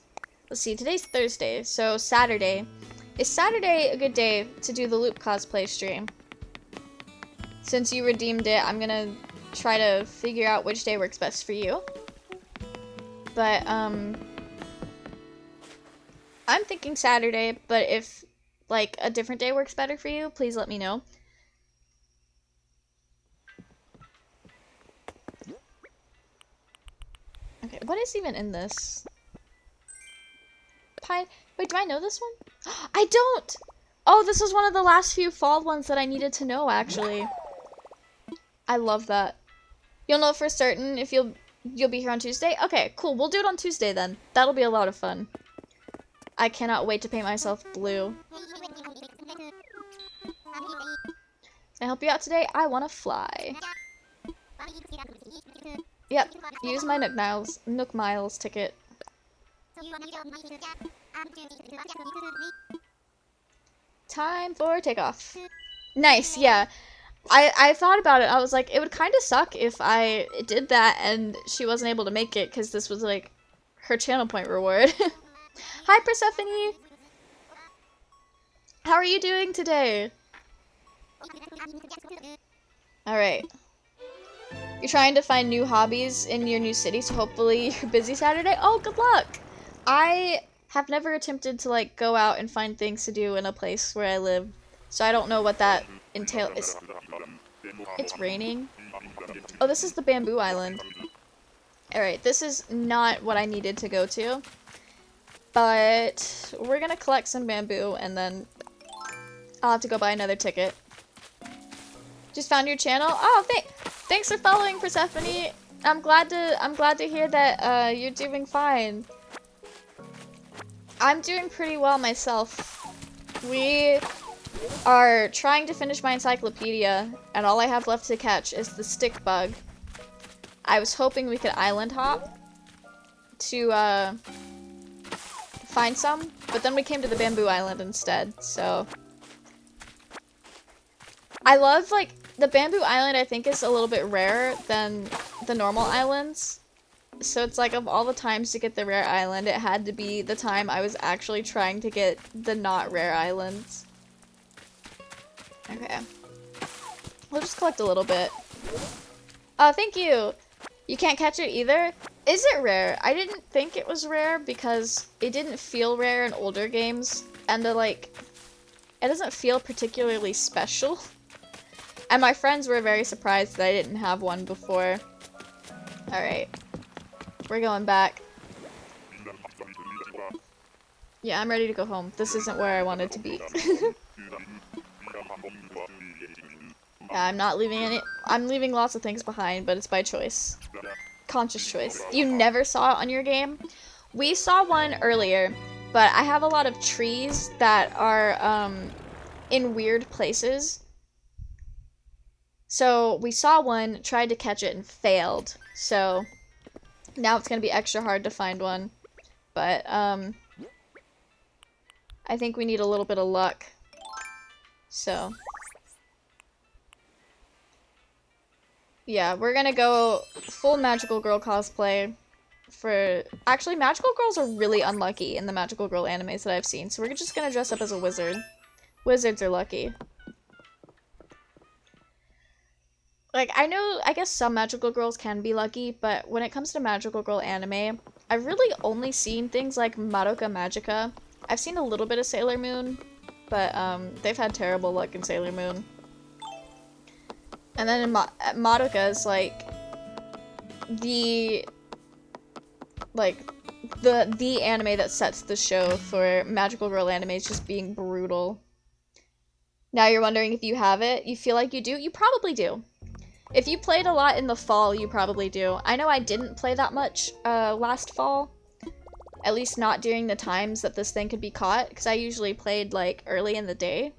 Let's see, today's Thursday, so Saturday. Is Saturday a good day to do the Loop cosplay stream? Since you redeemed it, I'm gonna try to figure out which day works best for you. But, I'm thinking Saturday, but if, like, a different day works better for you, please let me know. Okay, what is even in this? Pine. Wait, do I know this one? I don't! Oh, this was one of the last few fall ones that I needed to know, actually. I love that. You'll know for certain if you'll be here on Tuesday? Okay, cool. We'll do it on Tuesday then. That'll be a lot of fun. I cannot wait to paint myself blue. Can I help you out today? I want to fly. Yep, use my Nook Miles ticket. Time for takeoff. Nice, yeah. I thought about it. I was like, it would kind of suck if I did that and she wasn't able to make it because this was like her channel point reward. Hi, Persephone. How are you doing today? Alright. You're trying to find new hobbies in your new city, so hopefully you're busy Saturday. Oh, good luck! I have never attempted to, like, go out and find things to do in a place where I live, so I don't know what that entails. It's raining. Oh, this is the Bamboo Island. Alright, this is not what I needed to go to, but we're gonna collect some bamboo, and then I'll have to go buy another ticket. Just found your channel? Oh, thanks for following, Persephone. I'm glad to hear that you're doing fine. I'm doing pretty well myself. We are trying to finish my encyclopedia, and all I have left to catch is the stick bug. I was hoping we could island hop to find some, but then we came to the Bamboo Island instead, so... I love, like, the Bamboo Island I think is a little bit rarer than the normal islands. So it's like, of all the times to get the rare island, it had to be the time I was actually trying to get the not rare islands. Okay. We'll just collect a little bit. Oh, thank you! You can't catch it either? Is it rare? I didn't think it was rare because it didn't feel rare in older games. And it doesn't feel particularly special. And my friends were very surprised that I didn't have one before. Alright. We're going back. Yeah, I'm ready to go home. This isn't where I wanted to be. Yeah, I'm not leaving any- I'm leaving lots of things behind, but it's by choice. Conscious choice. You never saw it on your game? We saw one earlier, but I have a lot of trees that are, in weird places. So we saw one, tried to catch it, and failed. So now it's gonna be extra hard to find one. But, I think we need a little bit of luck. So. Yeah, we're gonna go full Magical Girl cosplay for... Actually, Magical Girls are really unlucky in the Magical Girl animes that I've seen, so we're just gonna dress up as a wizard. Wizards are lucky. Like, I guess some Magical Girls can be lucky, but when it comes to Magical Girl anime, I've really only seen things like Madoka Magica. I've seen a little bit of Sailor Moon, but, they've had terrible luck in Sailor Moon. And then in Madoka is, like, the anime that sets the show for Magical Girl animes just being brutal. Now you're wondering if you have it? You feel like you do? You probably do. If you played a lot in the fall, you probably do. I know I didn't play that much last fall. At least not during the times that this thing could be caught, because I usually played, like, early in the day.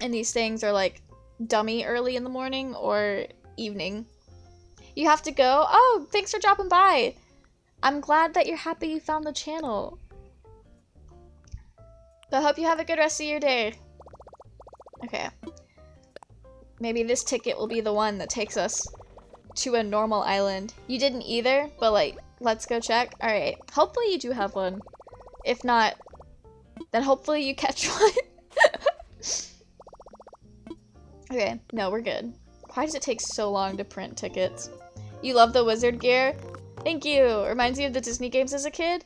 And these things are, like, dummy early in the morning or evening. You have to go? Oh, thanks for dropping by! I'm glad that you're happy you found the channel. But I hope you have a good rest of your day. Okay. Maybe this ticket will be the one that takes us to a normal island. You didn't either, but like, let's go check. Alright, hopefully you do have one. If not, then hopefully you catch one. Okay, no, we're good. Why does it take so long to print tickets? You love the wizard gear? Thank you! Reminds you of the Disney games as a kid?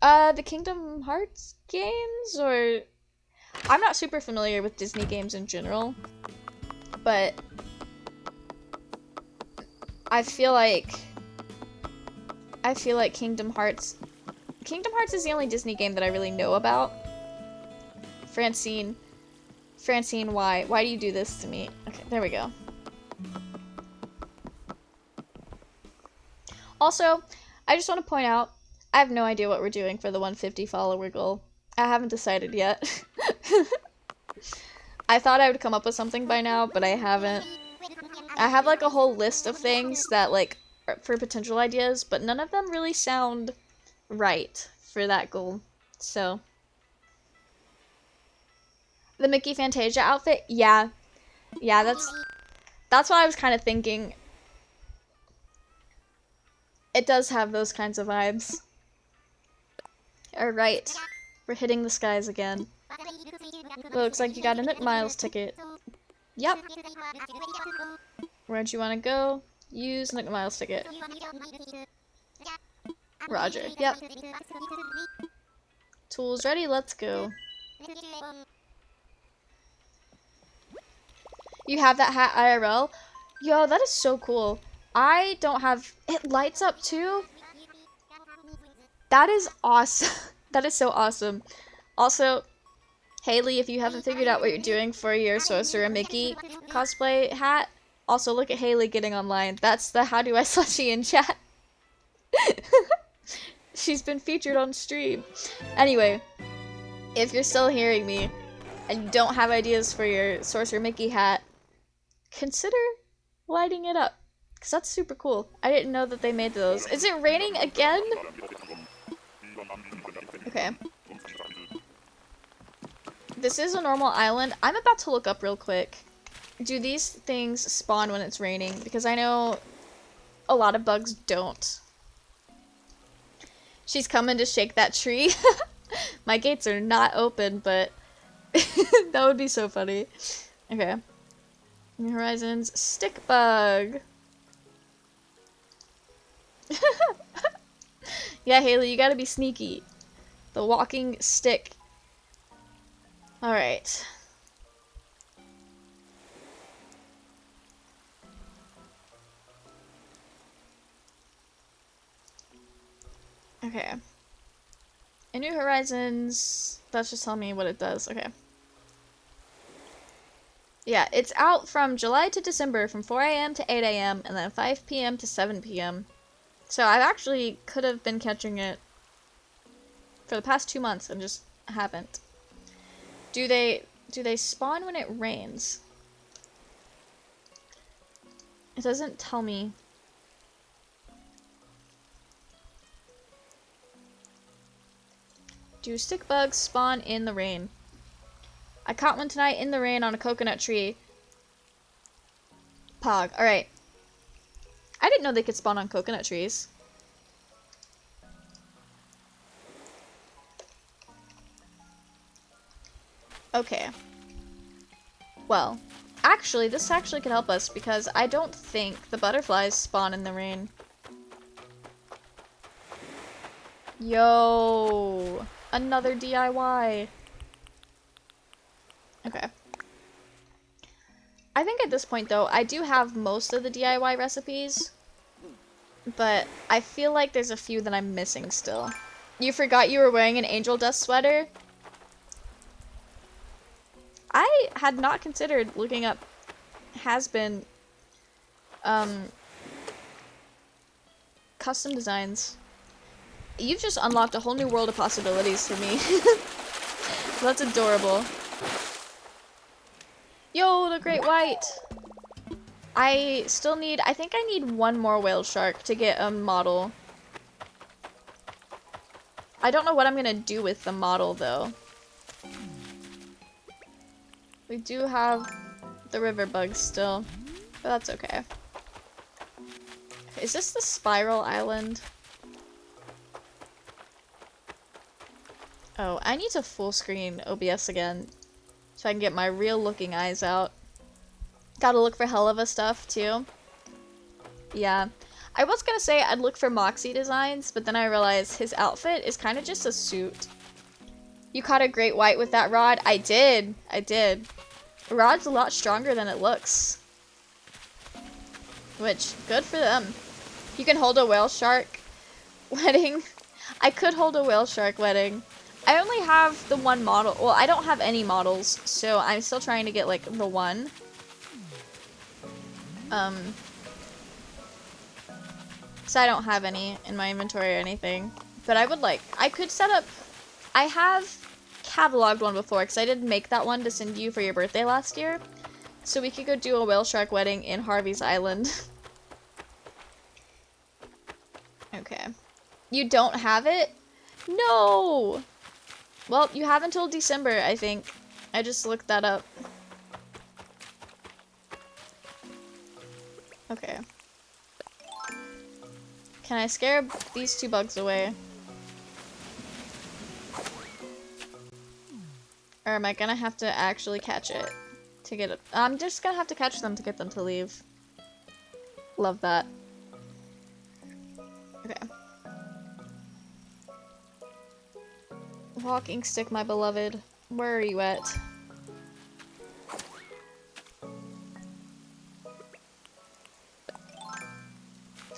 The Kingdom Hearts games? Or... I'm not super familiar with Disney games in general, but I feel like Kingdom Hearts is the only Disney game that I really know about. Francine, why? Why do you do this to me? Okay, there we go. Also, I just want to point out, I have no idea what we're doing for the 150 follower goal. I haven't decided yet. I thought I would come up with something by now, but I haven't. I have like a whole list of things that like are for potential ideas, but none of them really sound right for that goal. So the Mickey Fantasia outfit, yeah, that's what I was kind of thinking. It does have those kinds of vibes. Alright, we're hitting the skies again. Looks like you got a Nook Miles ticket. Yep. Where'd you want to go? Use Nook Miles ticket. Roger, yep. Tools ready, let's go. You have that hat IRL? Yo, that is so cool. I don't have... It lights up too? That is awesome. That is so awesome. Also, Haley, if you haven't figured out what you're doing for your Sorcerer Mickey cosplay hat, also look at Haley getting online. That's the How Do I Slushy in chat. She's been featured on stream. Anyway, if you're still hearing me and you don't have ideas for your Sorcerer Mickey hat, consider lighting it up. Because that's super cool. I didn't know that they made those. Is it raining again? Okay. This is a normal island. I'm about to look up real quick. Do these things spawn when it's raining? Because I know a lot of bugs don't. She's coming to shake that tree. My gates are not open, but that would be so funny. Okay. New Horizons, stick bug. Yeah, Haley, you gotta be sneaky. The walking stick. Alright. Okay. A New Horizons. That's just telling me what it does. Okay. Yeah, it's out from July to December from 4 a.m. to 8 a.m. and then 5 p.m. to 7 p.m. So I actually could have been catching it for the past 2 months and just haven't. Do they spawn when it rains? It doesn't tell me. Do stick bugs spawn in the rain? I caught one tonight in the rain on a coconut tree. Pog. Alright. I didn't know they could spawn on coconut trees. Okay. Well, actually, this actually could help us because I don't think the butterflies spawn in the rain. Yo, another DIY. Okay. I think at this point, though, I do have most of the DIY recipes, but I feel like there's a few that I'm missing still. You forgot you were wearing an angel dust sweater? I had not considered looking up has-been custom designs. You've just unlocked a whole new world of possibilities for me. That's adorable. Yo, the great white! I still need, I think I need one more whale shark to get a model. I don't know what I'm gonna do with the model, though. We do have the river bugs still, but that's okay. Is this the spiral island? Oh, I need to full screen OBS again so I can get my real looking eyes out. Gotta look for Helluva stuff too. Yeah. I was gonna say I'd look for Moxie designs, but then I realized his outfit is kind of just a suit. You caught a great white with that rod? I did. I did. The rod's a lot stronger than it looks. Which, good for them. You can hold a whale shark wedding. I could hold a whale shark wedding. I only have the one model. Well, I don't have any models, so I'm still trying to get, like, the one. So I don't have any in my inventory or anything. But I would like, I could set up, I have cataloged one before, because I did make that one to send you for your birthday last year. So we could go do a whale shark wedding in Harvey's Island. Okay. You don't have it? No! Well, you have until December, I think. I just looked that up. Okay. Can I scare these two bugs away? Or am I gonna have to actually catch it to get it? I'm just gonna have to catch them to get them to leave. Love that. Okay. Walking stick, my beloved. Where are you at?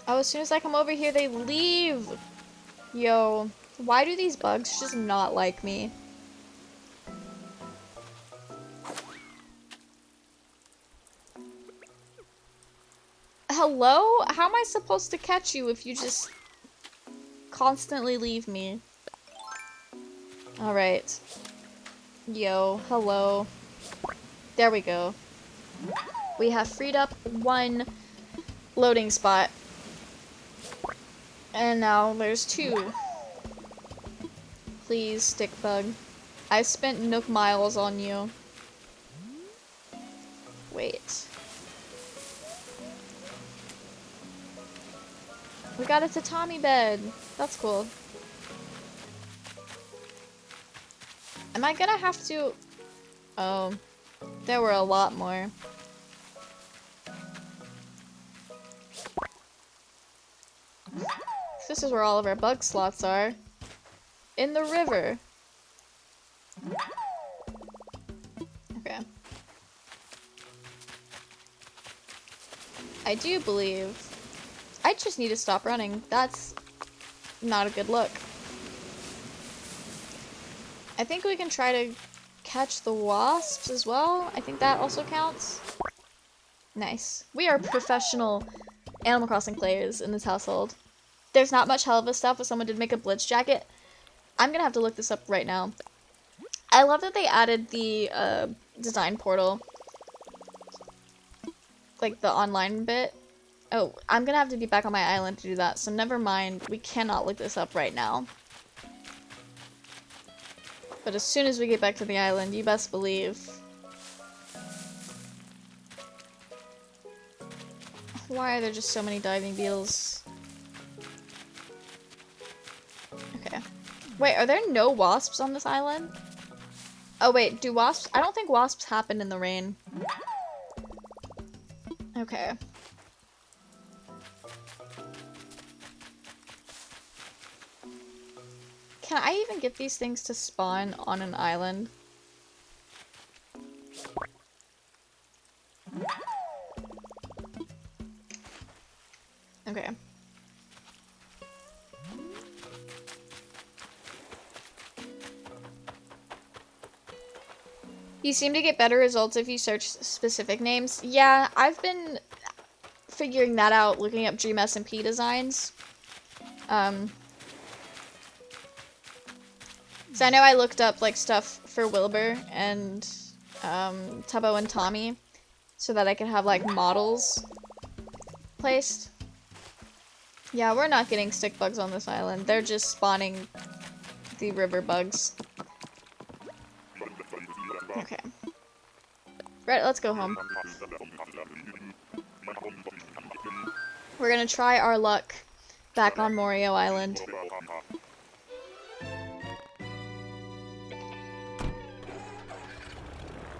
Oh, as soon as I come over here, they leave! Yo, why do these bugs just not like me? Hello? How am I supposed to catch you if you just constantly leave me? Alright. Yo, hello. There we go. We have freed up one loading spot. And now there's two. Please, stick bug. I spent Nook miles on you. Wait. We got a tatami bed. That's cool. Am I gonna have to... Oh. There were a lot more. This is where all of our bug slots are. In the river. Okay. I do believe... I just need to stop running. That's not a good look. I think we can try to catch the wasps as well. I think that also counts. Nice. We are professional Animal Crossing players in this household. There's not much Helluva stuff, but someone did make a Blitz jacket. I'm gonna have to look this up right now. I love that they added the design portal. Like the online bit. Oh, I'm gonna have to be back on my island to do that, so never mind. We cannot look this up right now. But as soon as we get back to the island, you best believe. Why are there just so many diving beetles? Okay. Wait, are there no wasps on this island? Oh wait, do wasps? I don't think wasps happen in the rain. Okay. Can I even get these things to spawn on an island? Okay. You seem to get better results if you search specific names. Yeah, I've been figuring that out looking up Dream SMP designs. So I know I looked up like stuff for Wilbur and Tubbo and Tommy so that I could have like models placed. Yeah, we're not getting stick bugs on this island. They're just spawning the river bugs. Okay. Right, let's go home. We're gonna try our luck back on Morio Island.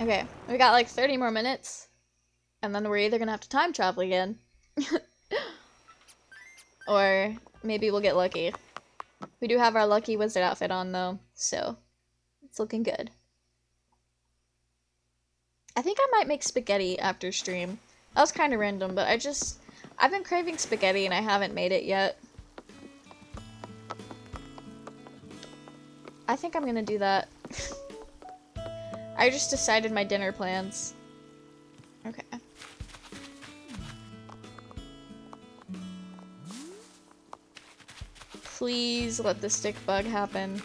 Okay, we got like 30 more minutes, and then we're either gonna have to time travel again, or maybe we'll get lucky. We do have our lucky wizard outfit on though, so it's looking good. I think I might make spaghetti after stream. That was kind of random, but I've been craving spaghetti and I haven't made it yet. I think I'm gonna do that. I just decided my dinner plans. Okay. Please let the stick bug happen.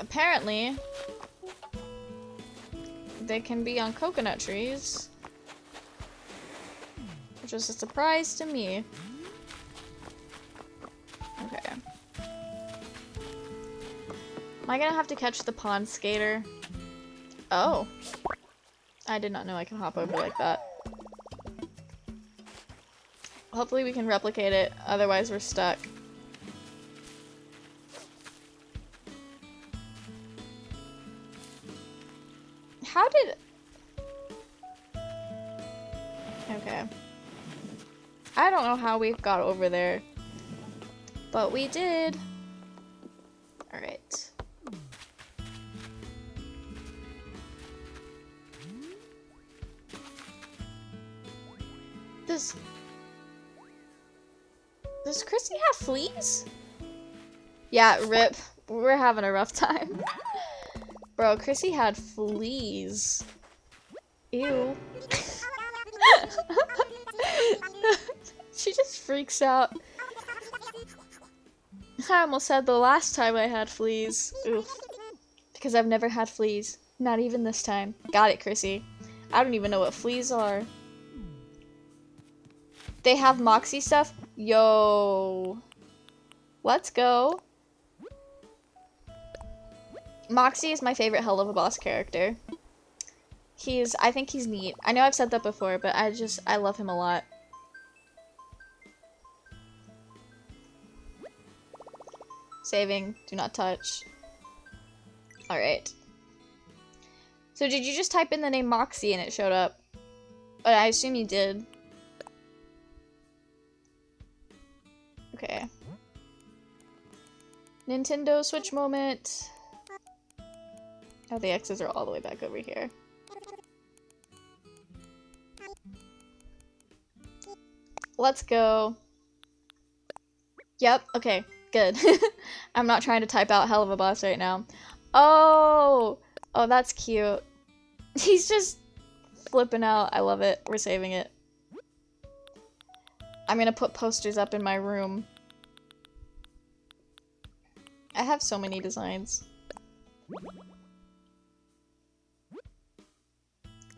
Apparently, they can be on coconut trees, which was a surprise to me. Okay. Am I gonna have to catch the pond skater? Oh. I did not know I can hop over like that. Hopefully we can replicate it, otherwise we're stuck. How did... Okay. I don't know how we got over there, but we did. Alright. Does Chrissy have fleas? Yeah, rip. We're having a rough time. Bro, Chrissy had fleas. Ew. She just freaks out. I almost said the last time I had fleas. Oof. Because I've never had fleas. Not even this time. Got it, Chrissy. I don't even know what fleas are. They have Moxie stuff? Yo. Let's go. Moxie is my favorite Hell of a Boss character. I think he's neat. I know I've said that before, but I love him a lot. Saving, do not touch. Alright. So did you just type in the name Moxie and it showed up? But I assume you did. Okay. Nintendo Switch moment. Oh, the X's are all the way back over here. Let's go. Yep, okay, good. I'm not trying to type out Hell of a Boss right now. Oh! Oh, that's cute. He's just flipping out. I love it. We're saving it. I'm gonna put posters up in my room. I have so many designs.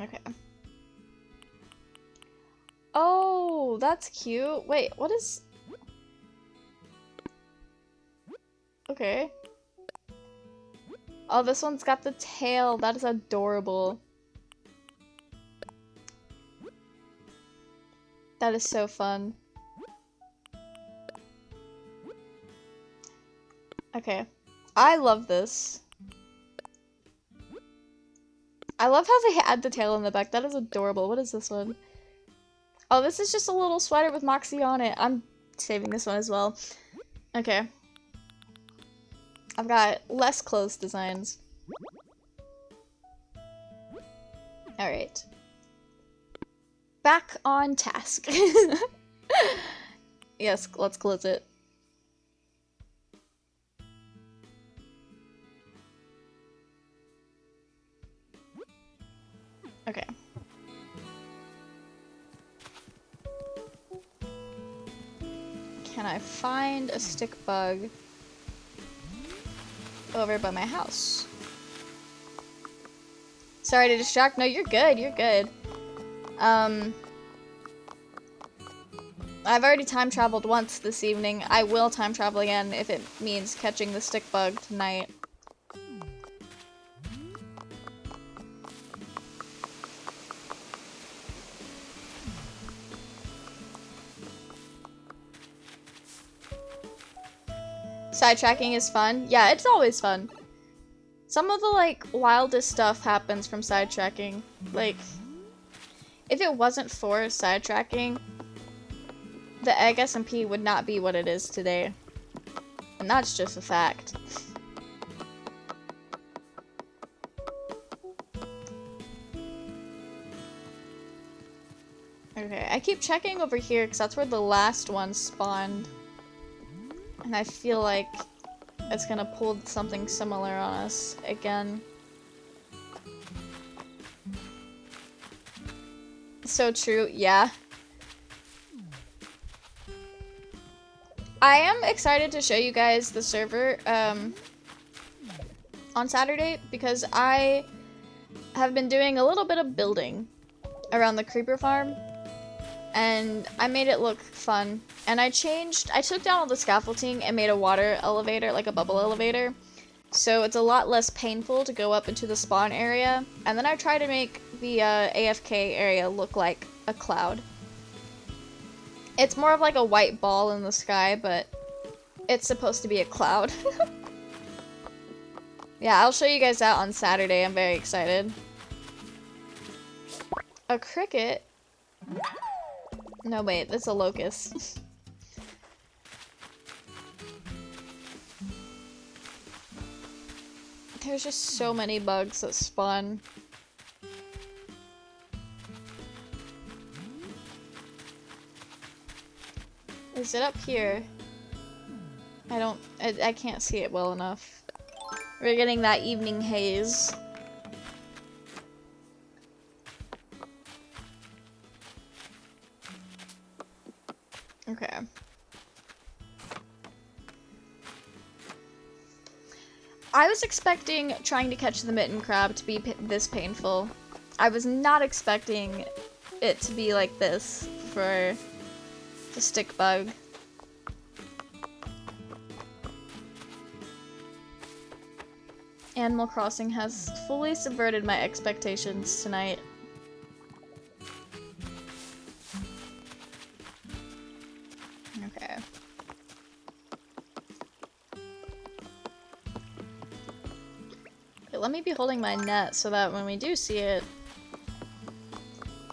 Okay. Oh, that's cute. Wait, what is... Okay. Oh, this one's got the tail. That is adorable. That is so fun. Okay. I love this. I love how they add the tail in the back. That is adorable. What is this one? Oh, this is just a little sweater with Moxie on it. I'm saving this one as well. Okay. I've got less clothes designs. Alright. Back on task. Yes, let's close it. Okay. Can I find a stick bug over by my house? Sorry to distract. No, you're good. You're good. I've already time traveled once this evening. I will time travel again if it means catching the stick bug tonight. Sidetracking is fun. Yeah, it's always fun. Some of the, like, wildest stuff happens from sidetracking. Like, if it wasn't for sidetracking, the Egg SMP would not be what it is today. And that's just a fact. Okay, I keep checking over here because that's where the last one spawned. And I feel like it's gonna pull something similar on us again. So true, yeah. I am excited to show you guys the server on Saturday because I have been doing a little bit of building around the creeper farm. And I made it look fun. And I took down all the scaffolding and made a water elevator, like a bubble elevator. So it's a lot less painful to go up into the spawn area. And then I try to make the AFK area look like a cloud. It's more of like a white ball in the sky, but it's supposed to be a cloud. Yeah, I'll show you guys that on Saturday. I'm very excited. A cricket? No, wait, that's a locust. There's just so many bugs that spawn. Is it up here? I can't see it well enough. We're getting that evening haze. Okay. I was expecting trying to catch the mitten crab to be this painful. I was not expecting it to be like this for the stick bug. Animal Crossing has fully subverted my expectations tonight. Okay. Okay, let me be holding my net so that when we do see it,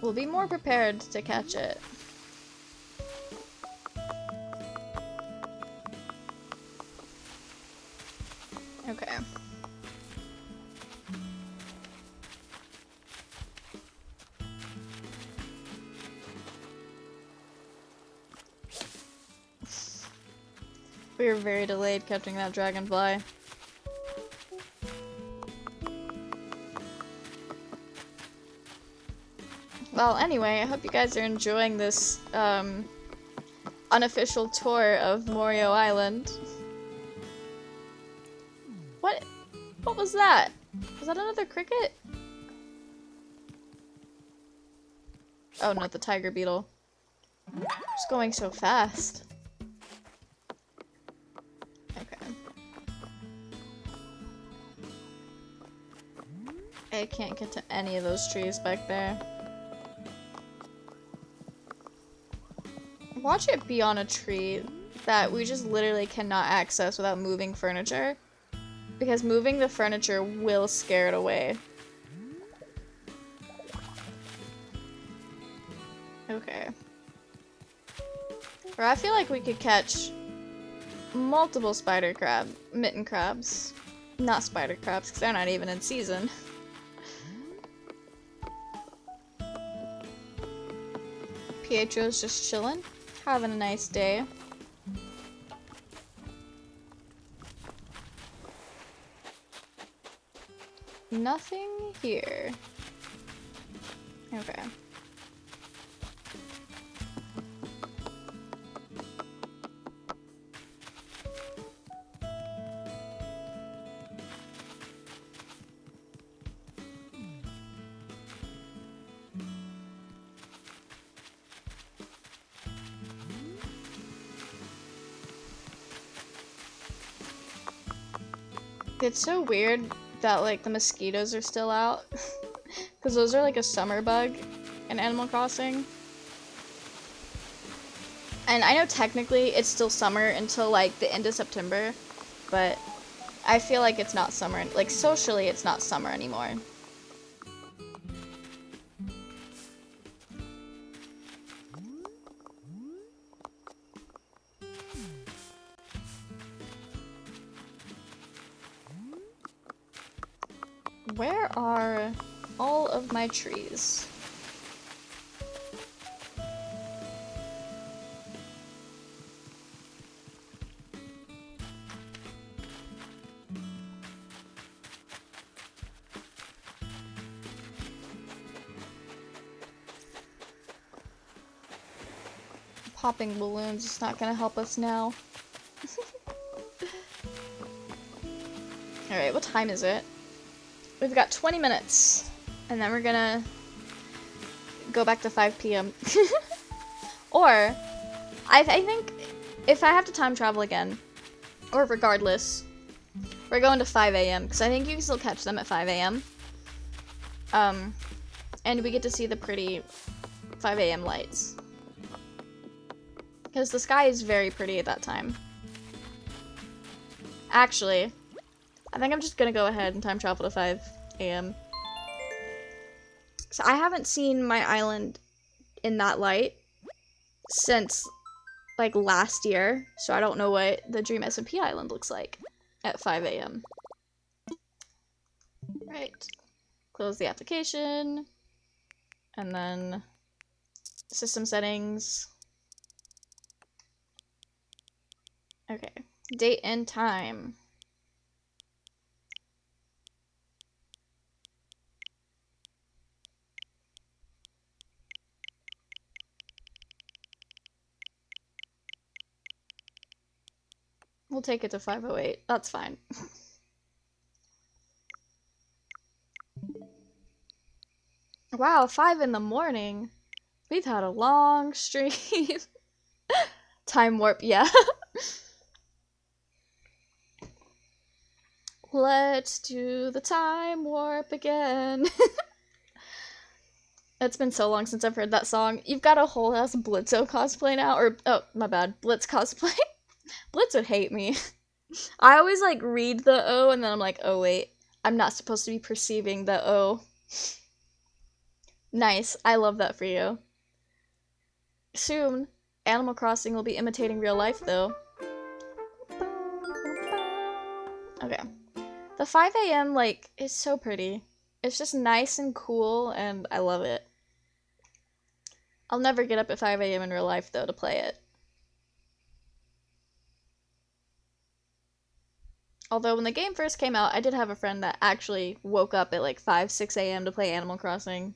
we'll be more prepared to catch it. Okay. We were very delayed catching that dragonfly. Well, anyway, I hope you guys are enjoying this unofficial tour of Morio Island. What was that? Was that another cricket? Oh no, the tiger beetle. It's going so fast. Okay. I can't get to any of those trees back there. Watch it be on a tree that we just literally cannot access without moving furniture. Because moving the furniture will scare it away. Okay. Or I feel like we could catch multiple mitten crabs. Not spider crabs, because they're not even in season. Pietro's just chilling, having a nice day. Nothing here. Okay. It's so weird that, like, the mosquitoes are still out. Because those are, like, a summer bug in Animal Crossing. And I know technically it's still summer until, like, the end of September. But I feel like it's not summer. Like, socially, it's not summer anymore. Where are all of my trees? Popping balloons is not gonna help us now. Alright, what time is it? We've got 20 minutes, and then we're gonna go back to 5 p.m. Or, I think if I have to time travel again, or regardless, we're going to 5 a.m. because I think you can still catch them at 5 a.m. And we get to see the pretty 5 a.m. lights. Because the sky is very pretty at that time. Actually, I think I'm just gonna go ahead and time travel to 5 a.m. So I haven't seen my island in that light since, like, last year. So I don't know what the Dream SMP Island looks like at 5 a.m. Right. Close the application. And then system settings. Okay. Date and time. We'll take it to 5:08. That's fine. Wow, 5 in the morning. We've had a long stream. Time warp, yeah. Let's do the time warp again. It's been so long since I've heard that song. You've got a whole ass Blitzo cosplay now, or, oh, my bad, Blitz cosplay. Blitz would hate me. I always, like, read the O, and then I'm like, oh wait, I'm not supposed to be perceiving the O. Nice, I love that for you. Soon, Animal Crossing will be imitating real life, though. Okay. The 5 a.m., like, is so pretty. It's just nice and cool, and I love it. I'll never get up at 5 a.m. in real life, though, to play it. Although, when the game first came out, I did have a friend that actually woke up at, like, 5, 6 a.m. to play Animal Crossing.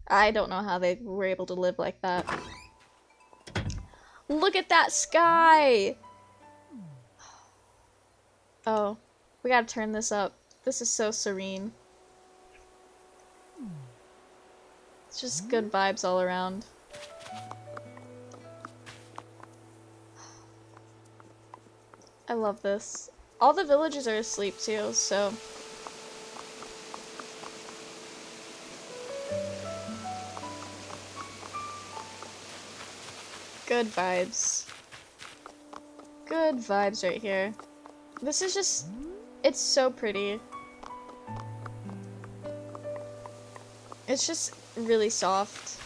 I don't know how they were able to live like that. Look at that sky! Oh, we gotta turn this up. This is so serene. It's just good vibes all around. I love this. All the villagers are asleep too, so... Good vibes. Good vibes right here. This is just... It's so pretty. It's just really soft.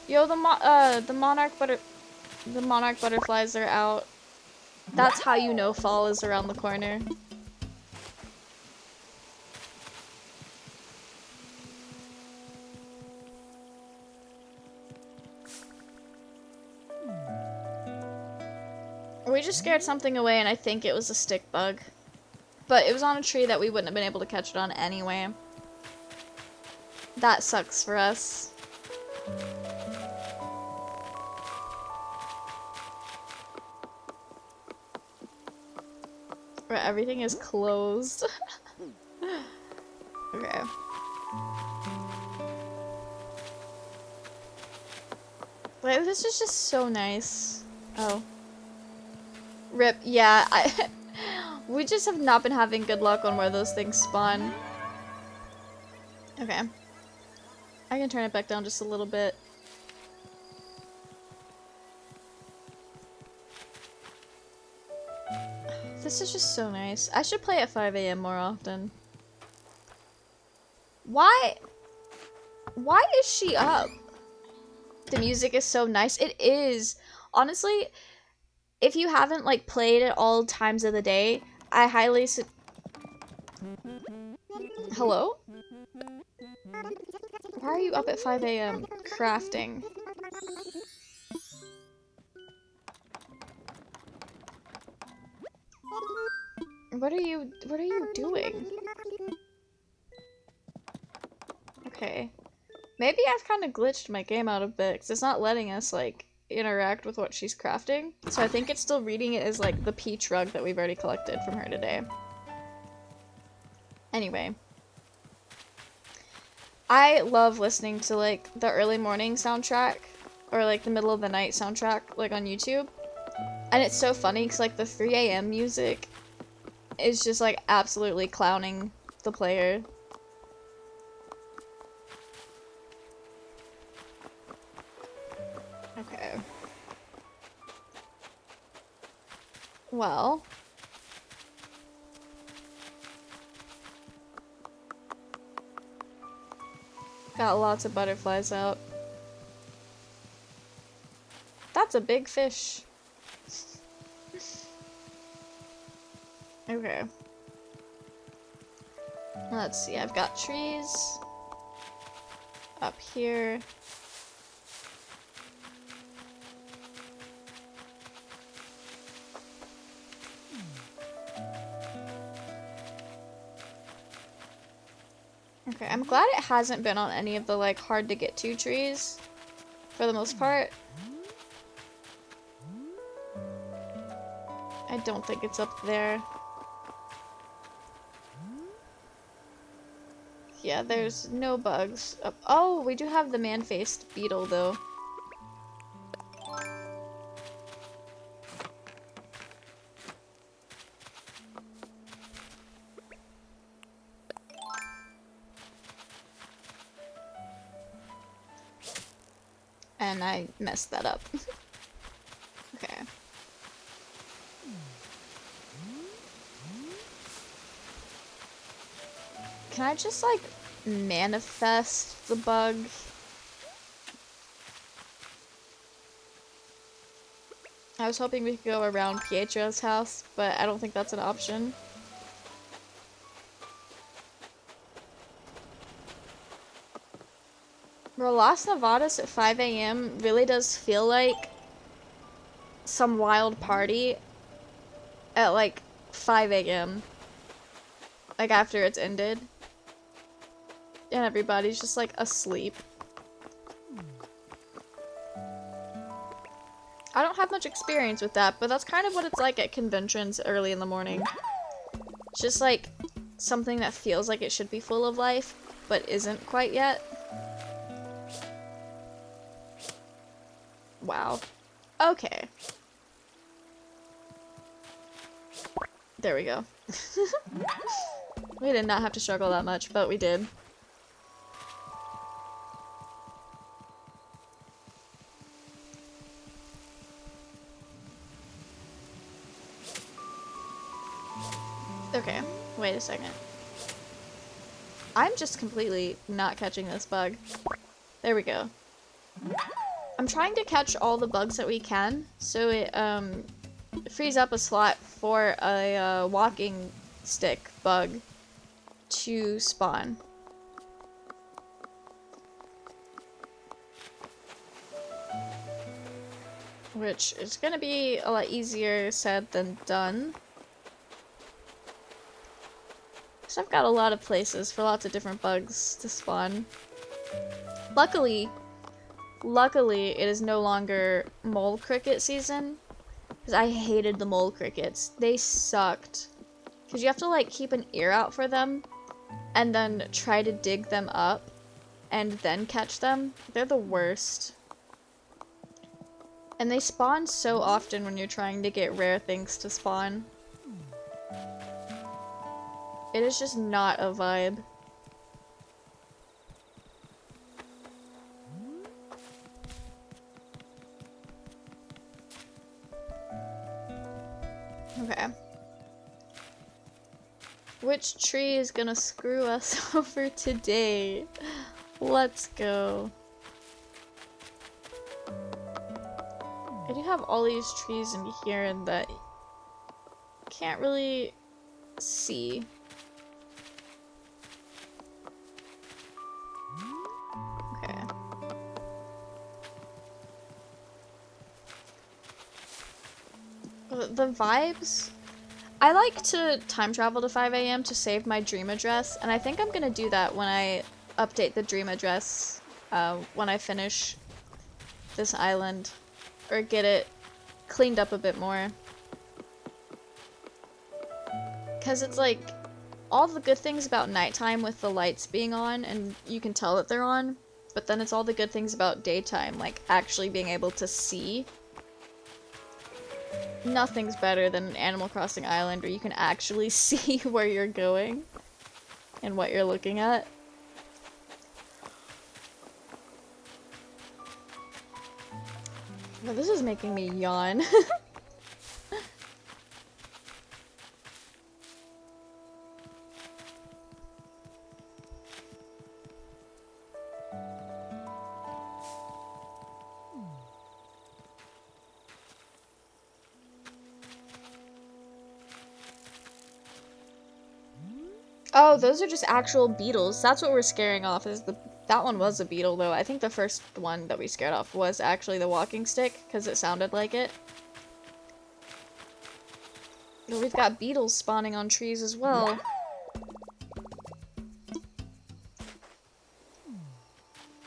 Yo, the monarch butterflies are out. That's how you know fall is around the corner. We just scared something away, and I think it was a stick bug. But it was on a tree that we wouldn't have been able to catch it on anyway. That sucks for us. Where everything is closed. Okay. Wait, this is just so nice. Oh. Rip, yeah, We just have not been having good luck on where those things spawn. Okay. I can turn it back down just a little bit. This is just so nice. I should play at 5 AM more often. Why is she up? The music is so nice. It is. Honestly, if you haven't like played at all times of the day, I highly Hello? Why are you up at 5 AM crafting? What are you doing? Okay. Maybe I've kind of glitched my game out a bit, because it's not letting us, like, interact with what she's crafting. So I think it's still reading it as, like, the peach rug that we've already collected from her today. Anyway. I love listening to, like, the early morning soundtrack, or, like, the middle of the night soundtrack, like, on YouTube. And it's so funny, because, like, the 3 AM music is just, like, absolutely clowning the player. Okay. Well. Got lots of butterflies out. That's a big fish. Okay. Let's see, I've got trees up here. Okay, I'm glad it hasn't been on any of the, like, hard to get to trees, for the most part. I don't think it's up there. Yeah, there's no bugs up. Oh, we do have the man-faced beetle, though. And I messed that up. Okay. Can I just, like, manifest the bug? I was hoping we could go around Pietro's house, but I don't think that's an option. Bro, Las Nevadas at 5 AM really does feel like some wild party at, like, 5 AM. Like, after it's ended. And everybody's just, like, asleep. I don't have much experience with that, but that's kind of what it's like at conventions early in the morning. It's just, like, something that feels like it should be full of life, but isn't quite yet. Wow. Okay. There we go. We did not have to struggle that much, but we did. Okay, wait a second. I'm just completely not catching this bug. There we go. I'm trying to catch all the bugs that we can, so it frees up a slot for a walking stick bug to spawn. Which is gonna be a lot easier said than done. So I've got a lot of places for lots of different bugs to spawn. Luckily, it is no longer mole cricket season. Because I hated the mole crickets. They sucked. Because you have to, like, keep an ear out for them. And then try to dig them up. And then catch them. They're the worst. And they spawn so often when you're trying to get rare things to spawn. It is just not a vibe. Okay. Which tree is gonna screw us over today? Let's go. I do have all these trees in here and that can't really see. Okay. The vibes? I like to time travel to 5 a.m. to save my dream address, and I think I'm gonna do that when I update the dream address when I finish this island, or get it cleaned up a bit more. Because it's like, all the good things about nighttime with the lights being on, and you can tell that they're on, but then it's all the good things about daytime, like actually being able to see. Nothing's better than an Animal Crossing island where you can actually see where you're going and what you're looking at. Well, this is making me yawn. Oh, those are just actual beetles. That's what we're scaring off. That one was a beetle, though. I think the first one that we scared off was actually the walking stick, because it sounded like it. But we've got beetles spawning on trees as well.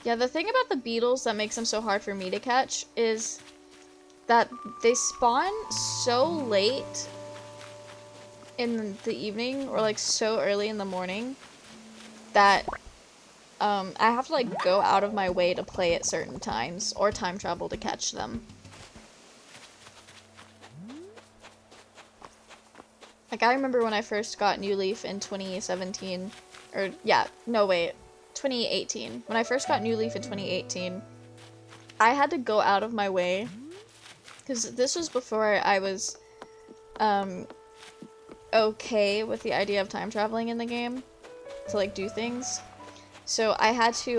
Yeah, the thing about the beetles that makes them so hard for me to catch is that they spawn so late in the evening, or like so early in the morning, that I have to like go out of my way to play at certain times, or time travel to catch them. Like, I remember when I first got New Leaf in 2017, or yeah, no wait, 2018. When I first got New Leaf in 2018, I had to go out of my way, because this was before I was, okay with the idea of time traveling in the game to like do things. So I had to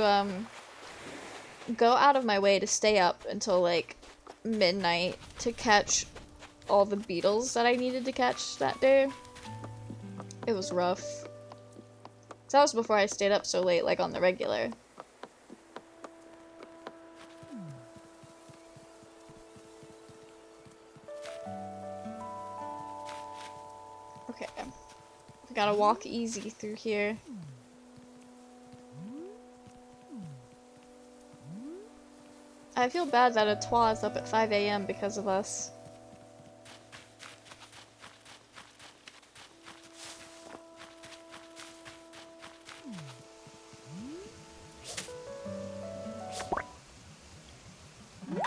go out of my way to stay up until like midnight to catch all the beetles that I needed to catch that day. It was rough. So that was before I stayed up so late, like on the regular. Okay. We gotta walk easy through here. I feel bad that Atois is up at 5 a.m. because of us.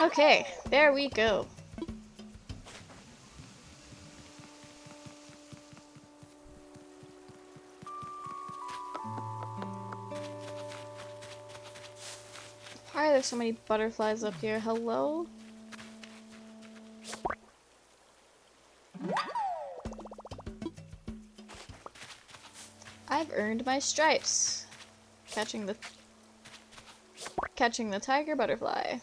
Okay, there we go. Why are there so many butterflies up here? Hello? I've earned my stripes. Catching the tiger butterfly.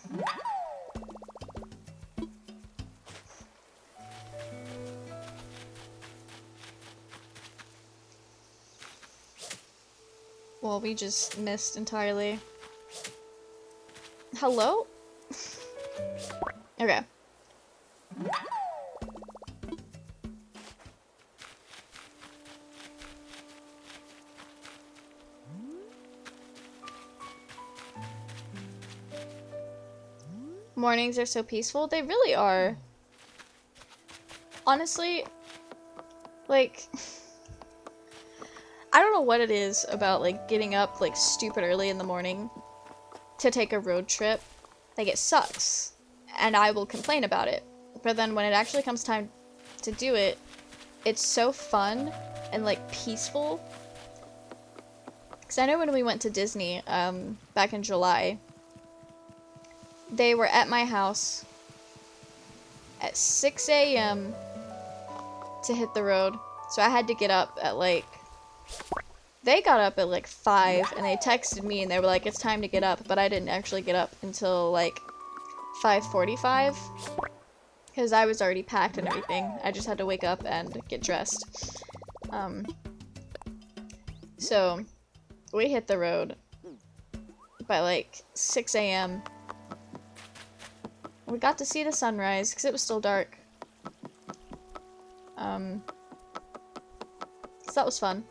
Well, we just missed entirely. Hello? Okay. Mornings are so peaceful. They really are. Honestly, like, I don't know what it is about, like, getting up, like, stupid early in the morning to take a road trip. Like, it sucks. And I will complain about it. But then when it actually comes time to do it, it's so fun and like peaceful. Because I know when we went to Disney back in July, they were at my house at 6 a.m. to hit the road. So I had to get up at like, they got up at like 5 and they texted me and they were like, it's time to get up. But I didn't actually get up until like 5:45 because I was already packed and everything. I just had to wake up and get dressed. So we hit the road by like 6 a.m. We got to see the sunrise because it was still dark. So that was fun.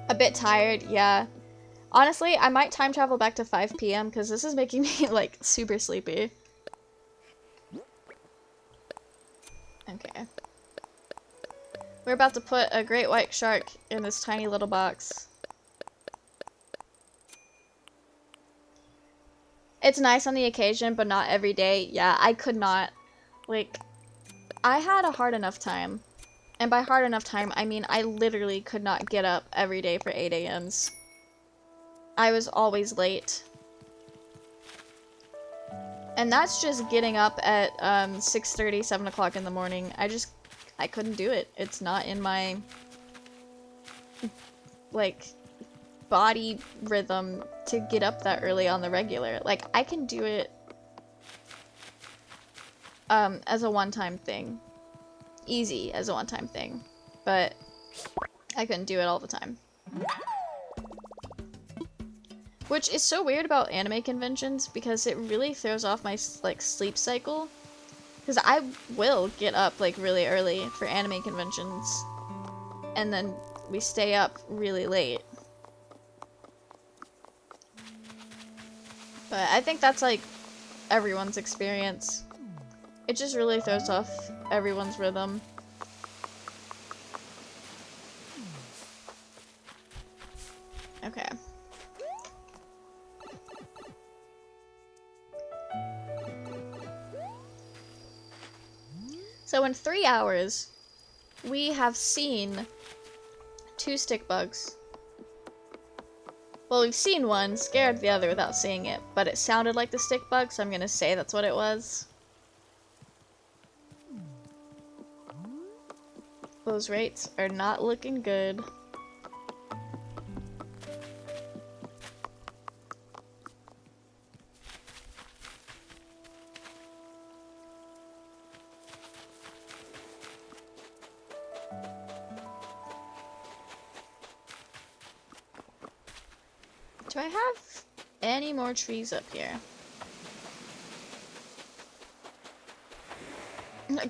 A bit tired, yeah. Honestly, I might time travel back to 5 p.m. because this is making me like super sleepy. Okay. We're about to put a great white shark in this tiny little box. It's nice on the occasion, but not every day. Yeah, I could not. Like, I had a hard enough time. And by hard enough time, I mean I literally could not get up every day for 8 a.m.s. I was always late. And that's just getting up at 6:30, 7 o'clock in the morning. I couldn't do it. It's not in my, like, body rhythm to get up that early on the regular. Like, I can do it as a one-time thing. Easy as a one-time thing. But I couldn't do it all the time. Which is so weird about anime conventions because it really throws off my, like, sleep cycle. Because I will get up, like, really early for anime conventions. And then we stay up really late. But I think that's, like, everyone's experience. It just really throws off everyone's rhythm. Okay. So in 3 hours, we have seen 2 stick bugs. Well, we've seen one, scared the other without seeing it, but it sounded like the stick bug, so I'm gonna say that's what it was. Those rates are not looking good. Do I have any more trees up here?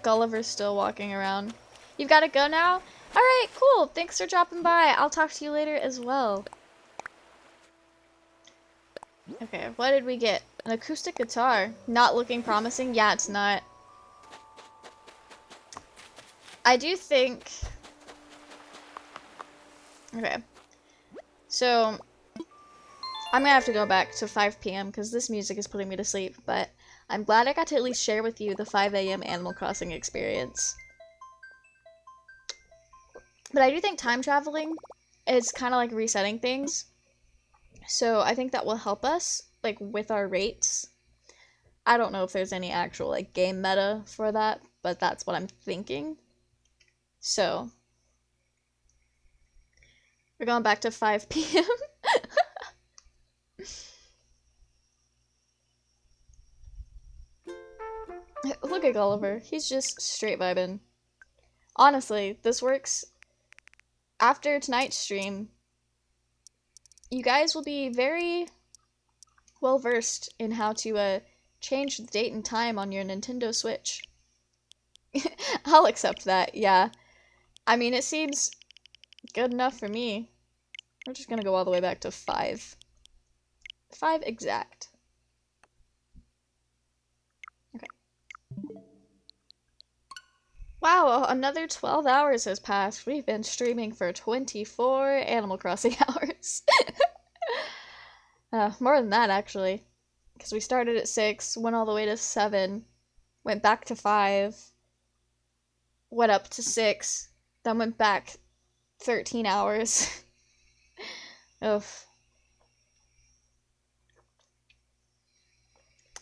Gulliver's still walking around. You've got to go now? Alright, cool. Thanks for dropping by. I'll talk to you later as well. Okay, what did we get? An acoustic guitar. Not looking promising? Yeah, it's not. I do think... Okay. So... I'm gonna have to go back to 5 p.m. because this music is putting me to sleep, but I'm glad I got to at least share with you the 5 a.m. Animal Crossing experience. But I do think time traveling is kind of like resetting things. So I think that will help us, like, with our rates. I don't know if there's any actual, like, game meta for that, but that's what I'm thinking. So, we're going back to 5 p.m. Look at Gulliver. He's just straight vibing. Honestly, this works. After tonight's stream, you guys will be very well versed in how to change the date and time on your Nintendo Switch. I'll accept that, yeah. I mean, it seems good enough for me. We're just gonna go all the way back to 5. 5 exact. Okay. Wow, another 12 hours has passed. We've been streaming for 24 Animal Crossing hours. More than that, actually. Because we started at 6, went all the way to 7, went back to 5, went up to 6, then went back 13 hours. Oof.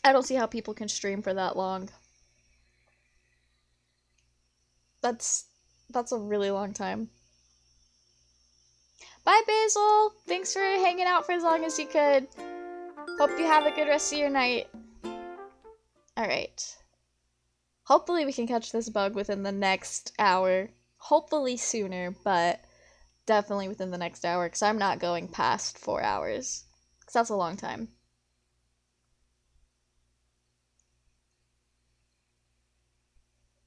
I don't see how people can stream for that long. That's a really long time. Bye, Basil! Thanks for hanging out for as long as you could. Hope you have a good rest of your night. Alright. Hopefully we can catch this bug within the next hour. Hopefully sooner, but definitely within the next hour, because I'm not going past 4 hours. Because that's a long time.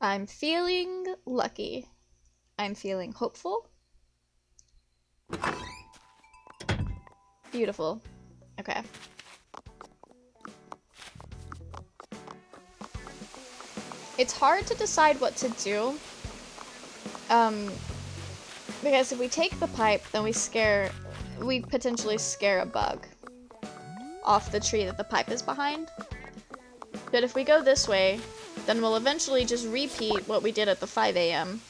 I'm feeling lucky. I'm feeling hopeful. Beautiful. Okay. It's hard to decide what to do. Because if we take the pipe, then we potentially scare a bug off the tree that the pipe is behind. But if we go this way, then we'll eventually just repeat what we did at the 5 a.m.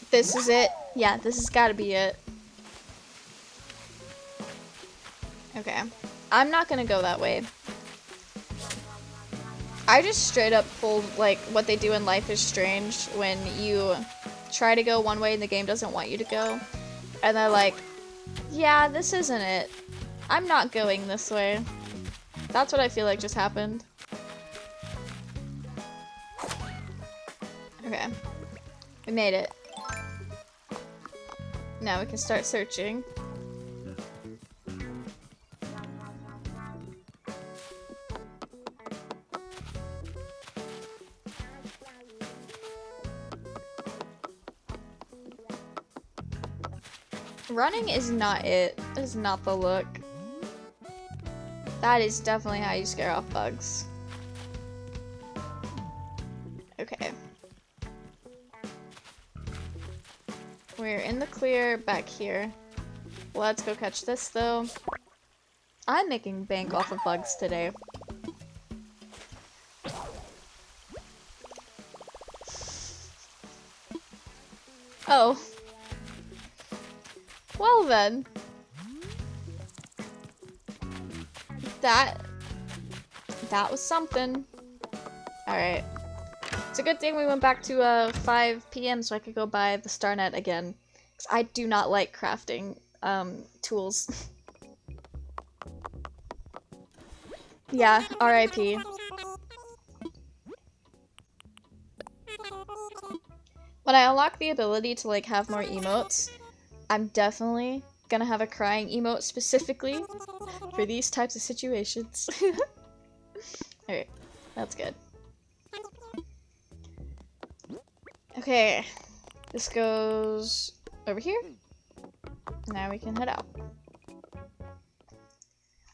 This is it. Yeah, this has got to be it. Okay. I'm not gonna go that way. I just straight up pulled, like, what they do in Life is Strange when you try to go one way and the game doesn't want you to go. And they're like, yeah, this isn't it. I'm not going this way. That's what I feel like just happened. Okay. We made it. Now we can start searching. Running is not it. It is not the look. That is definitely how you scare off bugs. Okay. We're in the clear back here. Let's go catch this though. I'm making bank off of bugs today. Oh. Well then. That was something. Alright. It's a good thing we went back to 5 p.m. so I could go buy the StarNet again. Because I do not like crafting tools. Yeah, RIP. When I unlock the ability to like have more emotes, I'm definitely gonna have a crying emote specifically for these types of situations. Alright, that's good. Okay, this goes over here. Now we can head out.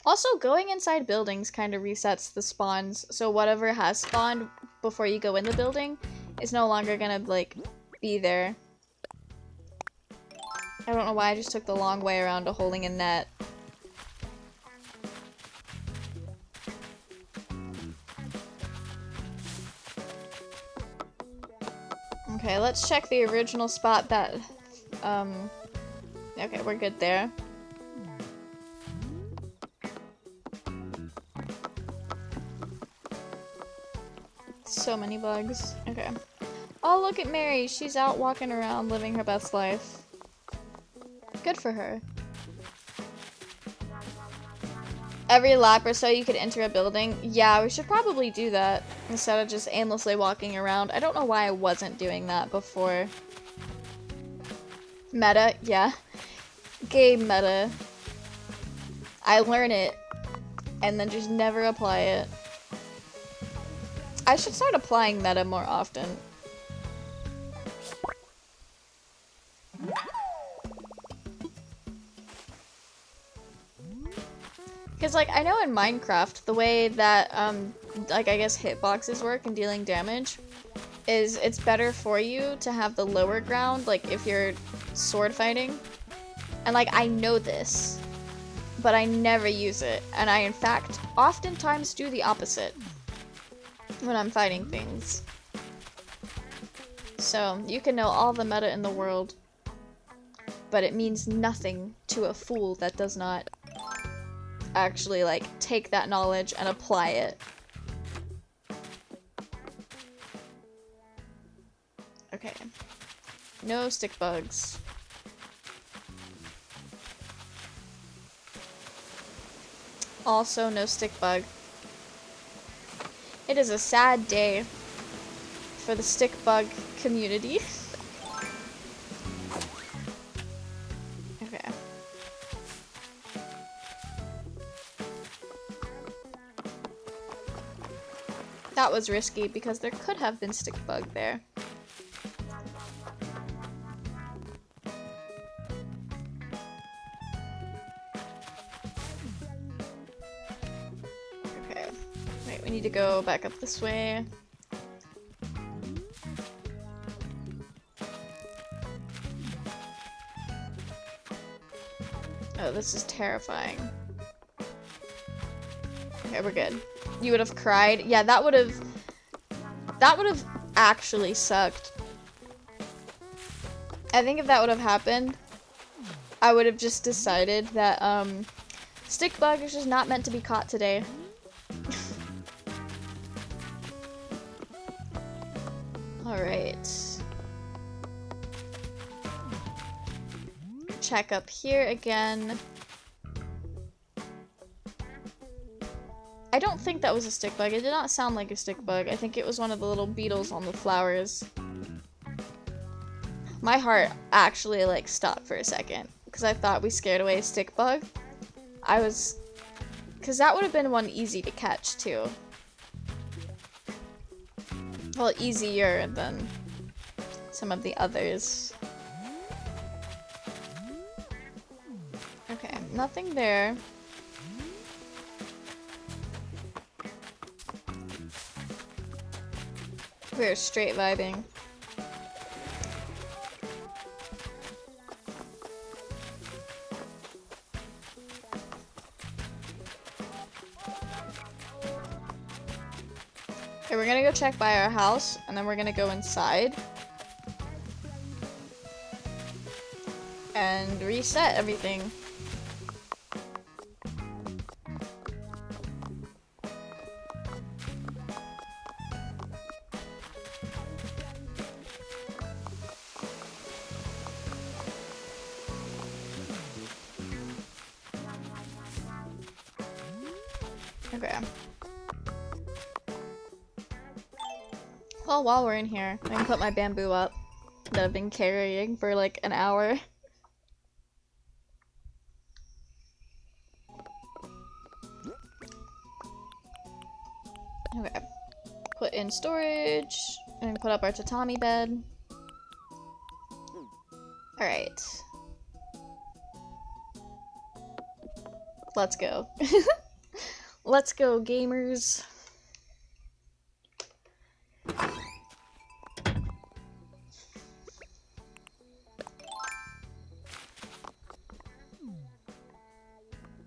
Also, going inside buildings kind of resets the spawns, so whatever has spawned before you go in the building is no longer gonna, like, be there. I don't know why I just took the long way around to holding a net. Okay, let's check the original spot that, okay, we're good there. So many bugs. Okay. Oh, look at Mary. She's out walking around living her best life. Good for her. Every lap or so you could enter a building. Yeah, we should probably do that instead of just aimlessly walking around. I don't know why I wasn't doing that before. Meta, yeah. Game meta. I learn it and then just never apply it. I should start applying meta more often. Because, like, I know in Minecraft, the way that, like, I guess hitboxes work and dealing damage is it's better for you to have the lower ground, like, if you're sword fighting. And, like, I know this. but I never use it, and I in fact oftentimes do the opposite when I'm fighting things. So you can know all the meta in the world, but it means nothing to a fool that does not actually like take that knowledge and apply it. Okay. No stick bugs. Also no stick bug. It is a sad day for the stick bug community. Okay. That was risky because there could have been stick bug there. Okay. Wait, we need to go back up this way. Oh, this is terrifying. Okay, we're good. You would have cried? Yeah, that would have actually sucked. I think if that would have happened, I would have just decided that, stick bug is just not meant to be caught today. Alright. Check up here again. I don't think that was a stick bug. It did not sound like a stick bug. I think it was one of the little beetles on the flowers. My heart actually like stopped for a second because I thought we scared away a stick bug. Because that would have been one easy to catch too. Well, easier than some of the others. Okay, nothing there. We're straight vibing. Okay, we're gonna go check by our house, and then we're gonna go inside. And reset everything. Okay. Well, while we're in here, I can put my bamboo up that I've been carrying for like an hour. Okay. Put in storage, and put up our tatami bed. Alright. Let's go. Let's go, gamers.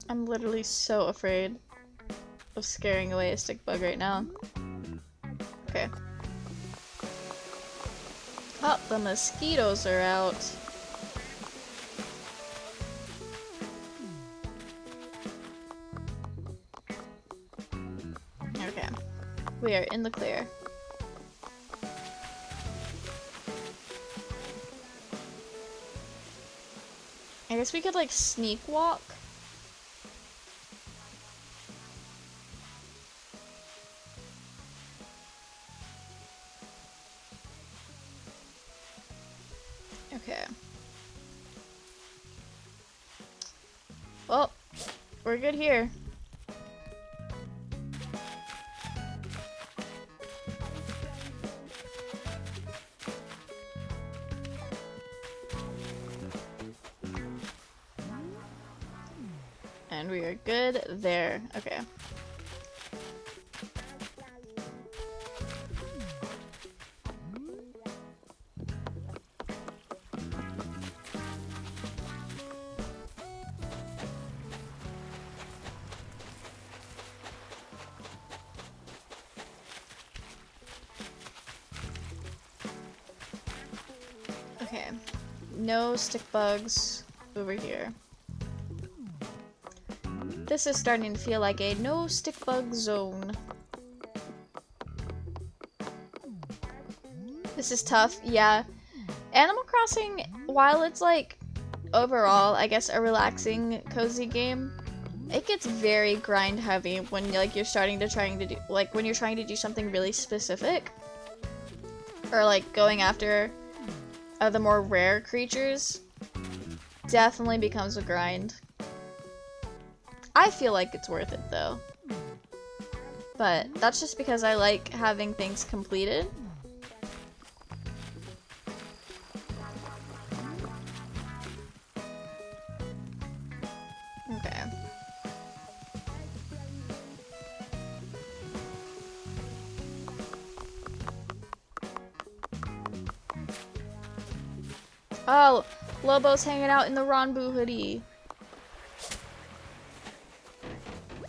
I'm literally so afraid of scaring away a stick bug right now. Okay. Oh, the mosquitoes are out. Okay. We are in the clear. I guess we could like sneak walk. Okay. Well, we're good here. And we are good there. Okay. Okay. No stick bugs over here. This is starting to feel like a no stick bug zone. This is tough, yeah. Animal Crossing, while it's like overall, I guess, a relaxing, cozy game, it gets very grind heavy when like you're trying to do something really specific, or like going after the more rare creatures. Definitely becomes a grind. I feel like it's worth it though, but that's just because I like having things completed. Okay. Oh, Lobo's hanging out in the Ronbu hoodie.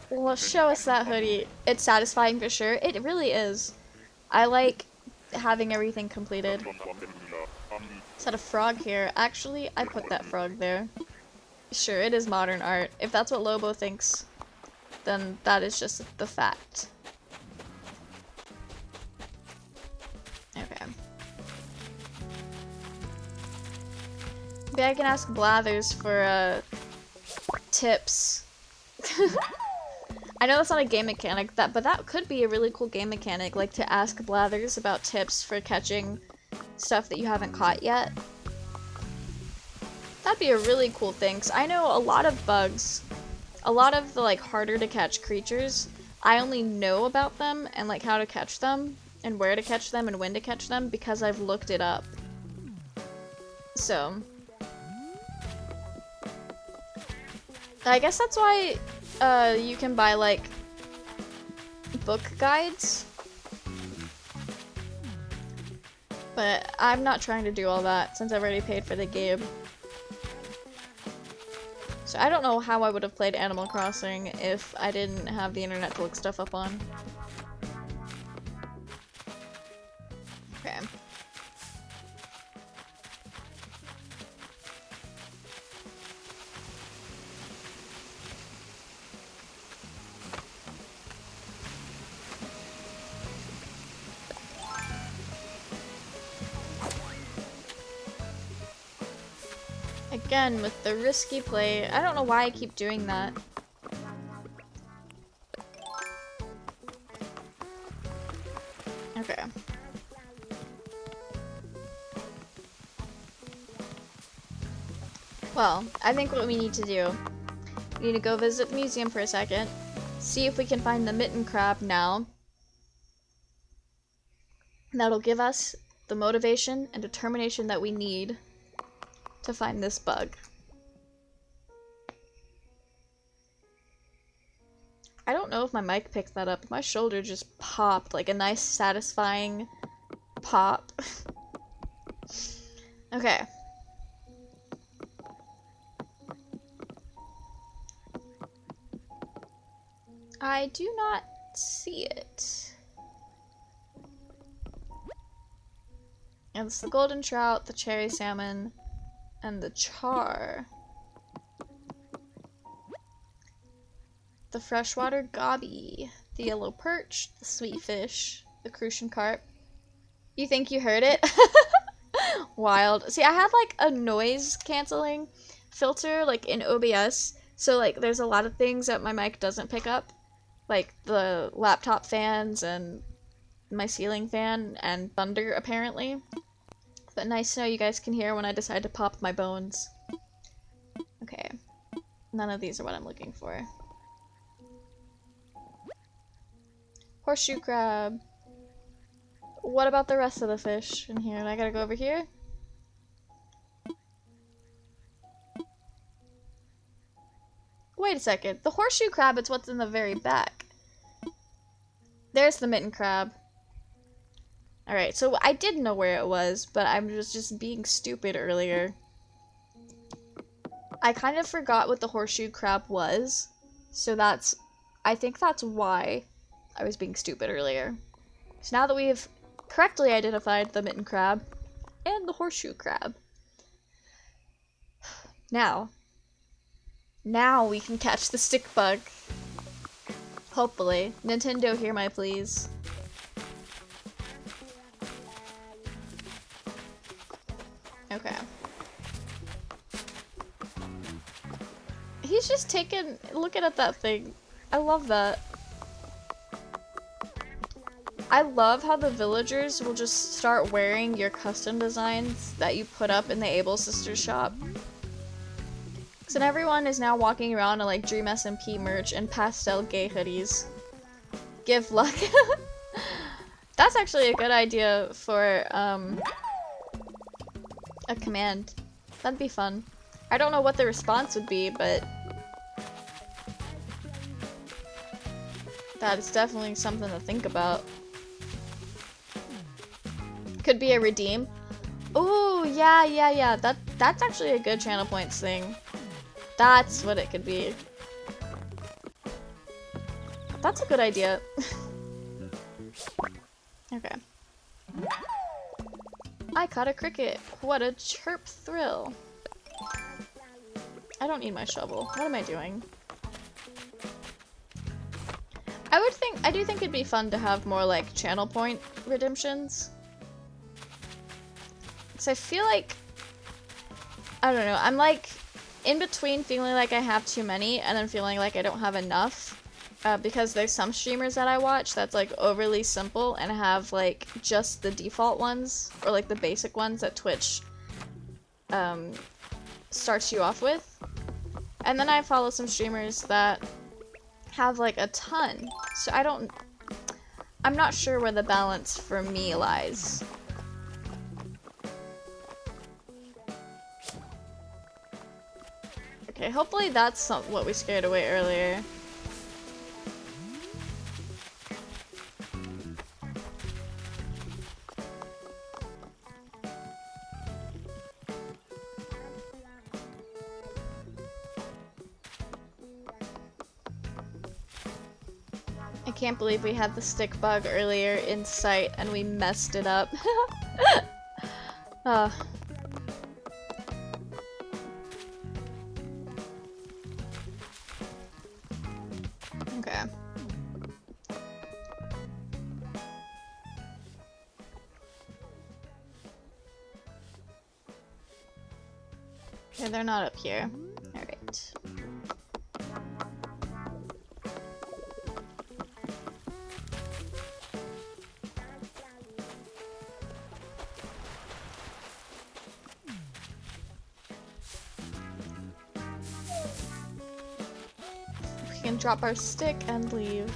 Well, show us that hoodie. It's satisfying for sure. It really is. I like having everything completed. Is that a frog here? Actually, I put that frog there. Sure, it is modern art. If that's what Lobo thinks, then that is just the fact. Okay. Maybe I can ask Blathers for tips. I know that's not a game mechanic, but that could be a really cool game mechanic, like to ask Blathers about tips for catching stuff that you haven't caught yet. That'd be a really cool thing, 'cause I know a lot of bugs, a lot of the like harder to catch creatures, I only know about them and like how to catch them and where to catch them and when to catch them because I've looked it up. So I guess that's why you can buy like book guides, but I'm not trying to do all that since I've already paid for the game. So I don't know how I would have played Animal Crossing if I didn't have the internet to look stuff up on. Okay. Again, with the risky play. I don't know why I keep doing that. Okay. Well, I think what we need to do, we need to go visit the museum for a second, see if we can find the mitten crab now. That'll give us the motivation and determination that we need to find this bug. I don't know if my mic picked that up. My shoulder just popped, like a nice satisfying pop. Okay. I do not see it. And it's the golden trout, the cherry salmon, and the char. The freshwater gobby, the yellow perch, the sweet fish, the crucian carp. You think you heard it? Wild. See, I have like a noise canceling filter like in OBS, so like there's a lot of things that my mic doesn't pick up, like the laptop fans and my ceiling fan and thunder apparently. But nice to know you guys can hear when I decide to pop my bones. Okay. None of these are what I'm looking for. Horseshoe crab. What about the rest of the fish in here? I gotta go over here? Wait a second. The horseshoe crab is what's in the very back. There's the mitten crab. Alright, so I did know where it was, but I was just being stupid earlier. I kind of forgot what the horseshoe crab was, so I think that's why I was being stupid earlier. So now that we've correctly identified the mitten crab and the horseshoe crab, Now. Now we can catch the stick bug. Hopefully. Nintendo, hear my pleas. Okay. He's just looking at that thing. I love that. I love how the villagers will just start wearing your custom designs that you put up in the Able Sisters shop. So everyone is now walking around in like Dream SMP merch and pastel gay hoodies. Give luck. That's actually a good idea for a command. That'd be fun. I don't know what the response would be, but that is definitely something to think about. Could be a redeem. Ooh, yeah. That's actually a good channel points thing. That's what it could be. That's a good idea. Okay. I caught a cricket. What a chirp thrill. I don't need my shovel. What am I doing? I do think it'd be fun to have more like channel point redemptions. Cause I feel like, I don't know, I'm like in between feeling like I have too many and then feeling like I don't have enough. Because there's some streamers that I watch that's like overly simple and have like just the default ones or like the basic ones that Twitch starts you off with. And then I follow some streamers that have like a ton. So I'm not sure where the balance for me lies. Okay, hopefully that's what we scared away earlier. I can't believe we had the stick bug earlier in sight and we messed it up. Okay. Okay, they're not up here. Alright. We can drop our stick and leave.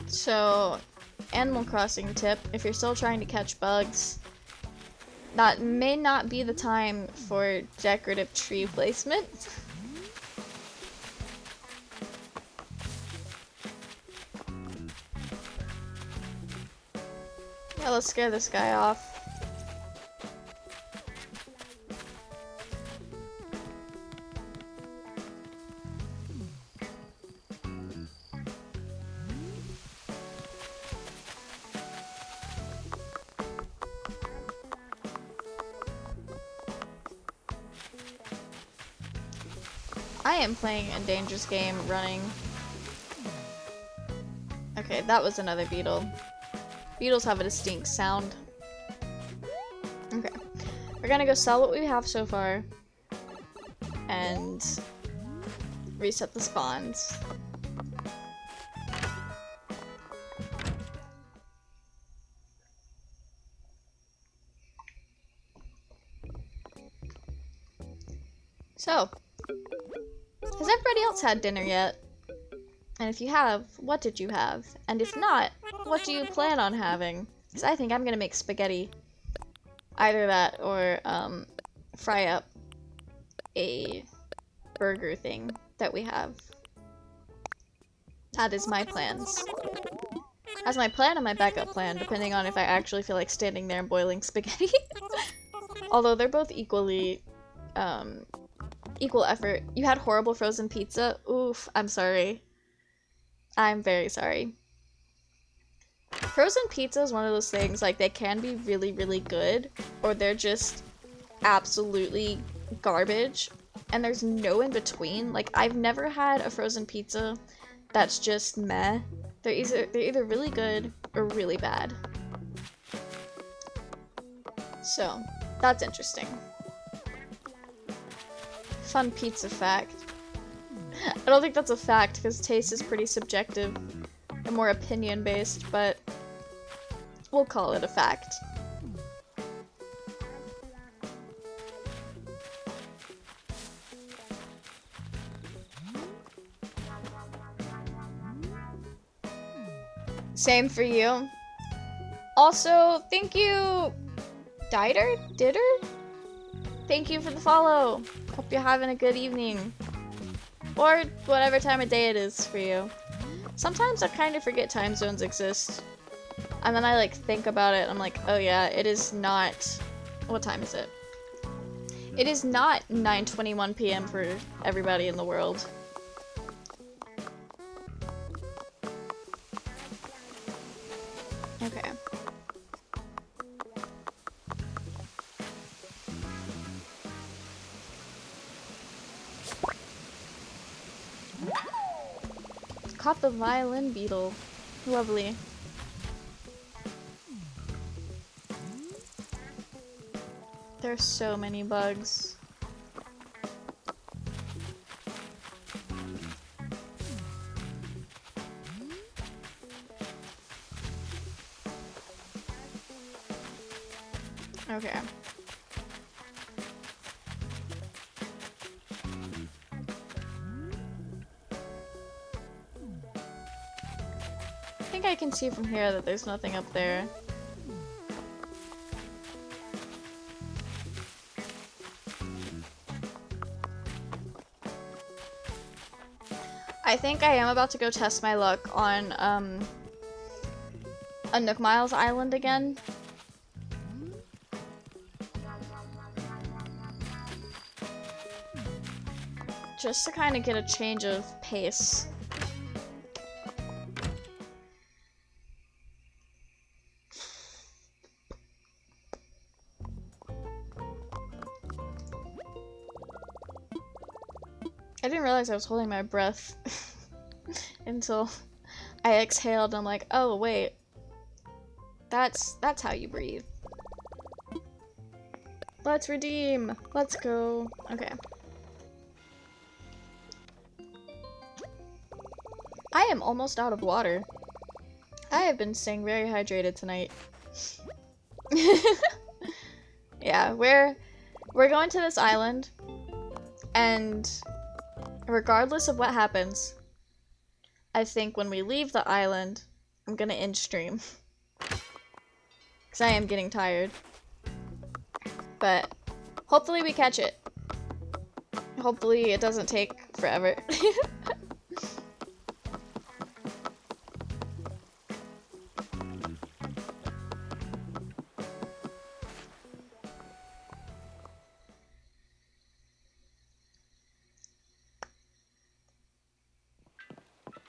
So, Animal Crossing tip, if you're still trying to catch bugs, that may not be the time for decorative tree placement. Yeah, let's scare this guy off. I am playing a dangerous game running. Okay, that was another beetle. Beetles have a distinct sound. Okay. We're gonna go sell what we have so far. And reset the spawns. So, has everybody else had dinner yet? And if you have, what did you have? And if not, what do you plan on having? Because I think I'm gonna make spaghetti. Either that or fry up a burger thing that we have. That is my plans. That's my plan and my backup plan, depending on if I actually feel like standing there and boiling spaghetti. Although they're both equally Equal effort. You had horrible frozen pizza? Oof, I'm sorry. I'm very sorry. Frozen pizza is one of those things, like, they can be really, really good, or they're just absolutely garbage, and there's no in between. Like, I've never had a frozen pizza that's just meh. They're either really good or really bad. So, that's interesting. Fun pizza fact. I don't think that's a fact, because taste is pretty subjective and more opinion-based, but we'll call it a fact. Same for you. Also, thank you, Diter? Thank you for the follow. Hope you're having a good evening. Or whatever time of day it is for you. Sometimes I kind of forget time zones exist. And then I like think about it and I'm like, oh yeah, it is not... What time is it? It is not 9:21 p.m. for everybody in the world. Okay. Caught the violin beetle. Lovely. There's so many bugs. Okay. I think I can see from here that there's nothing up there. I think I am about to go test my luck on a Nook Miles island again. Just to kind of get a change of pace. I didn't realize I was holding my breath until I exhaled and I'm like, oh wait. That's how you breathe. Let's redeem. Let's go. Okay. I am almost out of water. I have been staying very hydrated tonight. Yeah, we're going to this island, and regardless of what happens, I think when we leave the island, I'm gonna end stream. Because I am getting tired. But hopefully we catch it. Hopefully it doesn't take forever.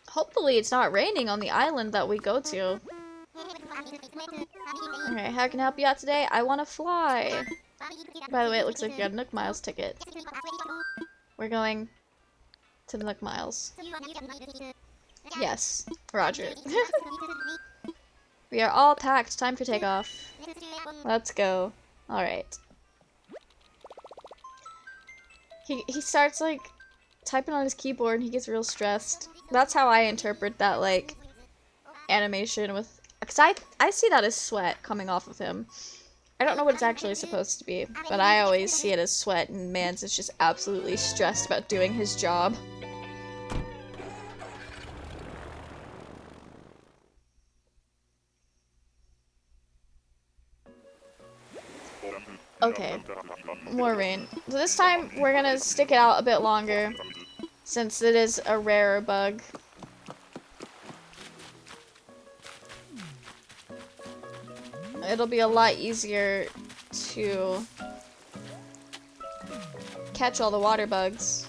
Hopefully it's not raining on the island that we go to. Okay, how can I help you out today? I want to fly. By the way, it looks like you got a Nook Miles ticket. We're going to the Nook Miles. Yes, roger. We are all packed. Time for takeoff. Let's go. Alright. He starts, like, typing on his keyboard and he gets real stressed. That's how I interpret that, like, animation with... Because I see that as sweat coming off of him. I don't know what it's actually supposed to be, but I always see it as sweat, and Mans is just absolutely stressed about doing his job. Okay, more rain. So this time, we're gonna stick it out a bit longer, since it is a rarer bug. It'll be a lot easier to catch all the water bugs.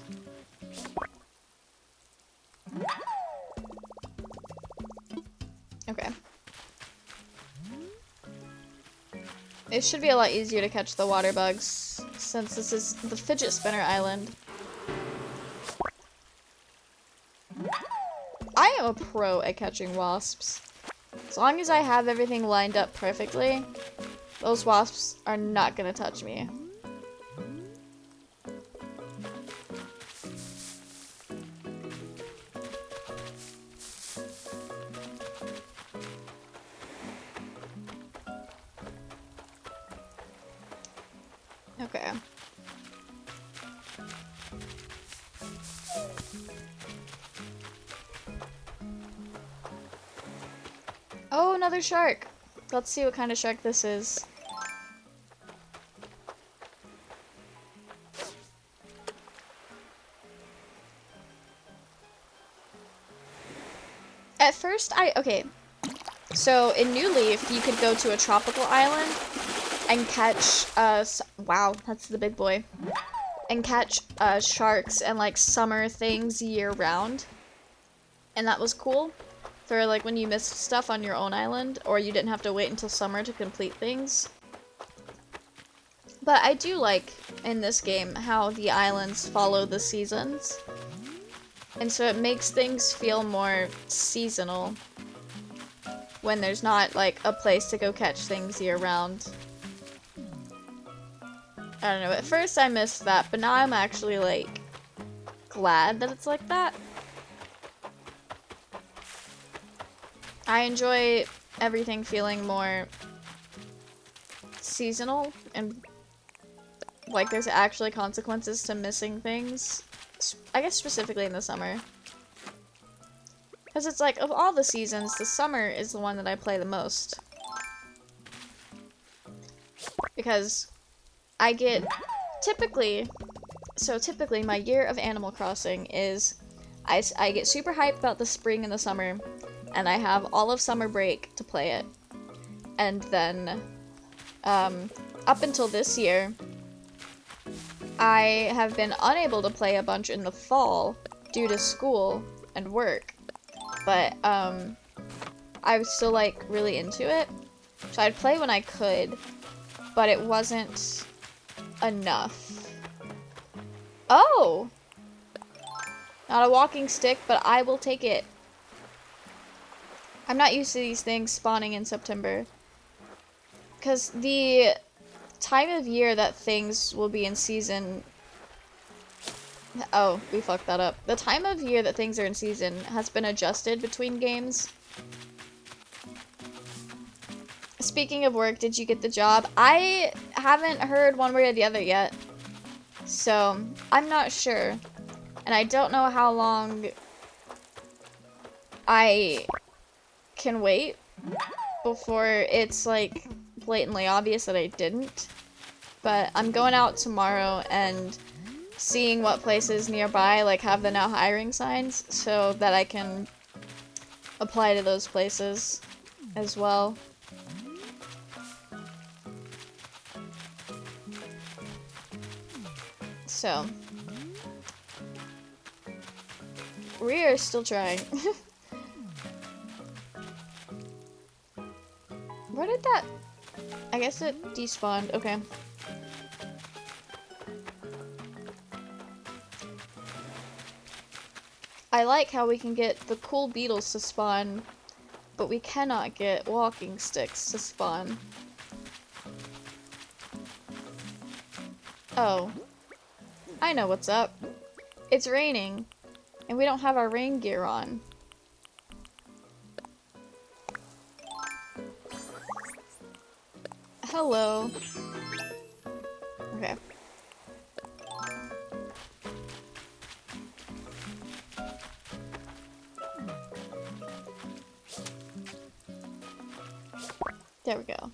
Okay. It should be a lot easier to catch the water bugs, since this is the fidget spinner island. I am a pro at catching wasps. As long as I have everything lined up perfectly, those wasps are not gonna touch me. Okay. Oh, another shark! Let's see what kind of shark this is. At first, okay. So, in New Leaf, you could go to a tropical island and catch, wow, that's the big boy. And catch, sharks and, like, summer things year-round. And that was cool. For, like, when you missed stuff on your own island, or you didn't have to wait until summer to complete things. But I do like, in this game, how the islands follow the seasons. And so it makes things feel more seasonal when there's not, like, a place to go catch things year-round. I don't know, at first I missed that, but now I'm actually, like, glad that it's like that. I enjoy everything feeling more seasonal, and, like, there's actually consequences to missing things. I guess specifically in the summer. Because it's like, of all the seasons, the summer is the one that I play the most. Because I get, typically my year of Animal Crossing is, I get super hyped about the spring and the summer, and I have all of summer break to play it. And then, up until this year, I have been unable to play a bunch in the fall due to school and work. But, I was still, like, really into it. So I'd play when I could, but it wasn't enough. Oh! Not a walking stick, but I will take it. I'm not used to these things spawning in September. Because the time of year that things will be in season... Oh, we fucked that up. The time of year that things are in season has been adjusted between games. Speaking of work, did you get the job? I haven't heard one way or the other yet. So, I'm not sure. And I don't know how long I can wait before it's, like, blatantly obvious that I didn't. But I'm going out tomorrow and seeing what places nearby, like, have the now hiring signs so that I can apply to those places as well. So, we are still trying. Where did that... I guess it despawned. Okay. I like how we can get the cool beetles to spawn, but we cannot get walking sticks to spawn. Oh. I know what's up. It's raining, and we don't have our rain gear on. Hello. Okay. There we go.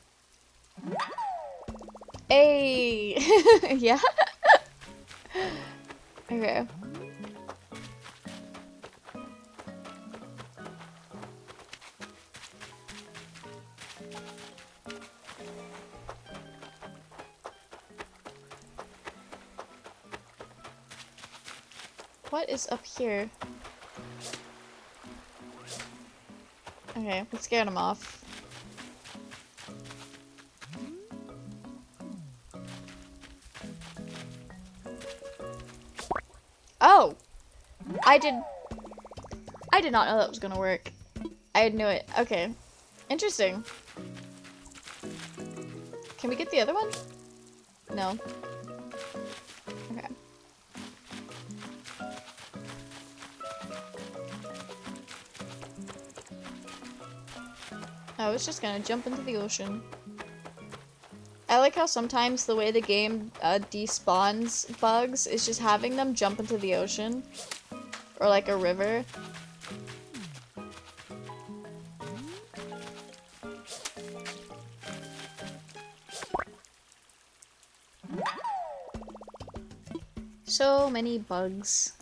Hey! Yeah? Okay. what is up here? Okay, let's scare them off. Oh! I did not know that was gonna work. I knew it. Okay. Interesting. Can we get the other one? No. Okay. I was just gonna jump into the ocean. I like how sometimes the way the game despawns bugs is just having them jump into the ocean. Or like a river. So many bugs.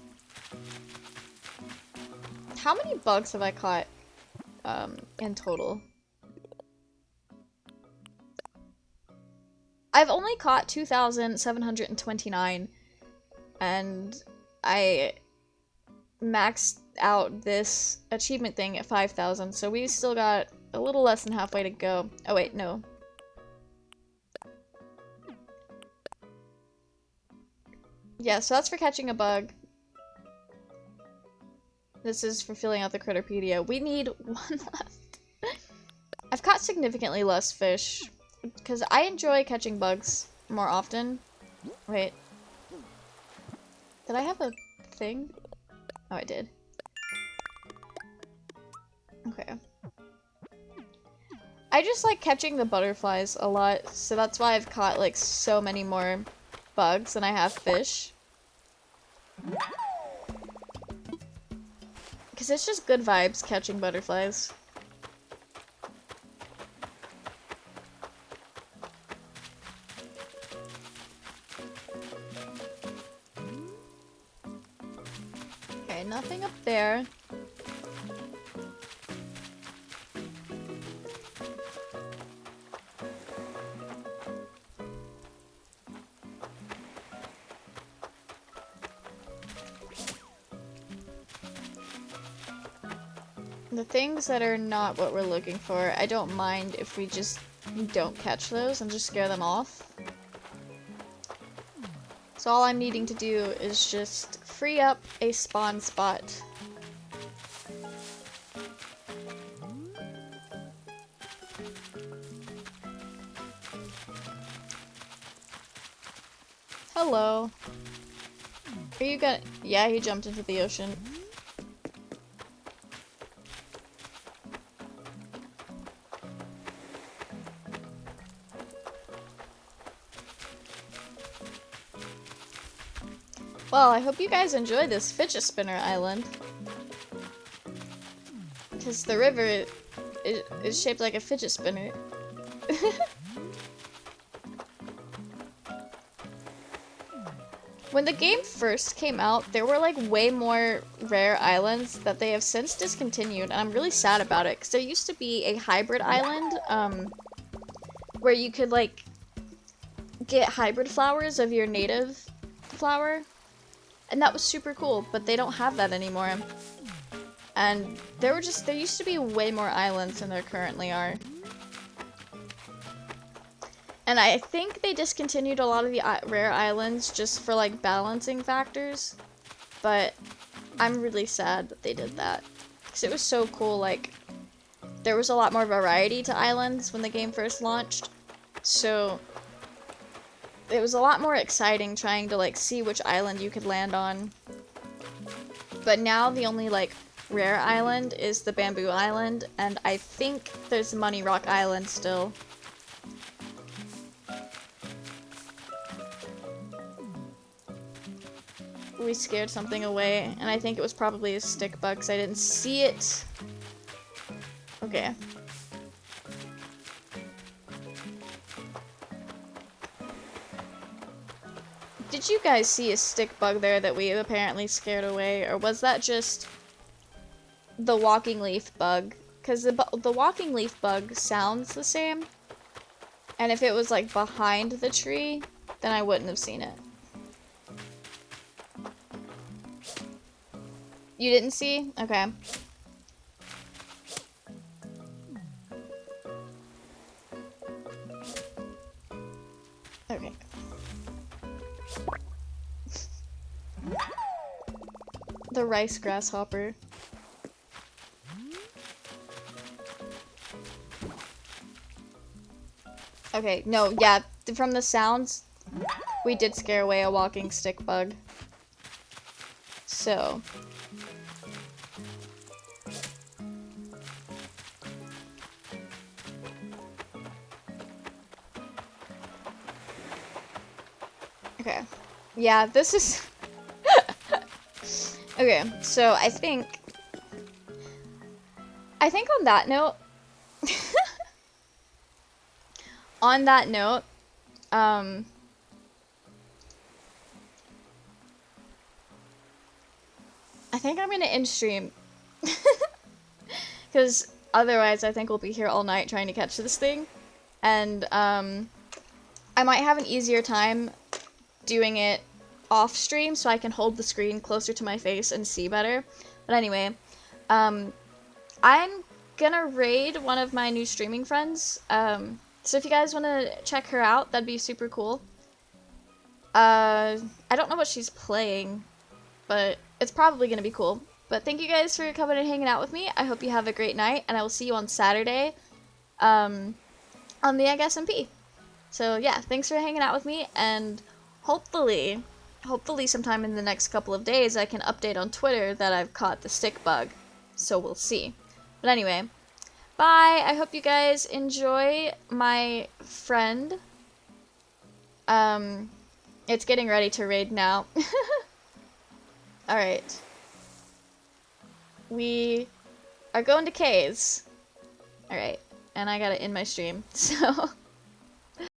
How many bugs have I caught in total? I've only caught 2,729 and I maxed out this achievement thing at 5,000, so we still got a little less than halfway to go. Oh wait, no. Yeah, so that's for catching a bug. This is for filling out the Critterpedia. We need one left. I've caught significantly less fish, because I enjoy catching bugs more often. Wait. Did I have a thing? Oh, I did. Okay. I just like catching the butterflies a lot, so that's why I've caught like so many more bugs than I have fish. Because it's just good vibes catching butterflies. Okay, nothing up there. The things that are not what we're looking for, I don't mind if we just don't catch those and just scare them off. So all I'm needing to do is just free up a spawn spot. Hello. Are you gonna— yeah, he jumped into the ocean. Well, I hope you guys enjoy this fidget spinner island. Because the river is shaped like a fidget spinner. When the game first came out, there were like way more rare islands that they have since discontinued, and I'm really sad about it, because there used to be a hybrid island, where you could like get hybrid flowers of your native flower. And that was super cool, but they don't have that anymore. And there used to be way more islands than there currently are. And I think they discontinued a lot of the rare islands just for like balancing factors. But I'm really sad that they did that. Because it was so cool, like, there was a lot more variety to islands when the game first launched. So it was a lot more exciting trying to like see which island you could land on. But now the only like rare island is the Bamboo Island, and I think there's Money Rock Island still. We scared something away, and I think it was probably a stick bug because I didn't see it. Okay. Did you guys see a stick bug there that we apparently scared away, or was that just the walking leaf bug? Because the walking leaf bug sounds the same, and if it was like behind the tree, then I wouldn't have seen it. You didn't see? Okay. Okay. The rice grasshopper. Okay, no, yeah, from the sounds, we did scare away a walking stick bug. So. Okay. Yeah, this is... Okay, so I think on that note, I think I'm gonna end stream. Because otherwise I think we'll be here all night trying to catch this thing. And, I might have an easier time doing it off stream so I can hold the screen closer to my face and see better. But anyway, I'm gonna raid one of my new streaming friends. So if you guys want to check her out, that'd be super cool. I don't know what she's playing, but it's probably gonna be cool. But thank you guys for coming and hanging out with me. I hope you have a great night, and I will see you on Saturday, on the SMP. So yeah, thanks for hanging out with me, and hopefully sometime in the next couple of days I can update on Twitter that I've caught the stick bug. So we'll see. But anyway, bye! I hope you guys enjoy my friend. It's getting ready to raid now. Alright. We are going to K's. Alright, and I gotta end my stream, so...